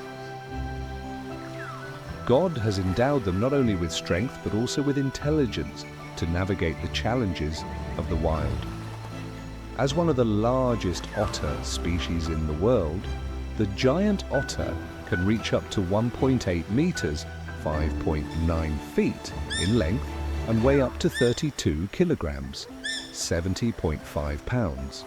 God has endowed them not only with strength, but also with intelligence to navigate the challenges of the wild. As one of the largest otter species in the world, the giant otter can reach up to 1.8 meters, 5.9 feet in length, and weigh up to 32 kilograms, 70.5 pounds.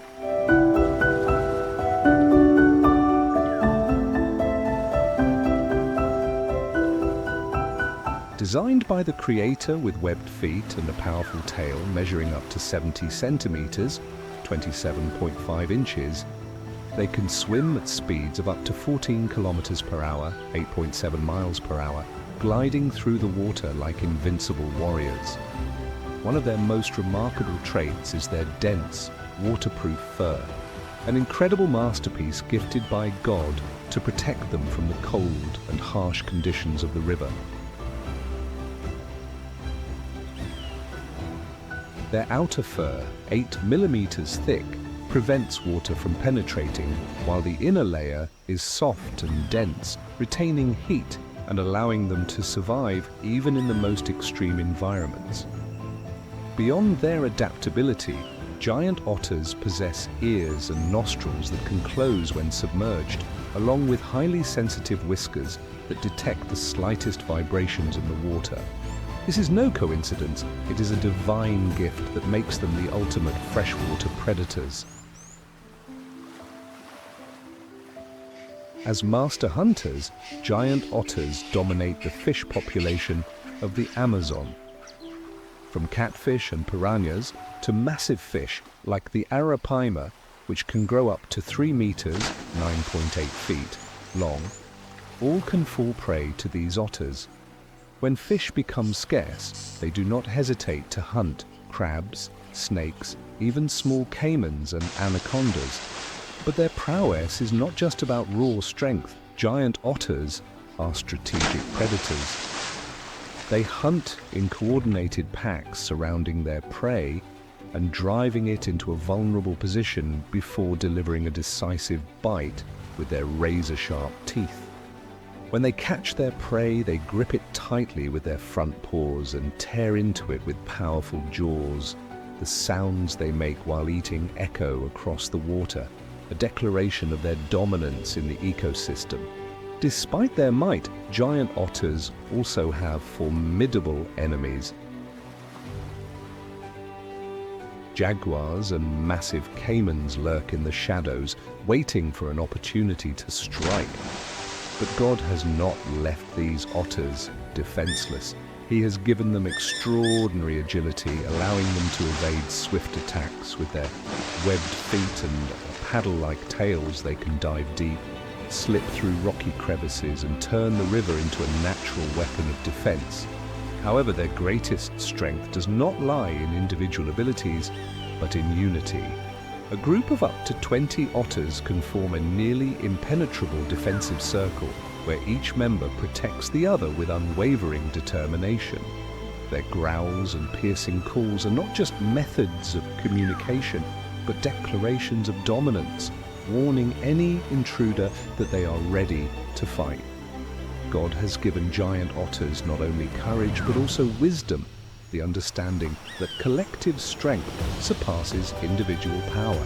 Designed by the creator with webbed feet and a powerful tail measuring up to 70 centimeters, 27.5 inches, they can swim at speeds of up to 14 kilometers per hour, 8.7 miles per hour, gliding through the water like invincible warriors. One of their most remarkable traits is their dense, waterproof fur, an incredible masterpiece gifted by God to protect them from the cold and harsh conditions of the river. Their outer fur, 8 millimeters thick, prevents water from penetrating, while the inner layer is soft and dense, retaining heat and allowing them to survive even in the most extreme environments. Beyond their adaptability, giant otters possess ears and nostrils that can close when submerged, along with highly sensitive whiskers that detect the slightest vibrations in the water. This is no coincidence, it is a divine gift that makes them the ultimate freshwater predators. As master hunters, giant otters dominate the fish population of the Amazon. From catfish and piranhas to massive fish like the arapaima, which can grow up to 3 meters (9.8 feet) long, all can fall prey to these otters. When fish become scarce, they do not hesitate to hunt crabs, snakes, even small caimans and anacondas. But their prowess is not just about raw strength. Giant otters are strategic predators. They hunt in coordinated packs surrounding their prey and driving it into a vulnerable position before delivering a decisive bite with their razor-sharp teeth. When they catch their prey, they grip it tightly with their front paws and tear into it with powerful jaws. The sounds they make while eating echo across the water, a declaration of their dominance in the ecosystem. Despite their might, giant otters also have formidable enemies. Jaguars and massive caimans lurk in the shadows, waiting for an opportunity to strike. But God has not left these otters defenseless. He has given them extraordinary agility, allowing them to evade swift attacks. With their webbed feet and paddle-like tails, they can dive deep, slip through rocky crevices, and turn the river into a natural weapon of defense. However, their greatest strength does not lie in individual abilities, but in unity. A group of up to 20 otters can form a nearly impenetrable defensive circle, where each member protects the other with unwavering determination. Their growls and piercing calls are not just methods of communication, but declarations of dominance, warning any intruder that they are ready to fight. God has given giant otters not only courage, but also wisdom, the understanding that collective strength surpasses individual power.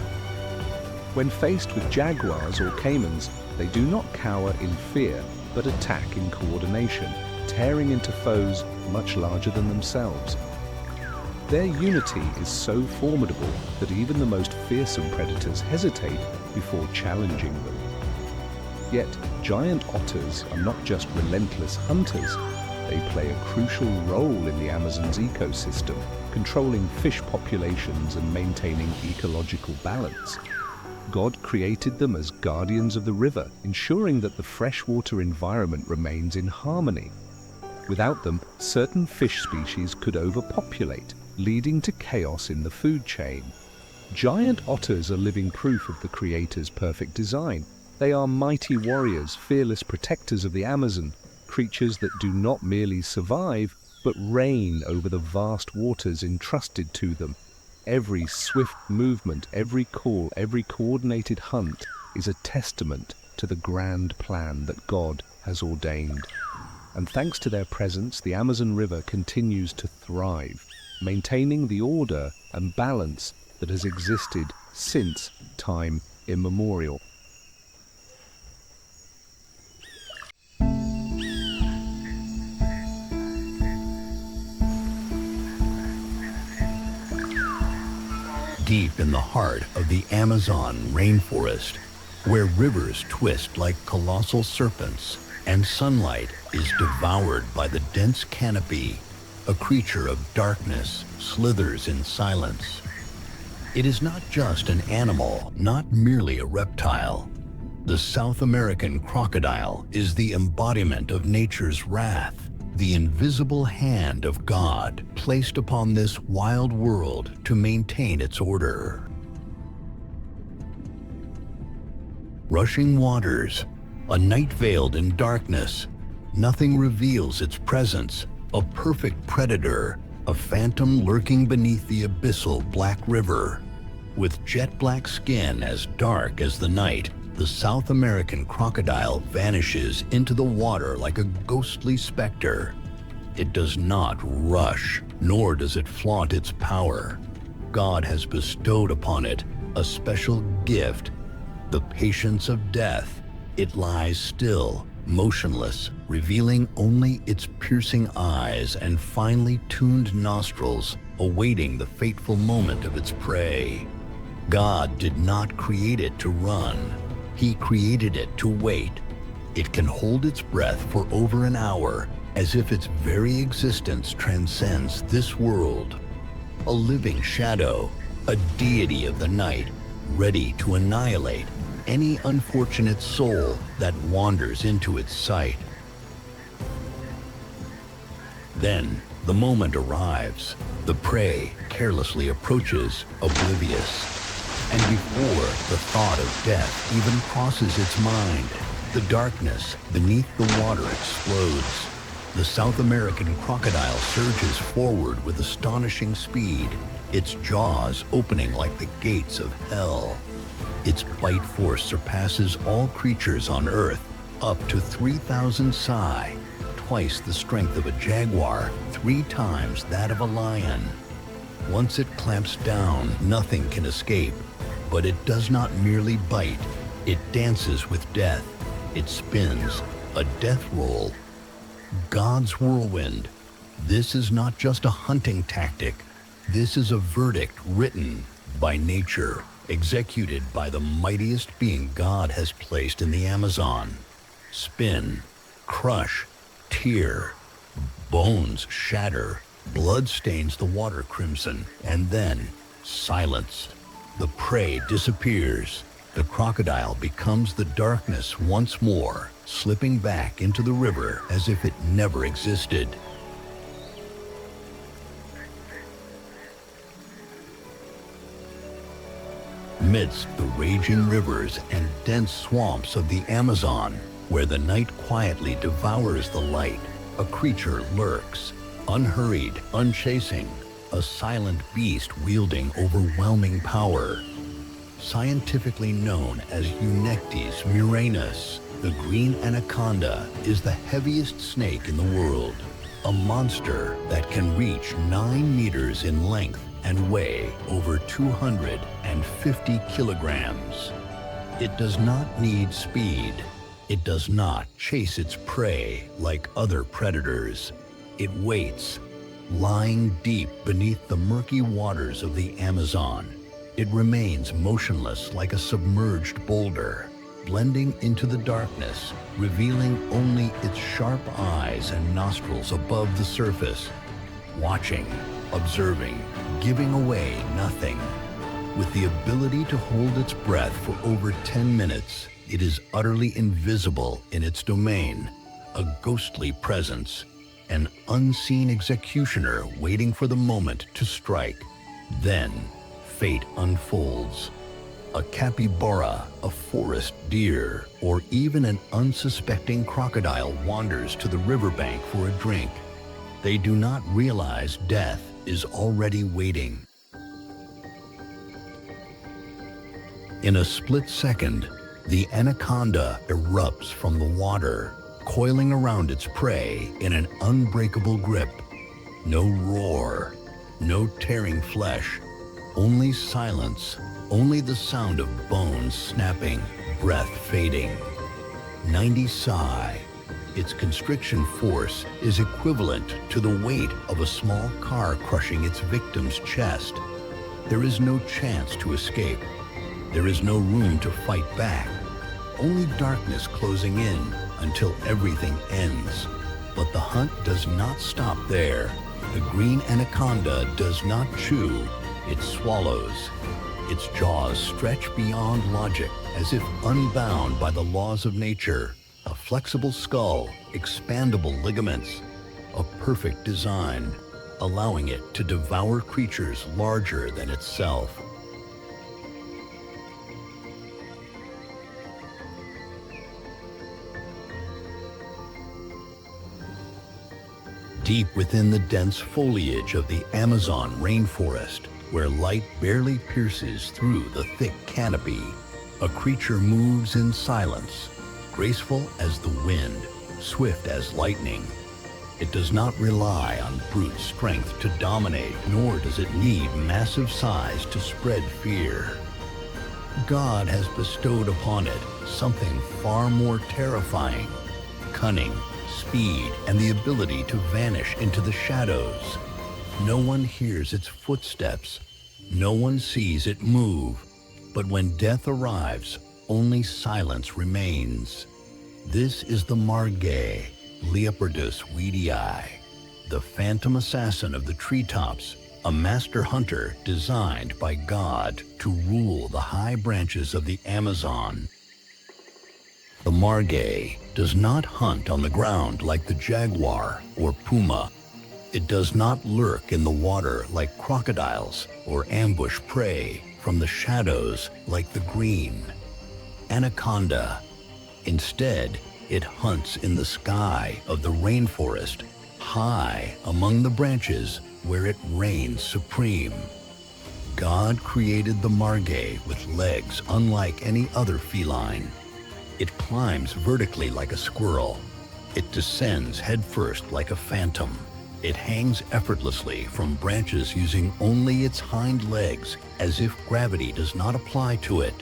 When faced with jaguars or caimans, they do not cower in fear, but attack in coordination, tearing into foes much larger than themselves. Their unity is so formidable that even the most fearsome predators hesitate before challenging them. Yet, giant otters are not just relentless hunters. They play a crucial role in the Amazon's ecosystem, controlling fish populations and maintaining ecological balance. God created them as guardians of the river, ensuring that the freshwater environment remains in harmony. Without them, certain fish species could overpopulate, leading to chaos in the food chain. Giant otters are living proof of the Creator's perfect design. They are mighty warriors, fearless protectors of the Amazon, creatures that do not merely survive, but reign over the vast waters entrusted to them. Every swift movement, every call, every coordinated hunt is a testament to the grand plan that God has ordained. And thanks to their presence, the Amazon River continues to thrive, maintaining the order and balance that has existed since time immemorial. Deep in the heart of the Amazon rainforest, where rivers twist like colossal serpents and sunlight is devoured by the dense canopy, a creature of darkness slithers in silence. It is not just an animal, not merely a reptile. The South American crocodile is the embodiment of nature's wrath, the invisible hand of God placed upon this wild world to maintain its order. Rushing waters, a night veiled in darkness, nothing reveals its presence, a perfect predator, a phantom lurking beneath the abyssal Black River. With jet black skin as dark as the night, the South American crocodile vanishes into the water like a ghostly specter. It does not rush, nor does it flaunt its power. God has bestowed upon it a special gift, the patience of death. It lies still, motionless, revealing only its piercing eyes and finely tuned nostrils, awaiting the fateful moment of its prey. God did not create it to run. He created it to wait. It can hold its breath for over an hour, as if its very existence transcends this world. A living shadow, a deity of the night, ready to annihilate any unfortunate soul that wanders into its sight. Then, the moment arrives. The prey carelessly approaches, oblivious. And before the thought of death even crosses its mind, the darkness beneath the water explodes. The South American crocodile surges forward with astonishing speed, its jaws opening like the gates of hell. Its bite force surpasses all creatures on Earth, up to 3,000 psi, twice the strength of a jaguar, 3 times that of a lion. Once it clamps down, nothing can escape. But it does not merely bite, it dances with death. It spins, a death roll. God's whirlwind. This is not just a hunting tactic. This is a verdict written by nature, executed by the mightiest being God has placed in the Amazon. Spin, crush, tear, bones shatter, blood stains the water crimson, and then silence. The prey disappears. The crocodile becomes the darkness once more, slipping back into the river as if it never existed. Midst the raging rivers and dense swamps of the Amazon, where the night quietly devours the light, a creature lurks, unhurried, unchasing, a silent beast wielding overwhelming power. Scientifically known as Eunectes murinus, the green anaconda is the heaviest snake in the world, a monster that can reach 9 meters in length and weigh over 250 kilograms. It does not need speed. It does not chase its prey like other predators. It waits, lying deep beneath the murky waters of the Amazon. It remains motionless like a submerged boulder, blending into the darkness, revealing only its sharp eyes and nostrils above the surface, watching, observing, giving away nothing. With the ability to hold its breath for over 10 minutes, it is utterly invisible in its domain, a ghostly presence, an unseen executioner waiting for the moment to strike. Then, fate unfolds. A capybara, a forest deer, or even an unsuspecting crocodile wanders to the riverbank for a drink. They do not realize death is already waiting. In a split second, the anaconda erupts from the water, coiling around its prey in an unbreakable grip. No roar, no tearing flesh, only silence, only the sound of bones snapping, breath fading. 90 psi. Its constriction force is equivalent to the weight of a small car crushing its victim's chest. There is no chance to escape. There is no room to fight back. Only darkness closing in until everything ends. But the hunt does not stop there. The green anaconda does not chew, it swallows. Its jaws stretch beyond logic, as if unbound by the laws of nature. A flexible skull, expandable ligaments, a perfect design, allowing it to devour creatures larger than itself. Deep within the dense foliage of the Amazon rainforest, where light barely pierces through the thick canopy. A creature moves in silence, graceful as the wind, swift as lightning. It does not rely on brute strength to dominate, nor does it need massive size to spread fear. God has bestowed upon it something far more terrifying: cunning, speed, and the ability to vanish into the shadows. No one hears its footsteps. No one sees it move. But when death arrives, only silence remains. This is the margay, Leopardus weedii, the phantom assassin of the treetops, a master hunter designed by God to rule the high branches of the Amazon. The margay does not hunt on the ground like the jaguar or puma. It does not lurk in the water like crocodiles or ambush prey from the shadows like the green anaconda. Instead, it hunts in the sky of the rainforest, high among the branches where it reigns supreme. God created the margay with legs unlike any other feline. It climbs vertically like a squirrel. It descends headfirst like a phantom. It hangs effortlessly from branches using only its hind legs, as if gravity does not apply to it.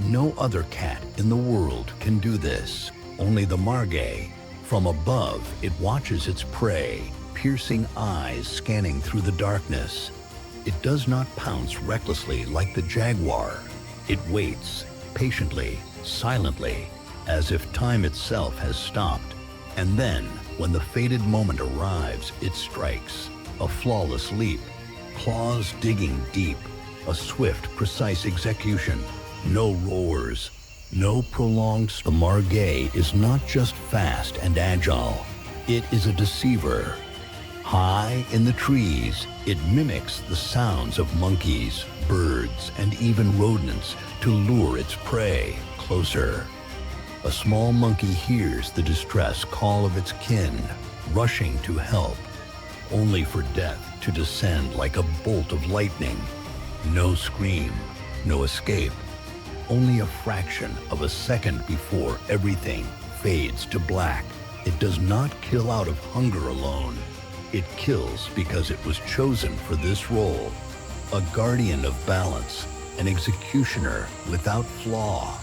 No other cat in the world can do this. Only the margay. From above, it watches its prey, piercing eyes scanning through the darkness. It does not pounce recklessly like the jaguar. It waits, patiently, silently, as if time itself has stopped. And then, when the fated moment arrives, it strikes. A flawless leap, claws digging deep, a swift, precise execution. No roars, no prolonged. The margay is not just fast and agile. It is a deceiver. High in the trees, it mimics the sounds of monkeys, birds, and even rodents to lure its prey closer. A small monkey hears the distress call of its kin, rushing to help, only for death to descend like a bolt of lightning. No scream, no escape, only a fraction of a second before everything fades to black. It does not kill out of hunger alone. It kills because it was chosen for this role. A guardian of balance, an executioner without flaw.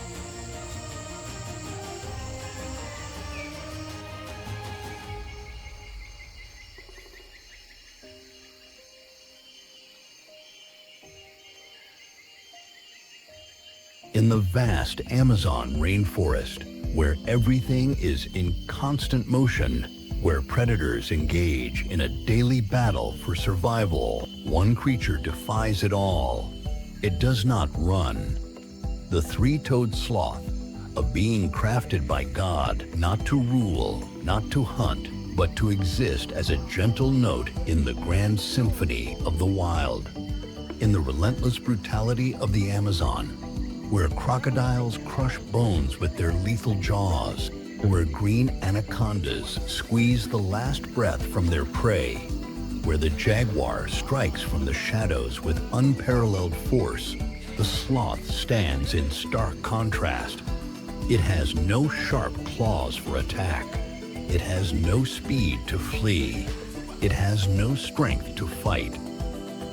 In the vast Amazon rainforest, where everything is in constant motion, where predators engage in a daily battle for survival, one creature defies it all. It does not run. The three-toed sloth, a being crafted by God not to rule, not to hunt, but to exist as a gentle note in the grand symphony of the wild. In the relentless brutality of the Amazon, where crocodiles crush bones with their lethal jaws, where green anacondas squeeze the last breath from their prey, where the jaguar strikes from the shadows with unparalleled force, the sloth stands in stark contrast. It has no sharp claws for attack. It has no speed to flee. It has no strength to fight.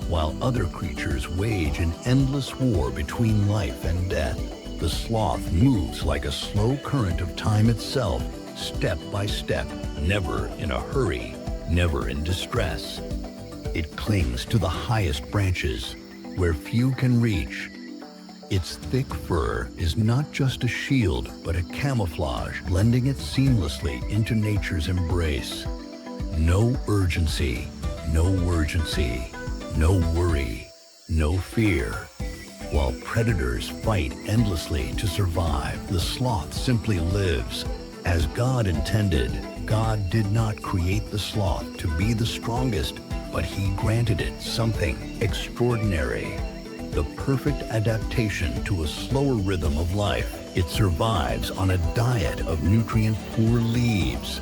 While other creatures wage an endless war between life and death, the sloth moves like a slow current of time itself, step by step, never in a hurry, never in distress. It clings to the highest branches, where few can reach. Its thick fur is not just a shield, but a camouflage, blending it seamlessly into nature's embrace. No urgency, no urgency. No worry, no fear. While predators fight endlessly to survive, the sloth simply lives. As God intended, God did not create the sloth to be the strongest, but He granted it something extraordinary. The perfect adaptation to a slower rhythm of life. It survives on a diet of nutrient-poor leaves.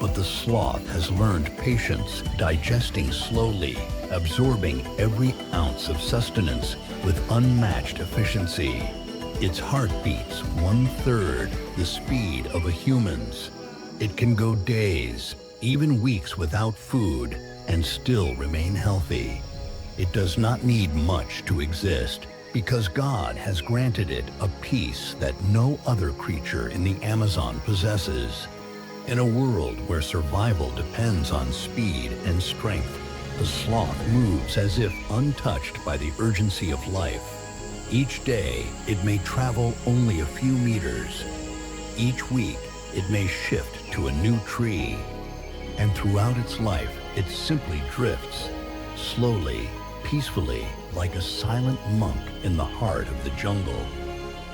But the sloth has learned patience, digesting slowly, absorbing every ounce of sustenance with unmatched efficiency. Its heart beats 1/3 the speed of a human's. It can go days, even weeks without food, and still remain healthy. It does not need much to exist, because God has granted it a peace that no other creature in the Amazon possesses. In a world where survival depends on speed and strength, the sloth moves as if untouched by the urgency of life. Each day, it may travel only a few meters. Each week, it may shift to a new tree. And throughout its life, it simply drifts, slowly, peacefully, like a silent monk in the heart of the jungle.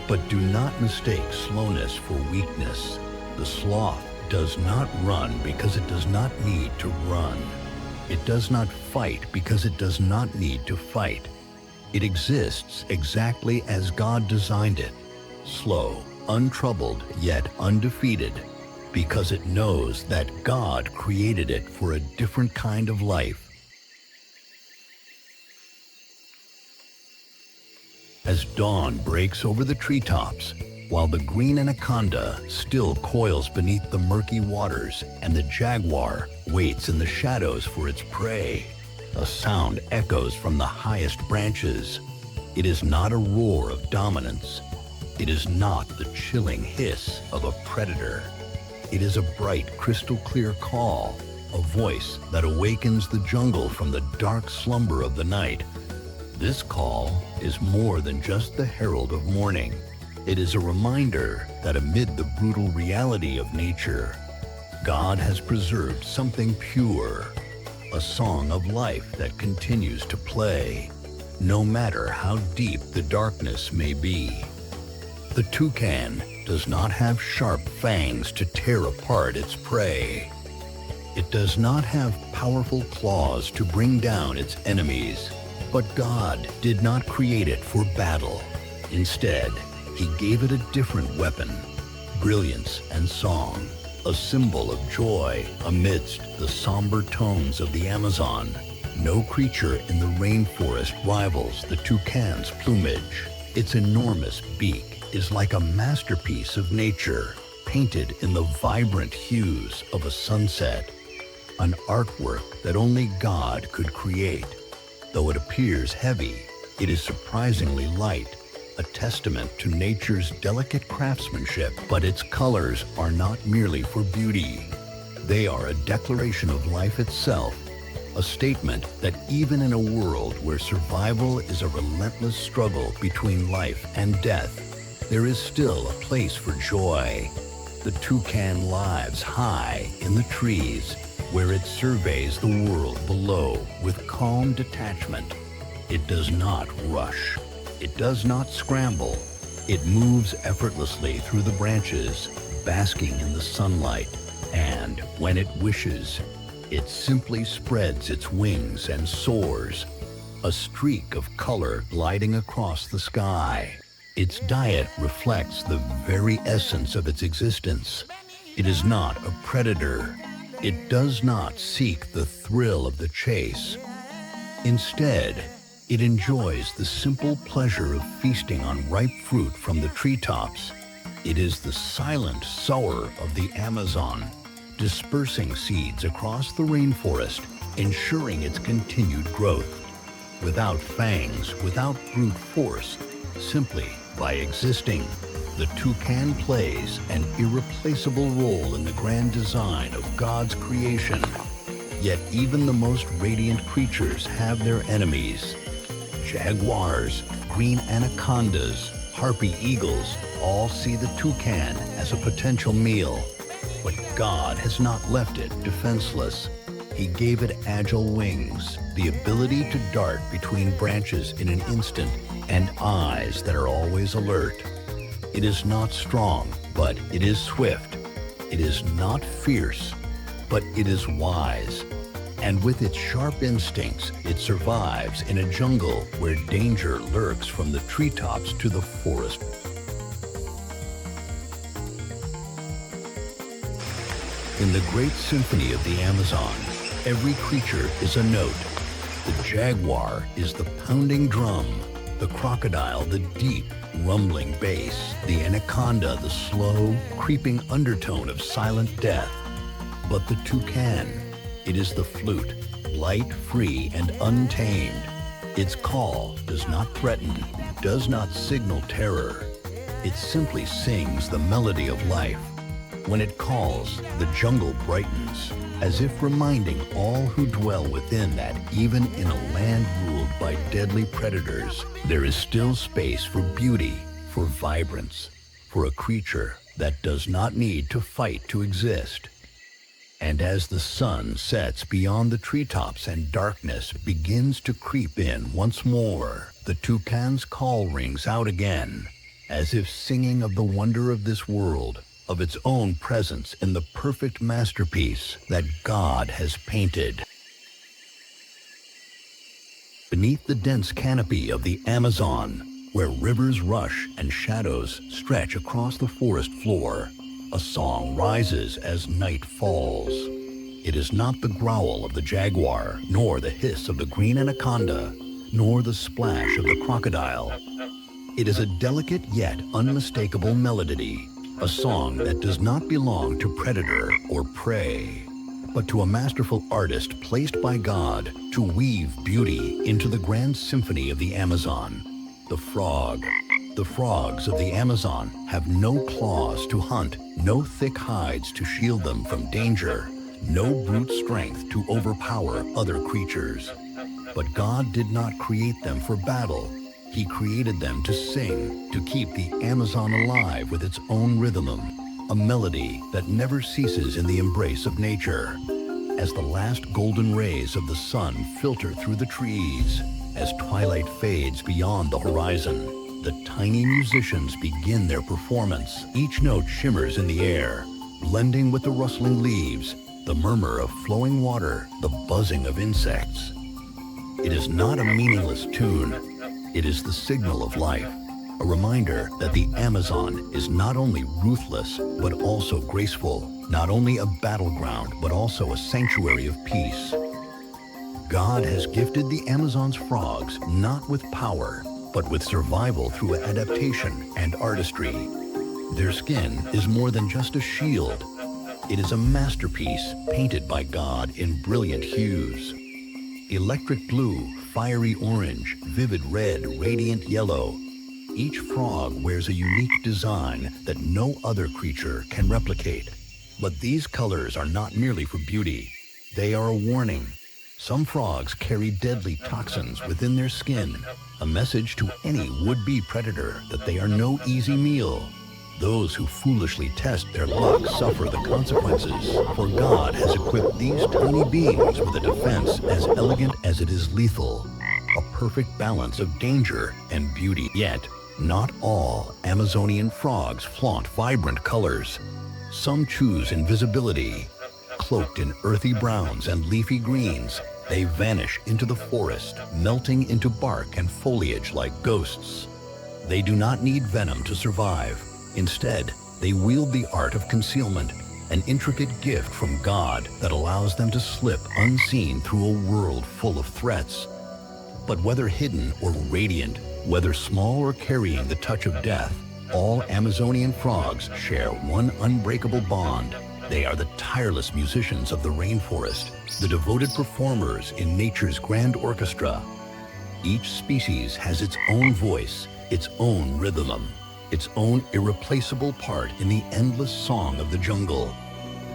But do not mistake slowness for weakness. The sloth does not run because it does not need to run. It does not fight because it does not need to fight. It exists exactly as God designed it, slow, untroubled, yet undefeated, because it knows that God created it for a different kind of life. As dawn breaks over the treetops, while the green anaconda still coils beneath the murky waters and the jaguar waits in the shadows for its prey, a sound echoes from the highest branches. It is not a roar of dominance. It is not the chilling hiss of a predator. It is a bright, crystal-clear call, a voice that awakens the jungle from the dark slumber of the night. This call is more than just the herald of morning. It is a reminder that amid the brutal reality of nature, God has preserved something pure, a song of life that continues to play, no matter how deep the darkness may be. The toucan does not have sharp fangs to tear apart its prey. It does not have powerful claws to bring down its enemies. But God did not create it for battle. Instead, He gave it a different weapon, brilliance and song, a symbol of joy amidst the somber tones of the Amazon. No creature in the rainforest rivals the toucan's plumage. Its enormous beak is like a masterpiece of nature, painted in the vibrant hues of a sunset, an artwork that only God could create. Though it appears heavy, it is surprisingly light, a testament to nature's delicate craftsmanship. But its colors are not merely for beauty. They are a declaration of life itself, a statement that even in a world where survival is a relentless struggle between life and death, there is still a place for joy. The toucan lives high in the trees, where it surveys the world below with calm detachment. It does not rush. It does not scramble. It moves effortlessly through the branches, basking in the sunlight, and when it wishes, it simply spreads its wings and soars, a streak of color gliding across the sky. Its diet reflects the very essence of its existence. It is not a predator. It does not seek the thrill of the chase. Instead, it enjoys the simple pleasure of feasting on ripe fruit from the treetops. It is the silent sower of the Amazon, dispersing seeds across the rainforest, ensuring its continued growth. Without fangs, without brute force, simply by existing, the toucan plays an irreplaceable role in the grand design of God's creation. Yet even the most radiant creatures have their enemies. Jaguars, green anacondas, harpy eagles all see the toucan as a potential meal. But God has not left it defenseless. He gave it agile wings, the ability to dart between branches in an instant, and eyes that are always alert. It is not strong, but it is swift. It is not fierce, but it is wise. And with its sharp instincts, it survives in a jungle where danger lurks from the treetops to the forest. In the great symphony of the Amazon, every creature is a note. The jaguar is the pounding drum, the crocodile the deep, rumbling bass, the anaconda the slow, creeping undertone of silent death. But the toucan, it is the flute, light, free, and untamed. Its call does not threaten, does not signal terror. It simply sings the melody of life. When it calls, the jungle brightens, as if reminding all who dwell within that even in a land ruled by deadly predators, there is still space for beauty, for vibrance, for a creature that does not need to fight to exist. And as the sun sets beyond the treetops and darkness begins to creep in once more, the toucan's call rings out again, as if singing of the wonder of this world, of its own presence in the perfect masterpiece that God has painted. Beneath the dense canopy of the Amazon, where rivers rush and shadows stretch across the forest floor, a song rises as night falls. It is not the growl of the jaguar, nor the hiss of the green anaconda, nor the splash of the crocodile. It is a delicate yet unmistakable melody, a song that does not belong to predator or prey, but to a masterful artist placed by God to weave beauty into the grand symphony of the Amazon. The frog. The frogs of the Amazon have no claws to hunt, no thick hides to shield them from danger, no brute strength to overpower other creatures. But God did not create them for battle. He created them to sing, to keep the Amazon alive with its own rhythm, a melody that never ceases in the embrace of nature. As the last golden rays of the sun filter through the trees, as twilight fades beyond the horizon, the tiny musicians begin their performance. Each note shimmers in the air, blending with the rustling leaves, the murmur of flowing water, the buzzing of insects. It is not a meaningless tune. It is the signal of life, a reminder that the Amazon is not only ruthless, but also graceful, not only a battleground, but also a sanctuary of peace. God has gifted the Amazon's frogs not with power, but with survival through adaptation and artistry. Their skin is more than just a shield. It is a masterpiece painted by God in brilliant hues. Electric blue, fiery orange, vivid red, radiant yellow. Each frog wears a unique design that no other creature can replicate. But these colors are not merely for beauty. They are a warning. Some frogs carry deadly toxins within their skin, a message to any would-be predator that they are no easy meal. Those who foolishly test their luck suffer the consequences, for God has equipped these tiny beings with a defense as elegant as it is lethal, a perfect balance of danger and beauty. Yet, not all Amazonian frogs flaunt vibrant colors. Some choose invisibility. Cloaked in earthy browns and leafy greens, they vanish into the forest, melting into bark and foliage like ghosts. They do not need venom to survive. Instead, they wield the art of concealment, an intricate gift from God that allows them to slip unseen through a world full of threats. But whether hidden or radiant, whether small or carrying the touch of death, all Amazonian frogs share one unbreakable bond. They are the tireless musicians of the rainforest, the devoted performers in nature's grand orchestra. Each species has its own voice, its own rhythm, its own irreplaceable part in the endless song of the jungle.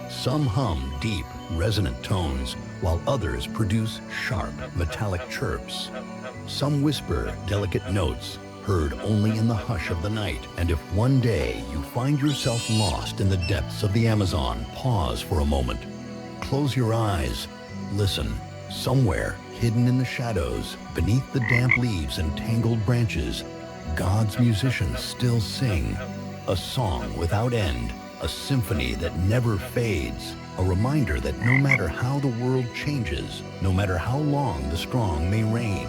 Some hum deep, resonant tones, while others produce sharp, metallic chirps. Some whisper delicate notes, heard only in the hush of the night. And if one day you find yourself lost in the depths of the Amazon, pause for a moment. Close your eyes. Listen. Somewhere, hidden in the shadows, beneath the damp leaves and tangled branches, God's musicians still sing, a song without end, a symphony that never fades, a reminder that no matter how the world changes, no matter how long the strong may reign,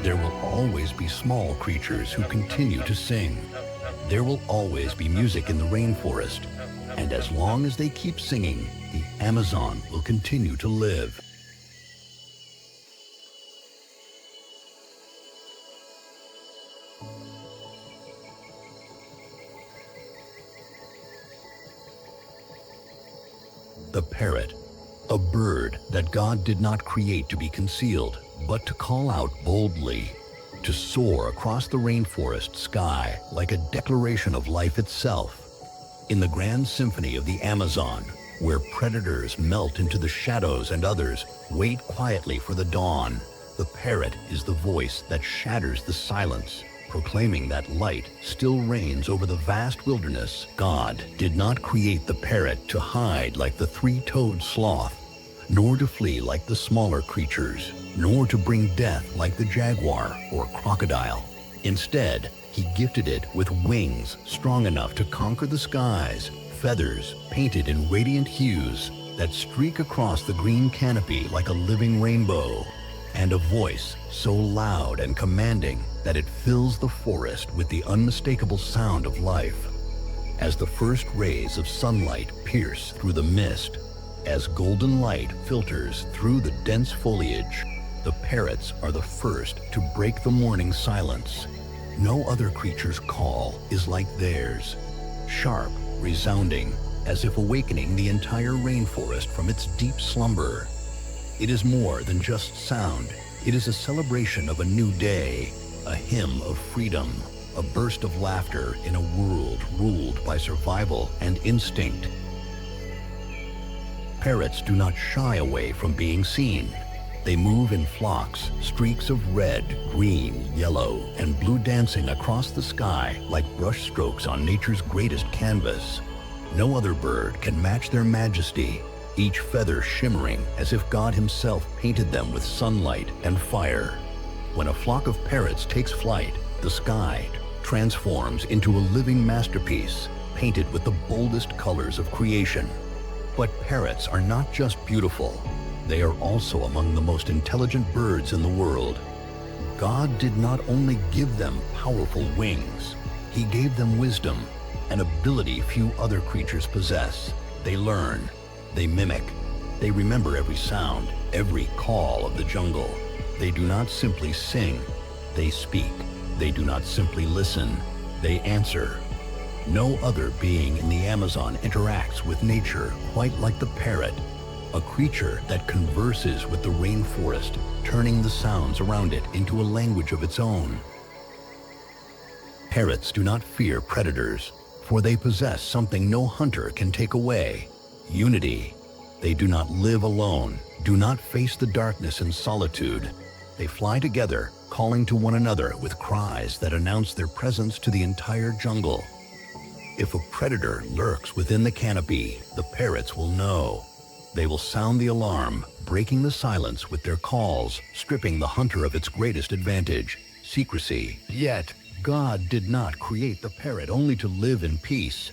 there will always be small creatures who continue to sing. There will always be music in the rainforest, And as long as they keep singing, the Amazon will continue to live. The parrot, a bird that God did not create to be concealed, but to call out boldly, to soar across the rainforest sky like a declaration of life itself. In the grand symphony of the Amazon, where predators melt into the shadows and others wait quietly for the dawn, the parrot is the voice that shatters the silence, proclaiming that light still reigns over the vast wilderness. God did not create the parrot to hide like the three-toed sloth, nor to flee like the smaller creatures, nor to bring death like the jaguar or crocodile. Instead, he gifted it with wings strong enough to conquer the skies, feathers painted in radiant hues that streak across the green canopy like a living rainbow, and a voice so loud and commanding that it fills the forest with the unmistakable sound of life. As the first rays of sunlight pierce through the mist, as golden light filters through the dense foliage, the parrots are the first to break the morning silence. No other creature's call is like theirs, sharp, resounding, as if awakening the entire rainforest from its deep slumber. It is more than just sound. It is a celebration of a new day, a hymn of freedom, a burst of laughter in a world ruled by survival and instinct. Parrots do not shy away from being seen. They move in flocks, streaks of red, green, yellow, and blue dancing across the sky like brushstrokes on nature's greatest canvas. No other bird can match their majesty, each feather shimmering as if God himself painted them with sunlight and fire. When a flock of parrots takes flight, the sky transforms into a living masterpiece, painted with the boldest colors of creation. But parrots are not just beautiful. They are also among the most intelligent birds in the world. God did not only give them powerful wings, he gave them wisdom, an ability few other creatures possess. They learn, they mimic, they remember every sound, every call of the jungle. They do not simply sing, they speak. They do not simply listen, they answer. No other being in the Amazon interacts with nature quite like the parrot, a creature that converses with the rainforest, turning the sounds around it into a language of its own. Parrots do not fear predators, for they possess something no hunter can take away: unity. They do not live alone, do not face the darkness in solitude. They fly together, calling to one another with cries that announce their presence to the entire jungle. If a predator lurks within the canopy, the parrots will know. They will sound the alarm, breaking the silence with their calls, stripping the hunter of its greatest advantage: secrecy. Yet, God did not create the parrot only to live in peace.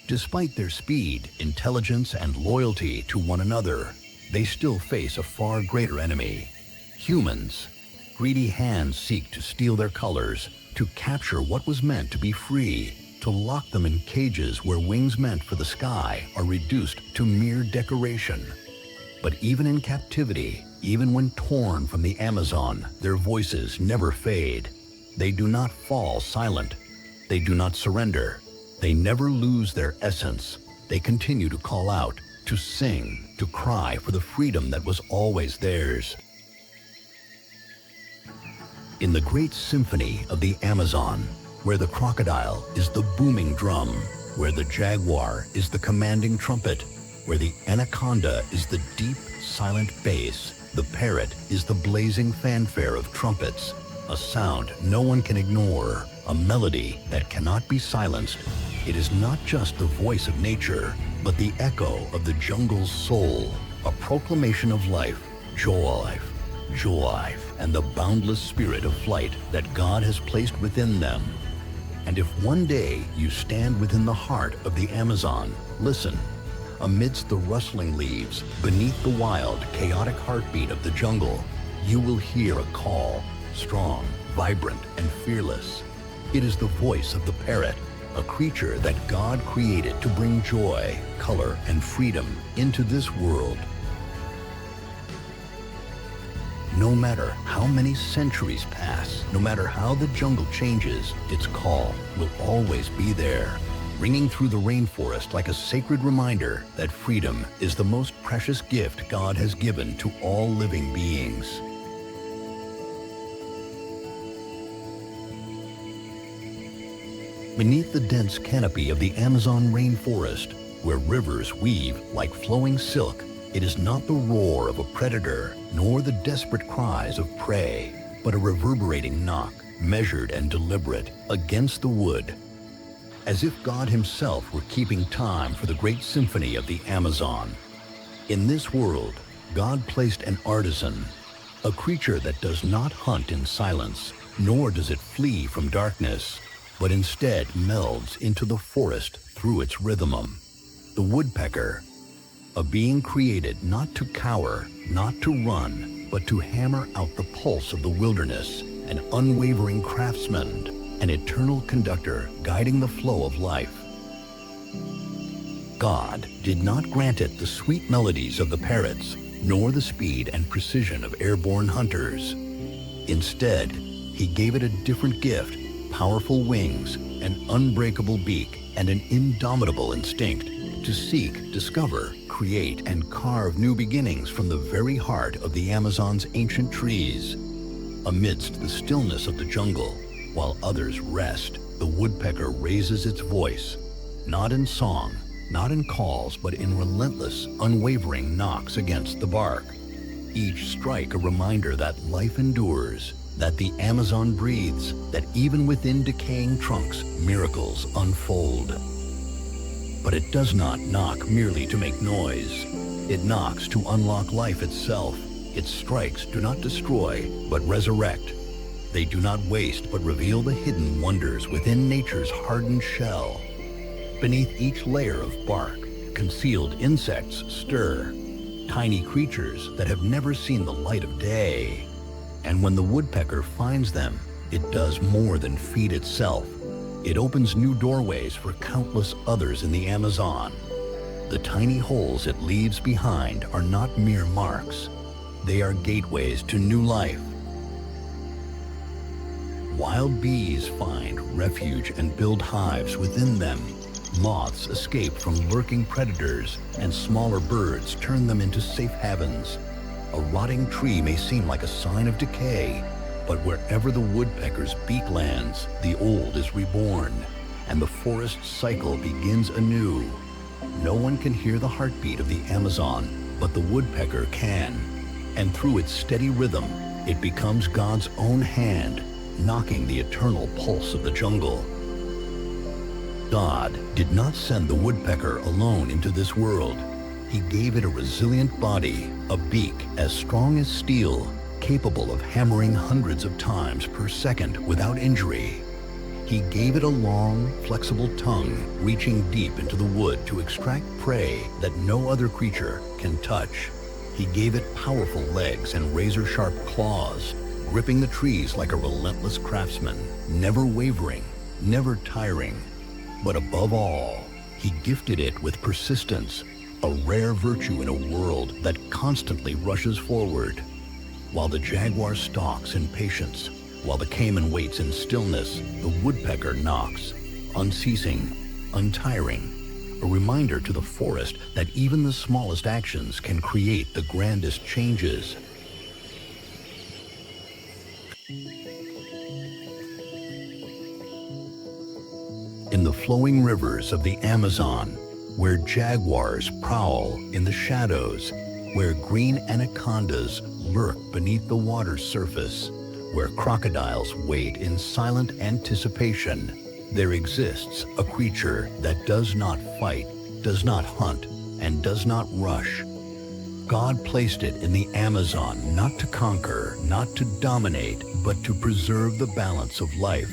Despite their speed, intelligence, and loyalty to one another, they still face a far greater enemy: humans. Greedy hands seek to steal their colors, to capture what was meant to be free, to lock them in cages where wings meant for the sky are reduced to mere decoration. But even in captivity, even when torn from the Amazon, their voices never fade. They do not fall silent. They do not surrender. They never lose their essence. They continue to call out, to sing, to cry for the freedom that was always theirs. In the great symphony of the Amazon, where the crocodile is the booming drum, where the jaguar is the commanding trumpet, where the anaconda is the deep, silent bass, the parrot is the blazing fanfare of trumpets, a sound no one can ignore, a melody that cannot be silenced. It is not just the voice of nature, but the echo of the jungle's soul, a proclamation of life, joy, and the boundless spirit of flight that God has placed within them. And if one day you stand within the heart of the Amazon, listen. Amidst the rustling leaves, beneath the wild, chaotic heartbeat of the jungle, you will hear a call, strong, vibrant, and fearless. It is the voice of the parrot, a creature that God created to bring joy, color, and freedom into this world. No matter how many centuries pass, no matter how the jungle changes, its call will always be there, ringing through the rainforest like a sacred reminder that freedom is the most precious gift God has given to all living beings. Beneath the dense canopy of the Amazon rainforest, where rivers weave like flowing silk, it is not the roar of a predator, nor the desperate cries of prey, but a reverberating knock, measured and deliberate, against the wood, as if God himself were keeping time for the great symphony of the Amazon. In this world, God placed an artisan, a creature that does not hunt in silence, nor does it flee from darkness, but instead melds into the forest through its rhythm. The woodpecker, a being created not to cower, not to run, but to hammer out the pulse of the wilderness, an unwavering craftsman, an eternal conductor guiding the flow of life. God did not grant it the sweet melodies of the parrots, nor the speed and precision of airborne hunters. Instead, he gave it a different gift, powerful wings, an unbreakable beak, and an indomitable instinct to seek, discover, create, and carve new beginnings from the very heart of the Amazon's ancient trees. Amidst the stillness of the jungle, while others rest, the woodpecker raises its voice, not in song, not in calls, but in relentless, unwavering knocks against the bark. Each strike a reminder that life endures, that the Amazon breathes, that even within decaying trunks, miracles unfold. But it does not knock merely to make noise. It knocks to unlock life itself. Its strikes do not destroy, but resurrect. They do not waste, but reveal the hidden wonders within nature's hardened shell. Beneath each layer of bark, concealed insects stir, tiny creatures that have never seen the light of day. And when the woodpecker finds them, it does more than feed itself. It opens new doorways for countless others in the Amazon. The tiny holes it leaves behind are not mere marks. They are gateways to new life. Wild bees find refuge and build hives within them. Moths escape from lurking predators, and smaller birds turn them into safe havens. A rotting tree may seem like a sign of decay, but wherever the woodpecker's beak lands, the old is reborn, and the forest cycle begins anew. No one can hear the heartbeat of the Amazon, but the woodpecker can. And through its steady rhythm, it becomes God's own hand, knocking the eternal pulse of the jungle. God did not send the woodpecker alone into this world. He gave it a resilient body, a beak as strong as steel, capable of hammering hundreds of times per second without injury. He gave it a long, flexible tongue, reaching deep into the wood to extract prey that no other creature can touch. He gave it powerful legs and razor-sharp claws, gripping the trees like a relentless craftsman, never wavering, never tiring. But above all, he gifted it with persistence, a rare virtue in a world that constantly rushes forward. While the jaguar stalks in patience, while the caiman waits in stillness, the woodpecker knocks, unceasing, untiring, a reminder to the forest that even the smallest actions can create the grandest changes. In the flowing rivers of the Amazon, where jaguars prowl in the shadows, where green anacondas lurk beneath the water's surface, where crocodiles wait in silent anticipation, there exists a creature that does not fight, does not hunt, and does not rush. God placed it in the Amazon not to conquer, not to dominate, but to preserve the balance of life,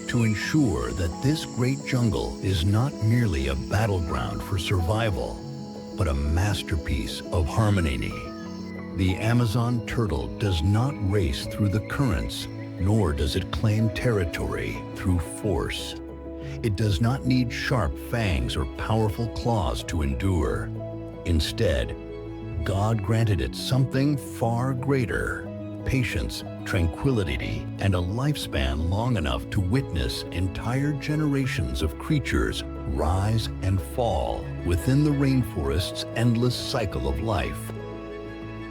to ensure that this great jungle is not merely a battleground for survival, but a masterpiece of harmony. The Amazon turtle does not race through the currents, nor does it claim territory through force. It does not need sharp fangs or powerful claws to endure. Instead, God granted it something far greater: patience, tranquility, and a lifespan long enough to witness entire generations of creatures rise and fall within the rainforest's endless cycle of life.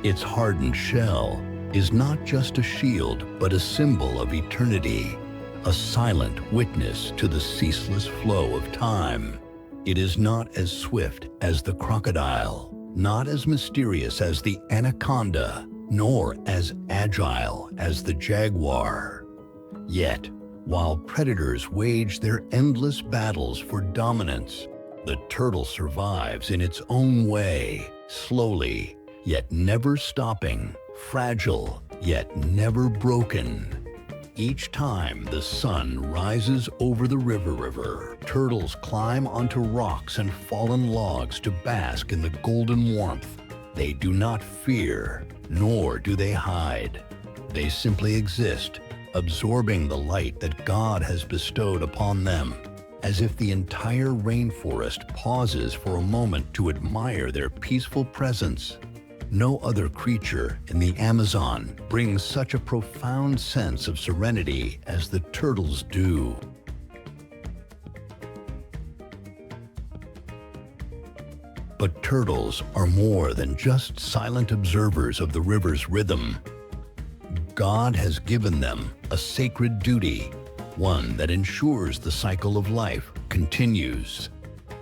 Its hardened shell is not just a shield, but a symbol of eternity, a silent witness to the ceaseless flow of time. It is not as swift as the crocodile, not as mysterious as the anaconda, nor as agile as the jaguar. Yet, while predators wage their endless battles for dominance, the turtle survives in its own way, slowly, yet never stopping, fragile, yet never broken. Each time the sun rises over the river, turtles climb onto rocks and fallen logs to bask in the golden warmth. They do not fear, nor do they hide. They simply exist, absorbing the light that God has bestowed upon them, as if the entire rainforest pauses for a moment to admire their peaceful presence. No other creature in the Amazon brings such a profound sense of serenity as the turtles do. But turtles are more than just silent observers of the river's rhythm. God has given them a sacred duty, one that ensures the cycle of life continues.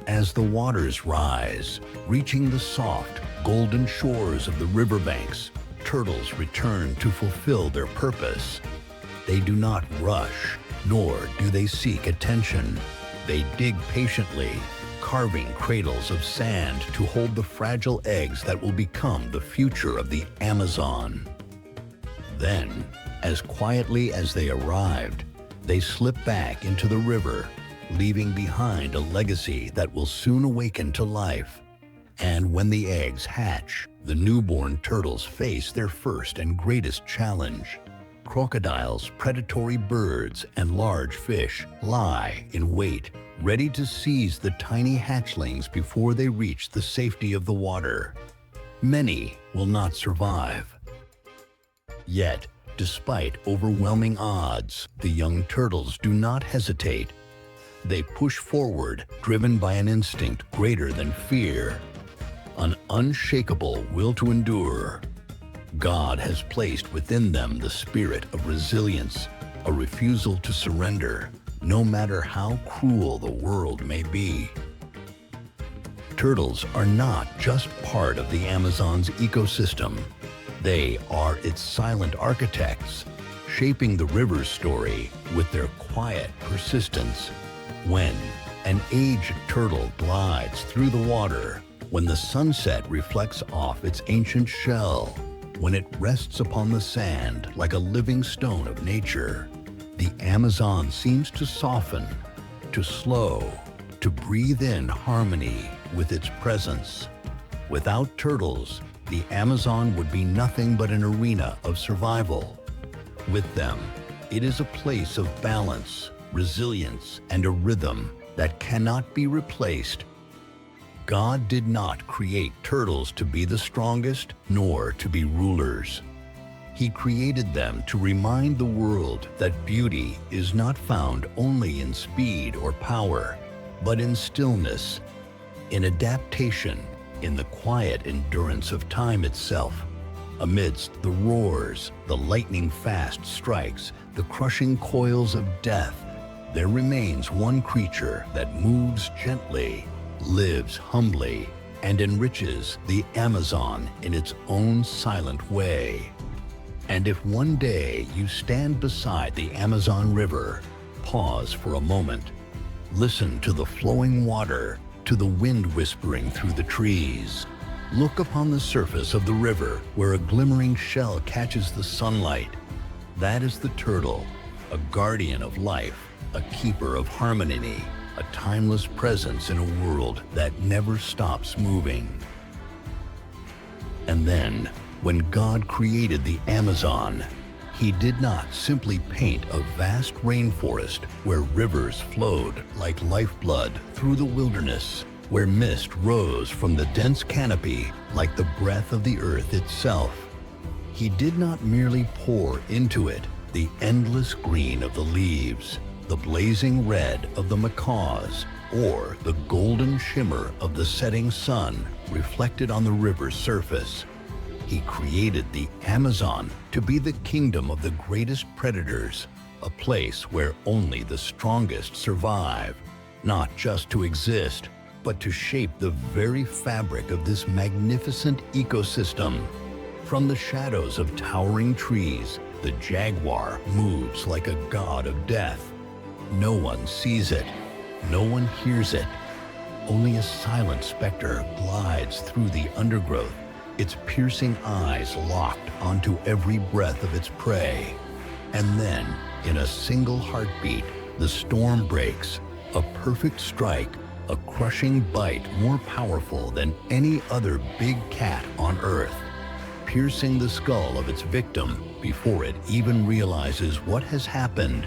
As the waters rise, reaching the soft, golden shores of the riverbanks, turtles return to fulfill their purpose. They do not rush, nor do they seek attention. They dig patiently, carving cradles of sand to hold the fragile eggs that will become the future of the Amazon. Then, as quietly as they arrived, they slip back into the river, leaving behind a legacy that will soon awaken to life. And when the eggs hatch, the newborn turtles face their first and greatest challenge. Crocodiles, predatory birds, and large fish lie in wait, ready to seize the tiny hatchlings before they reach the safety of the water. Many will not survive. Yet, despite overwhelming odds, the young turtles do not hesitate. They push forward, driven by an instinct greater than fear, an unshakable will to endure. God has placed within them the spirit of resilience, a refusal to surrender, no matter how cruel the world may be. Turtles are not just part of the Amazon's ecosystem. They are its silent architects, shaping the river's story with their quiet persistence. When an aged turtle glides through the water, when the sunset reflects off its ancient shell, when it rests upon the sand like a living stone of nature, the Amazon seems to soften, to slow, to breathe in harmony with its presence. Without turtles, the Amazon would be nothing but an arena of survival. With them, it is a place of balance, resilience, and a rhythm that cannot be replaced. God did not create turtles to be the strongest, nor to be rulers. He created them to remind the world that beauty is not found only in speed or power, but in stillness, in adaptation, in the quiet endurance of time itself. Amidst the roars, the lightning-fast strikes, the crushing coils of death, there remains one creature that moves gently, lives humbly, and enriches the Amazon in its own silent way. And if one day you stand beside the Amazon River, pause for a moment. Listen to the flowing water, to the wind whispering through the trees. Look upon the surface of the river where a glimmering shell catches the sunlight. That is the turtle, a guardian of life, a keeper of harmony, a timeless presence in a world that never stops moving. And then, when God created the Amazon, He did not simply paint a vast rainforest where rivers flowed like lifeblood through the wilderness, where mist rose from the dense canopy like the breath of the earth itself. He did not merely pour into it the endless green of the leaves, the blazing red of the macaws, or the golden shimmer of the setting sun reflected on the river's surface. He created the Amazon to be the kingdom of the greatest predators, a place where only the strongest survive, not just to exist, but to shape the very fabric of this magnificent ecosystem. From the shadows of towering trees, the jaguar moves like a god of death. No one sees it. No one hears it. Only a silent specter glides through the undergrowth, its piercing eyes locked onto every breath of its prey. And then, in a single heartbeat, the storm breaks, a perfect strike, a crushing bite more powerful than any other big cat on Earth, piercing the skull of its victim before it even realizes what has happened.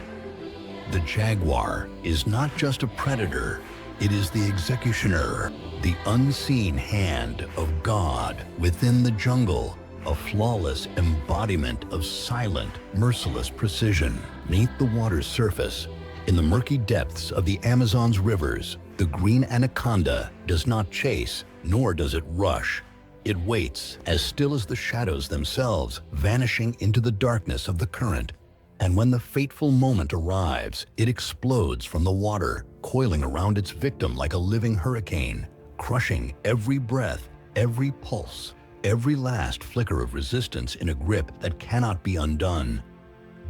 The jaguar is not just a predator, it is the executioner, the unseen hand of God within the jungle, a flawless embodiment of silent, merciless precision. Beneath the water's surface, in the murky depths of the Amazon's rivers, the green anaconda does not chase, nor does it rush. It waits, as still as the shadows themselves, vanishing into the darkness of the current. And when the fateful moment arrives, it explodes from the water, coiling around its victim like a living hurricane, crushing every breath, every pulse, every last flicker of resistance in a grip that cannot be undone.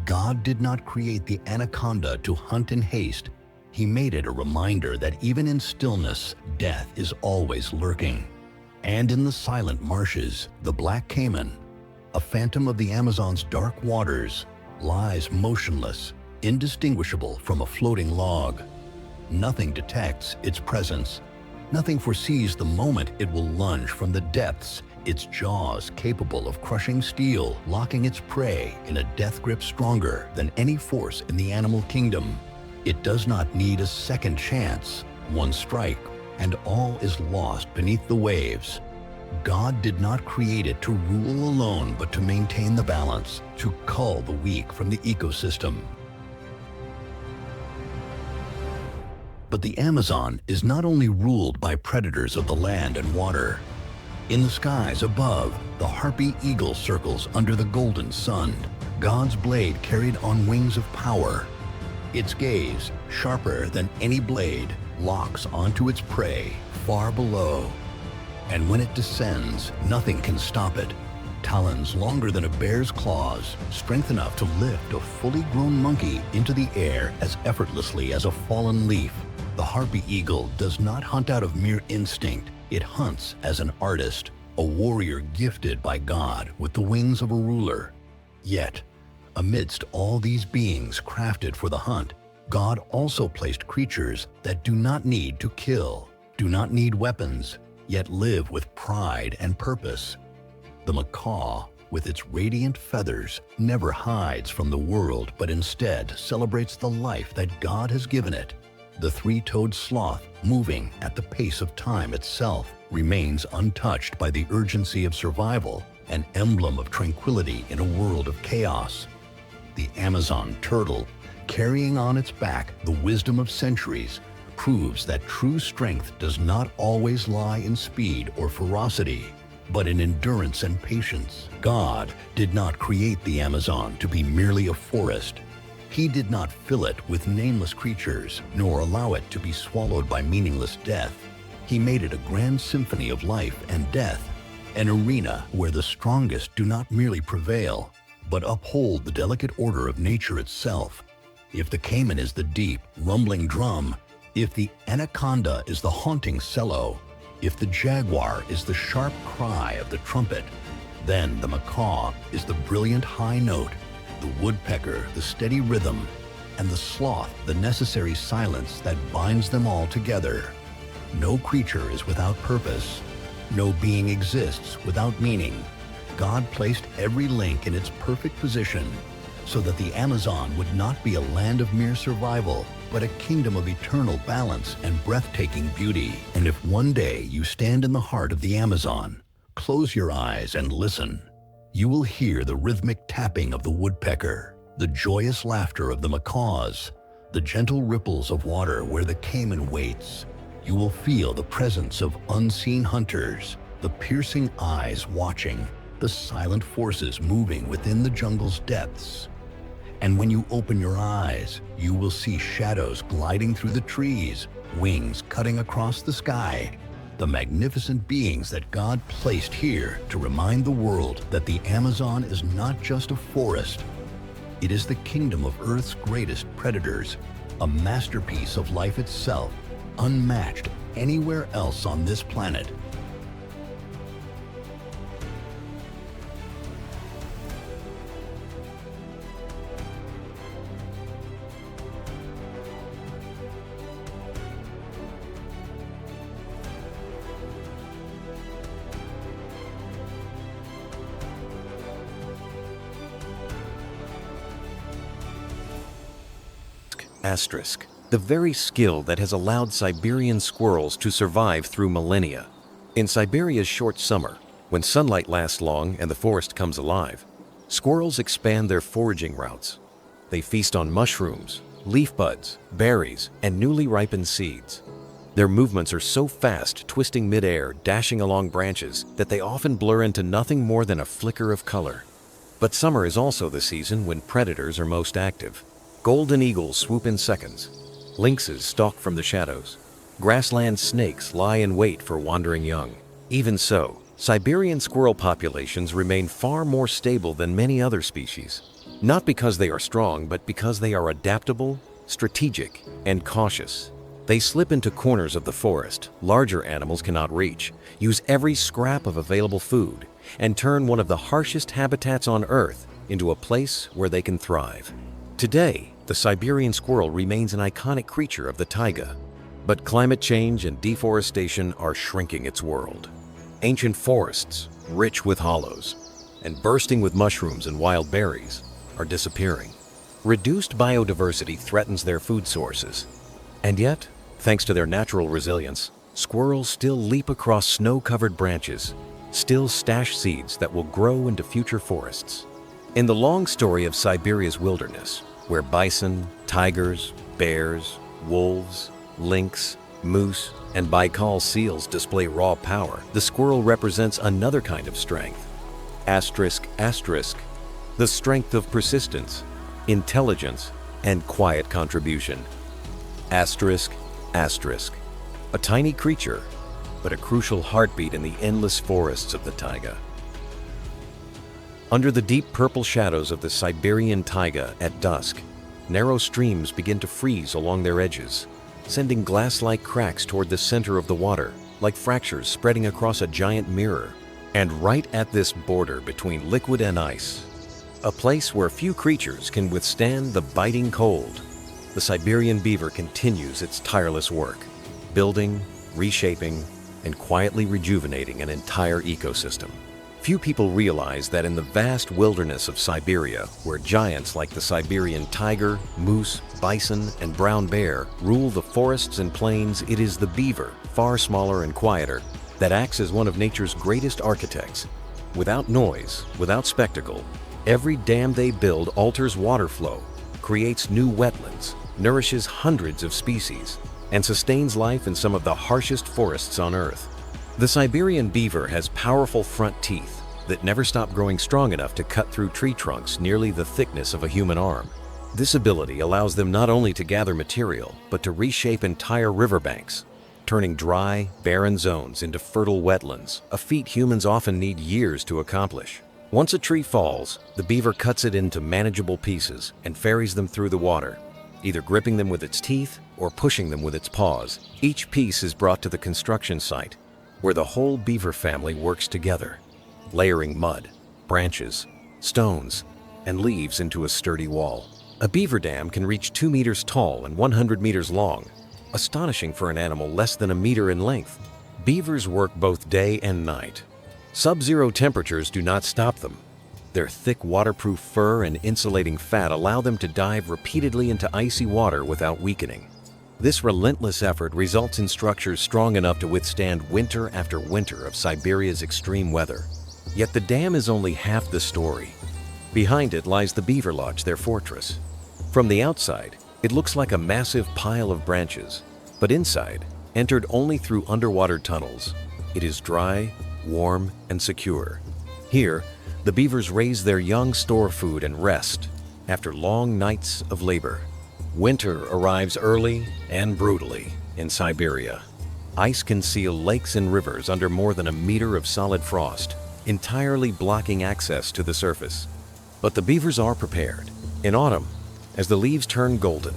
God did not create the anaconda to hunt in haste. He made it a reminder that even in stillness, death is always lurking. And in the silent marshes, the black caiman, a phantom of the Amazon's dark waters, lies motionless, indistinguishable from a floating log. Nothing detects its presence. Nothing foresees the moment it will lunge from the depths, its jaws capable of crushing steel, locking its prey in a death grip stronger than any force in the animal kingdom. It does not need a second chance. One strike, and all is lost beneath the waves. God did not create it to rule alone, but to maintain the balance, to cull the weak from the ecosystem. But the Amazon is not only ruled by predators of the land and water. In the skies above, the harpy eagle circles under the golden sun, God's blade carried on wings of power. Its gaze, sharper than any blade, locks onto its prey far below. And when it descends, nothing can stop it. Talons longer than a bear's claws, strength enough to lift a fully grown monkey into the air as effortlessly as a fallen leaf. The harpy eagle does not hunt out of mere instinct. It hunts as an artist, a warrior gifted by God with the wings of a ruler. Yet, amidst all these beings crafted for the hunt, God also placed creatures that do not need to kill, do not need weapons, yet live with pride and purpose. The macaw, with its radiant feathers, never hides from the world, but instead celebrates the life that God has given it. The three-toed sloth, moving at the pace of time itself, remains untouched by the urgency of survival, an emblem of tranquility in a world of chaos. The Amazon turtle, carrying on its back the wisdom of centuries, proves that true strength does not always lie in speed or ferocity, but in endurance and patience. God did not create the Amazon to be merely a forest. He did not fill it with nameless creatures, nor allow it to be swallowed by meaningless death. He made it a grand symphony of life and death, an arena where the strongest do not merely prevail, but uphold the delicate order of nature itself. If the caiman is the deep, rumbling drum, if the anaconda is the haunting cello, if the jaguar is the sharp cry of the trumpet, then the macaw is the brilliant high note, the woodpecker the steady rhythm, and the sloth the necessary silence that binds them all together. No creature is without purpose. No being exists without meaning. God placed every link in its perfect position. so that the Amazon would not be a land of mere survival, but a kingdom of eternal balance and breathtaking beauty. And if one day you stand in the heart of the Amazon, close your eyes and listen. You will hear the rhythmic tapping of the woodpecker, the joyous laughter of the macaws, the gentle ripples of water where the caiman waits. You will feel the presence of unseen hunters, the piercing eyes watching, the silent forces moving within the jungle's depths. And when you open your eyes, you will see shadows gliding through the trees, wings cutting across the sky, the magnificent beings that God placed here to remind the world that the Amazon is not just a forest. It is the kingdom of Earth's greatest predators, a masterpiece of life itself, unmatched anywhere else on this planet. Asterisk. The very skill that has allowed Siberian squirrels to survive through millennia. In Siberia's short summer, when sunlight lasts long and the forest comes alive, squirrels expand their foraging routes. They feast on mushrooms, leaf buds, berries, and newly ripened seeds. Their movements are so fast, twisting midair, dashing along branches, that they often blur into nothing more than a flicker of color. But summer is also the season when predators are most active. Golden eagles swoop in seconds. Lynxes stalk from the shadows. Grassland snakes lie in wait for wandering young. Even so, Siberian squirrel populations remain far more stable than many other species. Not because they are strong, but because they are adaptable, strategic, and cautious. They slip into corners of the forest larger animals cannot reach, use every scrap of available food, and turn one of the harshest habitats on Earth into a place where they can thrive. Today, the Siberian squirrel remains an iconic creature of the taiga, but climate change and deforestation are shrinking its world. Ancient forests, rich with hollows, and bursting with mushrooms and wild berries, are disappearing. Reduced biodiversity threatens their food sources. And yet, thanks to their natural resilience, squirrels still leap across snow-covered branches, still stash seeds that will grow into future forests. In the long story of Siberia's wilderness, where bison, tigers, bears, wolves, lynx, moose, and Baikal seals display raw power, the squirrel represents another kind of strength. Asterisk, asterisk. The strength of persistence, intelligence, and quiet contribution. Asterisk, asterisk. A tiny creature, but a crucial heartbeat in the endless forests of the taiga. Under the deep purple shadows of the Siberian taiga at dusk, narrow streams begin to freeze along their edges, sending glass-like cracks toward the center of the water, like fractures spreading across a giant mirror. And right at this border between liquid and ice, a place where few creatures can withstand the biting cold, the Siberian beaver continues its tireless work, building, reshaping, and quietly rejuvenating an entire ecosystem. Few people realize that in the vast wilderness of Siberia, where giants like the Siberian tiger, moose, bison, and brown bear rule the forests and plains, it is the beaver, far smaller and quieter, that acts as one of nature's greatest architects. Without noise, without spectacle, every dam they build alters water flow, creates new wetlands, nourishes hundreds of species, and sustains life in some of the harshest forests on Earth. The Siberian beaver has powerful front teeth that never stop growing strong enough to cut through tree trunks nearly the thickness of a human arm. This ability allows them not only to gather material, but to reshape entire riverbanks, turning dry, barren zones into fertile wetlands, a feat humans often need years to accomplish. Once a tree falls, the beaver cuts it into manageable pieces and ferries them through the water, either gripping them with its teeth or pushing them with its paws. Each piece is brought to the construction site, where the whole beaver family works together, layering mud, branches, stones, and leaves into a sturdy wall. A beaver dam can reach 2 meters tall and 100 meters long, astonishing for an animal less than a meter in length. Beavers work both day and night. Sub-zero temperatures do not stop them. Their thick waterproof fur and insulating fat allow them to dive repeatedly into icy water without weakening. This relentless effort results in structures strong enough to withstand winter after winter of Siberia's extreme weather. Yet the dam is only half the story. Behind it lies the beaver lodge, their fortress. From the outside, it looks like a massive pile of branches, but inside, entered only through underwater tunnels, it is dry, warm, and secure. Here, the beavers raise their young, store food, and rest after long nights of labor. Winter arrives early and brutally in Siberia. Ice can seal lakes and rivers under more than a meter of solid frost, entirely blocking access to the surface. But the beavers are prepared. In autumn, as the leaves turn golden,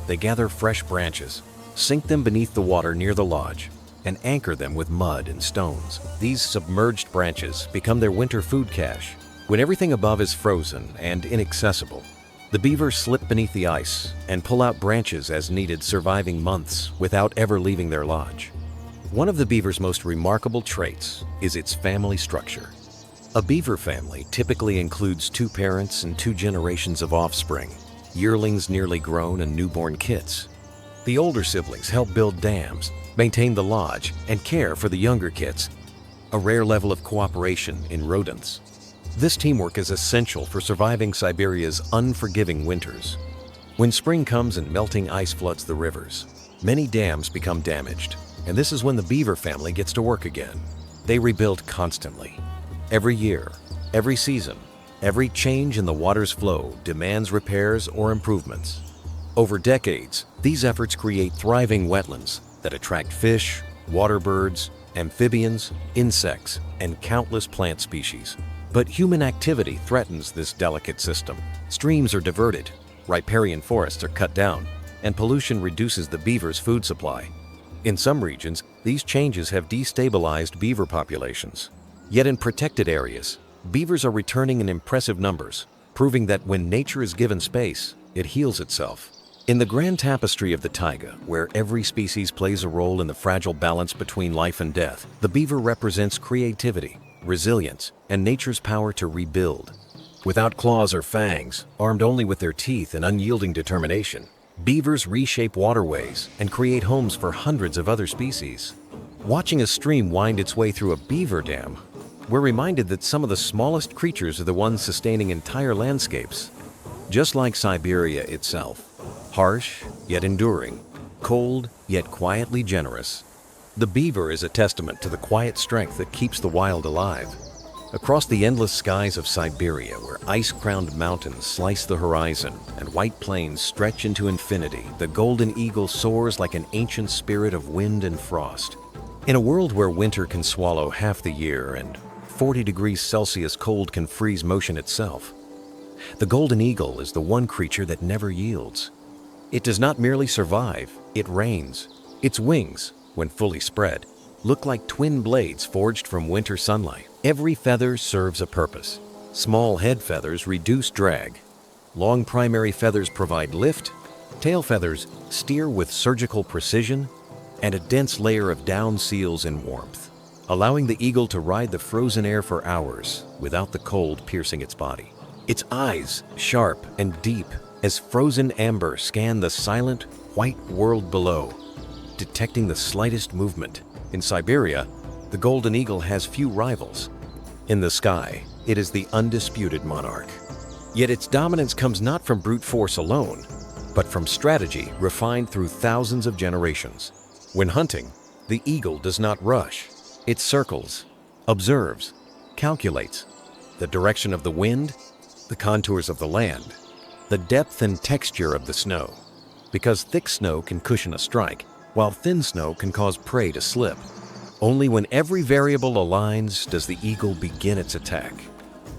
they gather fresh branches, sink them beneath the water near the lodge, and anchor them with mud and stones. These submerged branches become their winter food cache. When everything above is frozen and inaccessible, the beavers slip beneath the ice and pull out branches as needed, surviving months without ever leaving their lodge. One of the beaver's most remarkable traits is its family structure. A beaver family typically includes 2 parents and 2 generations of offspring, yearlings nearly grown and newborn kits. The older siblings help build dams, maintain the lodge, and care for the younger kits, a rare level of cooperation in rodents. This teamwork is essential for surviving Siberia's unforgiving winters. When spring comes and melting ice floods the rivers, many dams become damaged, and this is when the beaver family gets to work again. They rebuild constantly. Every year, every season, every change in the water's flow demands repairs or improvements. Over decades, these efforts create thriving wetlands that attract fish, water birds, amphibians, insects, and countless plant species. But human activity threatens this delicate system. Streams are diverted, riparian forests are cut down, and pollution reduces the beaver's food supply. In some regions, these changes have destabilized beaver populations. Yet in protected areas, beavers are returning in impressive numbers, proving that when nature is given space, it heals itself. In the grand tapestry of the taiga, where every species plays a role in the fragile balance between life and death, the beaver represents creativity, resilience, and nature's power to rebuild. Without claws or fangs, armed only with their teeth and unyielding determination, beavers reshape waterways and create homes for hundreds of other species. Watching a stream wind its way through a beaver dam, we're reminded that some of the smallest creatures are the ones sustaining entire landscapes. Just like Siberia itself, harsh yet enduring, cold yet quietly generous, the beaver is a testament to the quiet strength that keeps the wild alive. Across the endless skies of Siberia, where ice-crowned mountains slice the horizon and white plains stretch into infinity, the golden eagle soars like an ancient spirit of wind and frost. In a world where winter can swallow half the year and 40 degrees Celsius cold can freeze motion itself, the golden eagle is the one creature that never yields. It does not merely survive, it reigns. Its wings, when fully spread, look like twin blades forged from winter sunlight. Every feather serves a purpose. Small head feathers reduce drag. Long primary feathers provide lift. Tail feathers steer with surgical precision, and a dense layer of down seals in warmth, allowing the eagle to ride the frozen air for hours without the cold piercing its body. Its eyes, sharp and deep as frozen amber, scan the silent, white world below, detecting the slightest movement. In Siberia, the golden eagle has few rivals. In the sky, it is the undisputed monarch. Yet its dominance comes not from brute force alone, but from strategy refined through thousands of generations. When hunting, the eagle does not rush. It circles, observes, calculates the direction of the wind, the contours of the land, the depth and texture of the snow. Because thick snow can cushion a strike, while thin snow can cause prey to slip. Only when every variable aligns does the eagle begin its attack.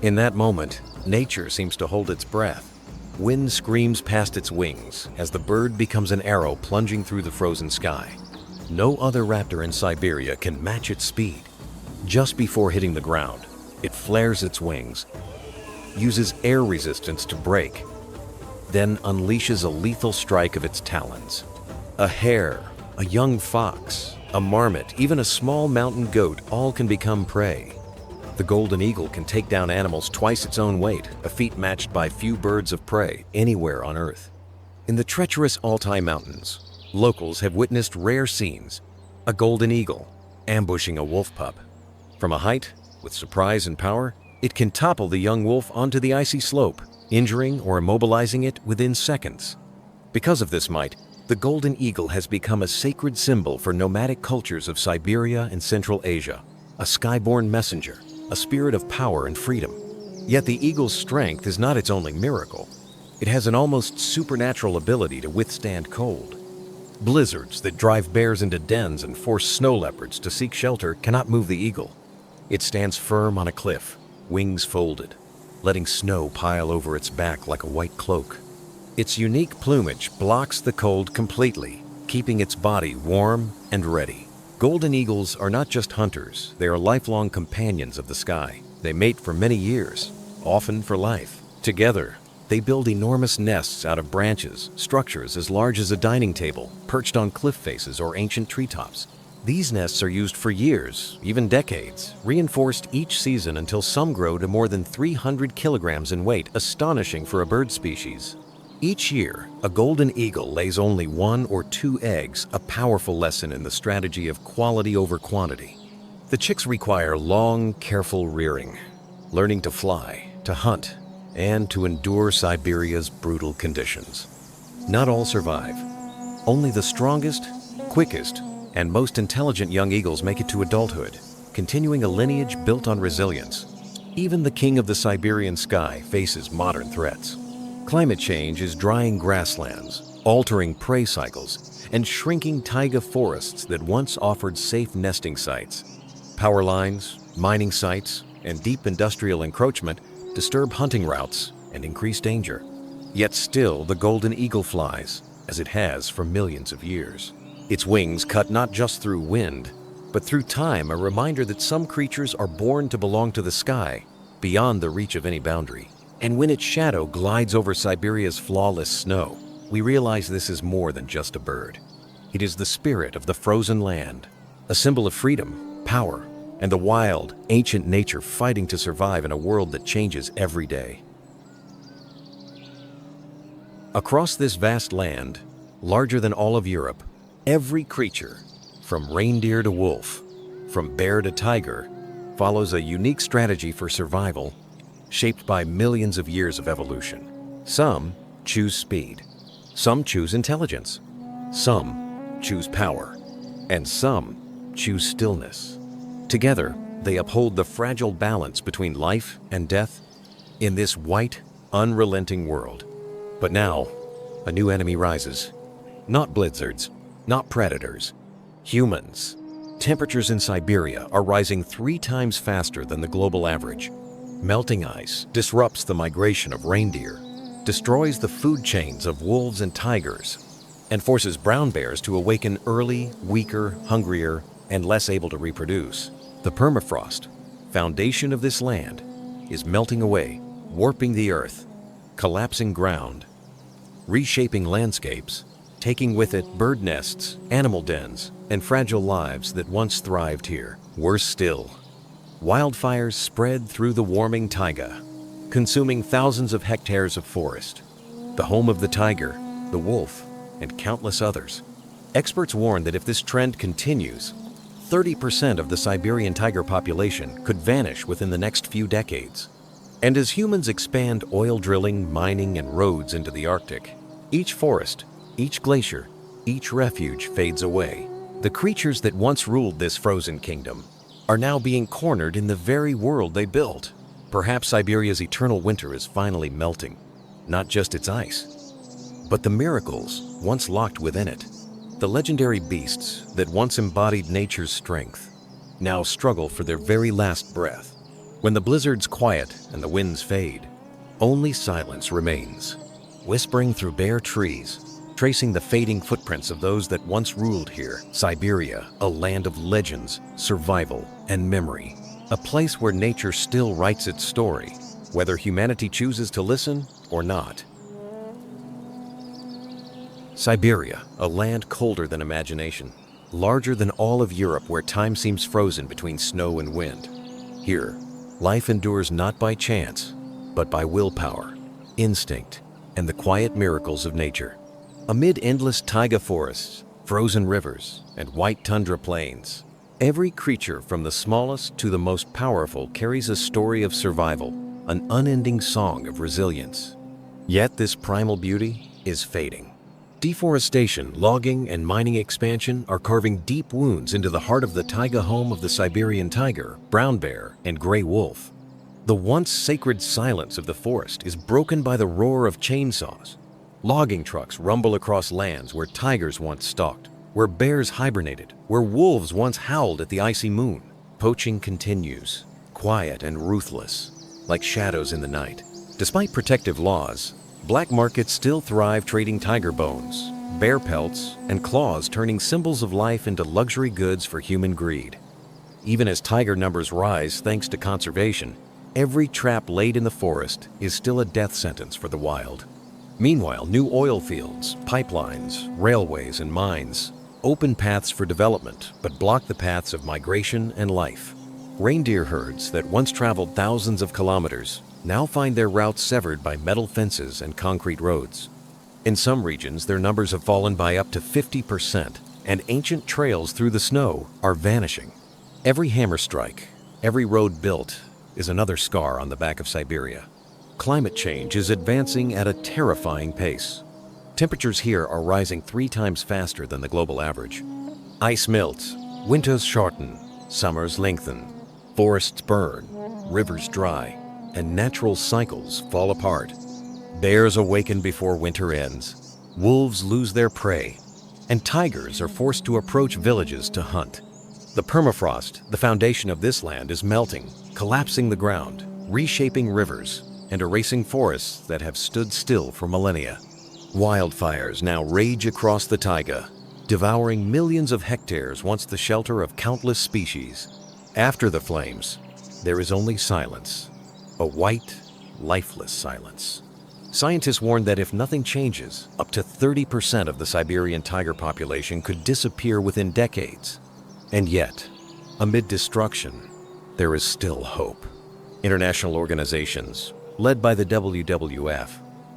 In that moment, nature seems to hold its breath. Wind screams past its wings as the bird becomes an arrow plunging through the frozen sky. No other raptor in Siberia can match its speed. Just before hitting the ground, it flares its wings, uses air resistance to brake, then unleashes a lethal strike of its talons. A hare, a young fox, a marmot, even a small mountain goat all can become prey. The golden eagle can take down animals twice its own weight, a feat matched by few birds of prey anywhere on Earth. In the treacherous Altai Mountains, locals have witnessed rare scenes: a golden eagle ambushing a wolf pup. From a height, with surprise and power, it can topple the young wolf onto the icy slope, injuring or immobilizing it within seconds. Because of this might, the golden eagle has become a sacred symbol for nomadic cultures of Siberia and Central Asia, a skyborne messenger, a spirit of power and freedom. Yet the eagle's strength is not its only miracle. It has an almost supernatural ability to withstand cold. Blizzards that drive bears into dens and force snow leopards to seek shelter cannot move the eagle. It stands firm on a cliff, wings folded, letting snow pile over its back like a white cloak. Its unique plumage blocks the cold completely, keeping its body warm and ready. Golden eagles are not just hunters, they are lifelong companions of the sky. They mate for many years, often for life. Together, they build enormous nests out of branches, structures as large as a dining table, perched on cliff faces or ancient treetops. These nests are used for years, even decades, reinforced each season until some grow to more than 300 kilograms in weight, astonishing for a bird species. Each year, a golden eagle lays only 1 or 2 eggs, a powerful lesson in the strategy of quality over quantity. The chicks require long, careful rearing, learning to fly, to hunt, and to endure Siberia's brutal conditions. Not all survive. Only the strongest, quickest, and most intelligent young eagles make it to adulthood, continuing a lineage built on resilience. Even the king of the Siberian sky faces modern threats. Climate change is drying grasslands, altering prey cycles, and shrinking taiga forests that once offered safe nesting sites. Power lines, mining sites, and deep industrial encroachment disturb hunting routes and increase danger. Yet still the golden eagle flies, as it has for millions of years. Its wings cut not just through wind, but through time, a reminder that some creatures are born to belong to the sky, beyond the reach of any boundary. And when its shadow glides over Siberia's flawless snow, we realize this is more than just a bird. It is the spirit of the frozen land, a symbol of freedom, power, and the wild, ancient nature fighting to survive in a world that changes every day. Across this vast land, larger than all of Europe, every creature, from reindeer to wolf, from bear to tiger, follows a unique strategy for survival, shaped by millions of years of evolution. Some choose speed, some choose intelligence, some choose power, and some choose stillness. Together, they uphold the fragile balance between life and death in this white, unrelenting world. But now, a new enemy rises. Not blizzards, not predators, humans. Temperatures in Siberia are rising 3 times faster than the global average. Melting ice disrupts the migration of reindeer, destroys the food chains of wolves and tigers, and forces brown bears to awaken early, weaker, hungrier, and less able to reproduce. The permafrost, foundation of this land, is melting away, warping the earth, collapsing ground, reshaping landscapes, taking with it bird nests, animal dens, and fragile lives that once thrived here. Worse still, wildfires spread through the warming taiga, consuming thousands of hectares of forest, the home of the tiger, the wolf, and countless others. Experts warn that if this trend continues, 30% of the Siberian tiger population could vanish within the next few decades. And as humans expand oil drilling, mining, and roads into the Arctic, each forest, each glacier, each refuge fades away. The creatures that once ruled this frozen kingdom are now being cornered in the very world they built. Perhaps Siberia's eternal winter is finally melting, not just its ice, but the miracles once locked within it. The legendary beasts that once embodied nature's strength now struggle for their very last breath. When the blizzards quiet and the winds fade, only silence remains, whispering through bare trees, tracing the fading footprints of those that once ruled here. Siberia, a land of legends, survival, and memory. A place where nature still writes its story, whether humanity chooses to listen or not. Siberia, a land colder than imagination, larger than all of Europe where time seems frozen between snow and wind. Here, life endures not by chance, but by willpower, instinct, and the quiet miracles of nature. Amid endless taiga forests, frozen rivers, and white tundra plains, every creature from the smallest to the most powerful carries a story of survival, an unending song of resilience. Yet this primal beauty is fading. Deforestation, logging, and mining expansion are carving deep wounds into the heart of the taiga home of the Siberian tiger, brown bear, and gray wolf. The once sacred silence of the forest is broken by the roar of chainsaws. Logging trucks rumble across lands where tigers once stalked, where bears hibernated, where wolves once howled at the icy moon. Poaching continues, quiet and ruthless, like shadows in the night. Despite protective laws, black markets still thrive, trading tiger bones, bear pelts, and claws, turning symbols of life into luxury goods for human greed. Even as tiger numbers rise thanks to conservation, every trap laid in the forest is still a death sentence for the wild. Meanwhile, new oil fields, pipelines, railways, and mines open paths for development but block the paths of migration and life. Reindeer herds that once traveled thousands of kilometers now find their routes severed by metal fences and concrete roads. In some regions, their numbers have fallen by up to 50%, and ancient trails through the snow are vanishing. Every hammer strike, every road built, is another scar on the back of Siberia. Climate change is advancing at a terrifying pace. Temperatures here are rising 3 times faster than the global average. Ice melts, winters shorten, summers lengthen, forests burn, rivers dry, and natural cycles fall apart. Bears awaken before winter ends, wolves lose their prey, and tigers are forced to approach villages to hunt. The permafrost, the foundation of this land, is melting, collapsing the ground, reshaping rivers, and erasing forests that have stood still for millennia. Wildfires now rage across the taiga, devouring millions of hectares once the shelter of countless species. After the flames, there is only silence. A white, lifeless silence. Scientists warn that if nothing changes, up to 30% of the Siberian tiger population could disappear within decades. And yet, amid destruction, there is still hope. International organizations, led by the WWF,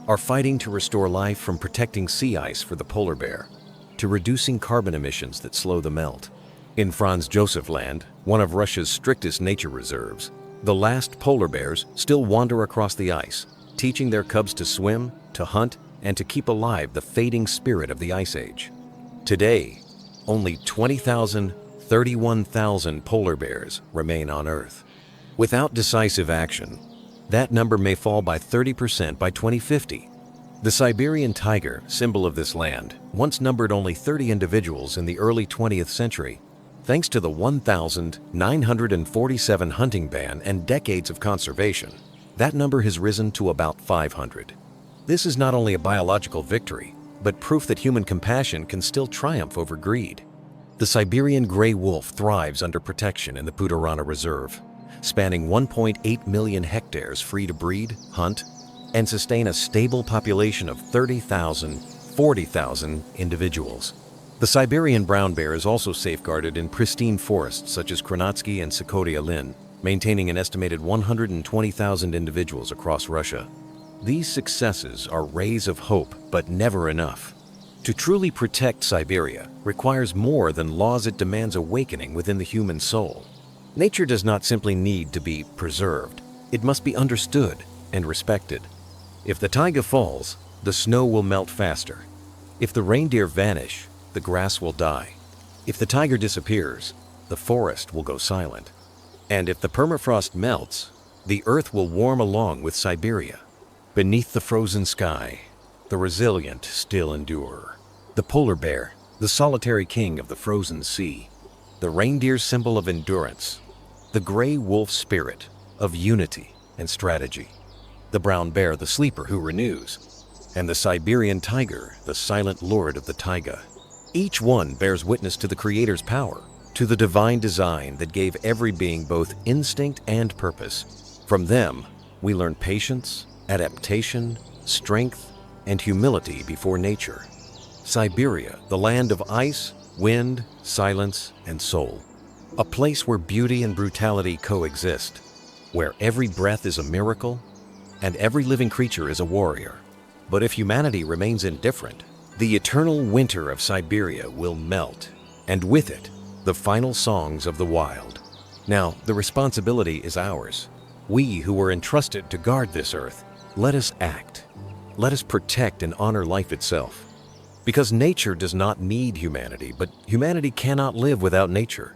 are fighting to restore life, from protecting sea ice for the polar bear to reducing carbon emissions that slow the melt. In Franz Josef Land, one of Russia's strictest nature reserves, the last polar bears still wander across the ice, teaching their cubs to swim, to hunt, and to keep alive the fading spirit of the Ice Age. Today, only 20,000, 31,000 polar bears remain on Earth. Without decisive action, that number may fall by 30% by 2050. The Siberian tiger, symbol of this land, once numbered only 30 individuals in the early 20th century. Thanks to the 1,947 hunting ban and decades of conservation, that number has risen to about 500. This is not only a biological victory, but proof that human compassion can still triumph over greed. The Siberian gray wolf thrives under protection in the Putorana Reserve, spanning 1.8 million hectares free to breed, hunt, and sustain a stable population of 30,000, 40,000 individuals. The Siberian brown bear is also safeguarded in pristine forests such as Kronatsky and Sakhotia Lin, maintaining an estimated 120,000 individuals across Russia. These successes are rays of hope, but never enough. To truly protect Siberia requires more than laws. It demands awakening within the human soul. Nature does not simply need to be preserved. It must be understood and respected. If the taiga falls, the snow will melt faster. If the reindeer vanish, the grass will die. If the tiger disappears, the forest will go silent. And if the permafrost melts, the earth will warm along with Siberia. Beneath the frozen sky, the resilient still endure. The polar bear, the solitary king of the frozen sea. The reindeer, symbol of endurance. The gray wolf, spirit of unity and strategy. The brown bear, the sleeper who renews. And the Siberian tiger, the silent lord of the taiga. Each one bears witness to the Creator's power, to the divine design that gave every being both instinct and purpose. From them, we learn patience, adaptation, strength, and humility before nature. Siberia, the land of ice, wind, silence, and soul. A place where beauty and brutality coexist. where every breath is a miracle and every living creature is a warrior. But if humanity remains indifferent, the eternal winter of Siberia will melt, and with it, the final songs of the wild. Now, the responsibility is ours. We who were entrusted to guard this earth, let us act. Let us protect and honor life itself. Because nature does not need humanity, but humanity cannot live without nature.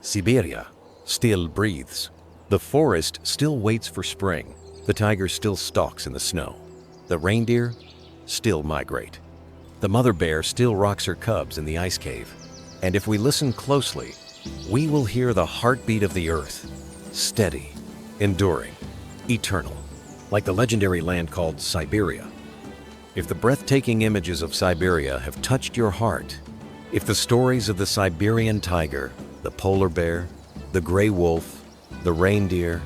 Siberia still breathes. The forest still waits for spring. The tiger still stalks in the snow. The reindeer still migrate. The mother bear still rocks her cubs in the ice cave. And if we listen closely, we will hear the heartbeat of the earth, steady, enduring, eternal, like the legendary land called Siberia. If the breathtaking images of Siberia have touched your heart, if the stories of the Siberian tiger, the polar bear, the gray wolf, the reindeer,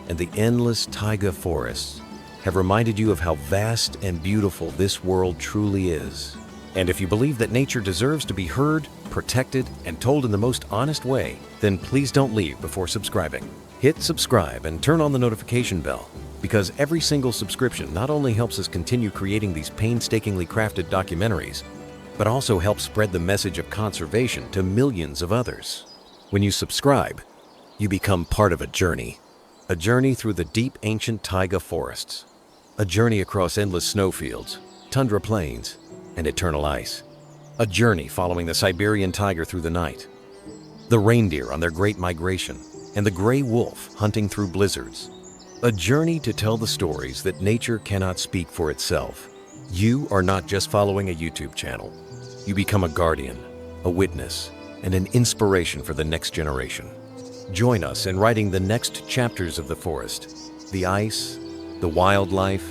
and the endless taiga forests have reminded you of how vast and beautiful this world truly is, and if you believe that nature deserves to be heard, protected, and told in the most honest way, then please don't leave before subscribing. Hit subscribe and turn on the notification bell, because every single subscription not only helps us continue creating these painstakingly crafted documentaries, but also helps spread the message of conservation to millions of others. When you subscribe, you become part of a journey through the deep ancient taiga forests, a journey across endless snowfields, tundra plains, and eternal ice, a journey following the Siberian tiger through the night, the reindeer on their great migration, and the gray wolf hunting through blizzards, a journey to tell the stories that nature cannot speak for itself. You are not just following a YouTube channel. You become a guardian, a witness, and an inspiration for the next generation. Join us in writing the next chapters of the forest, the ice, the wildlife,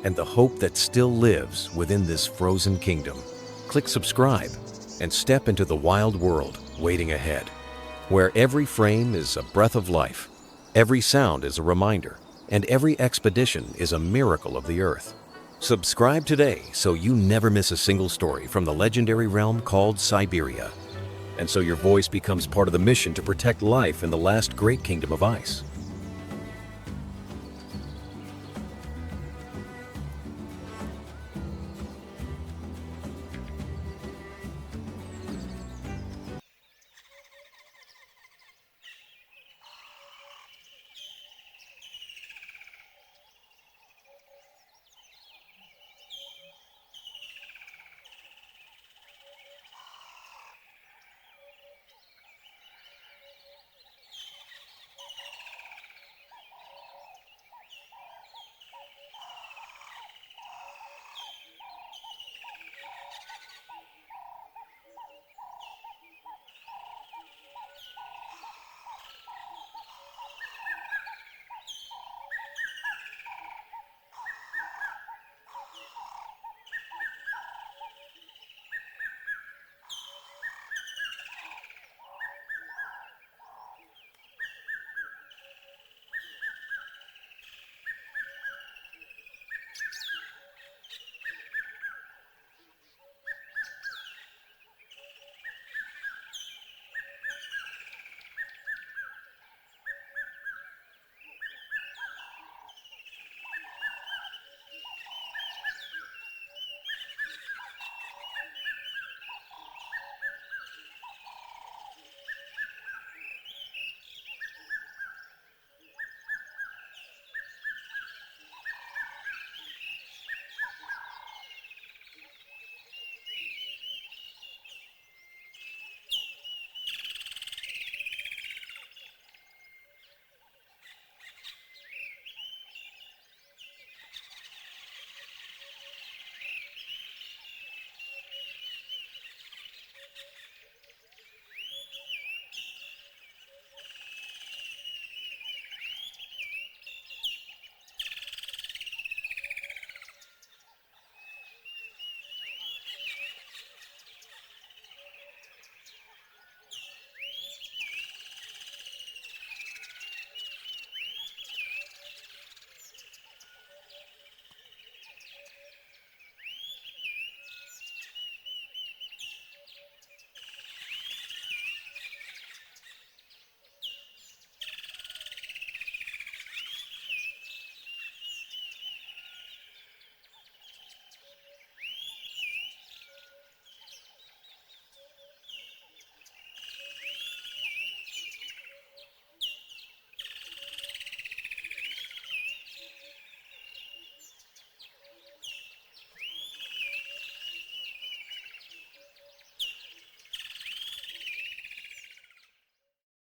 and the hope that still lives within this frozen kingdom. Click subscribe and step into the wild world waiting ahead, where every frame is a breath of life, every sound is a reminder, and every expedition is a miracle of the earth. Subscribe today so you never miss a single story from the legendary realm called Siberia, and so your voice becomes part of the mission to protect life in the last great kingdom of ice.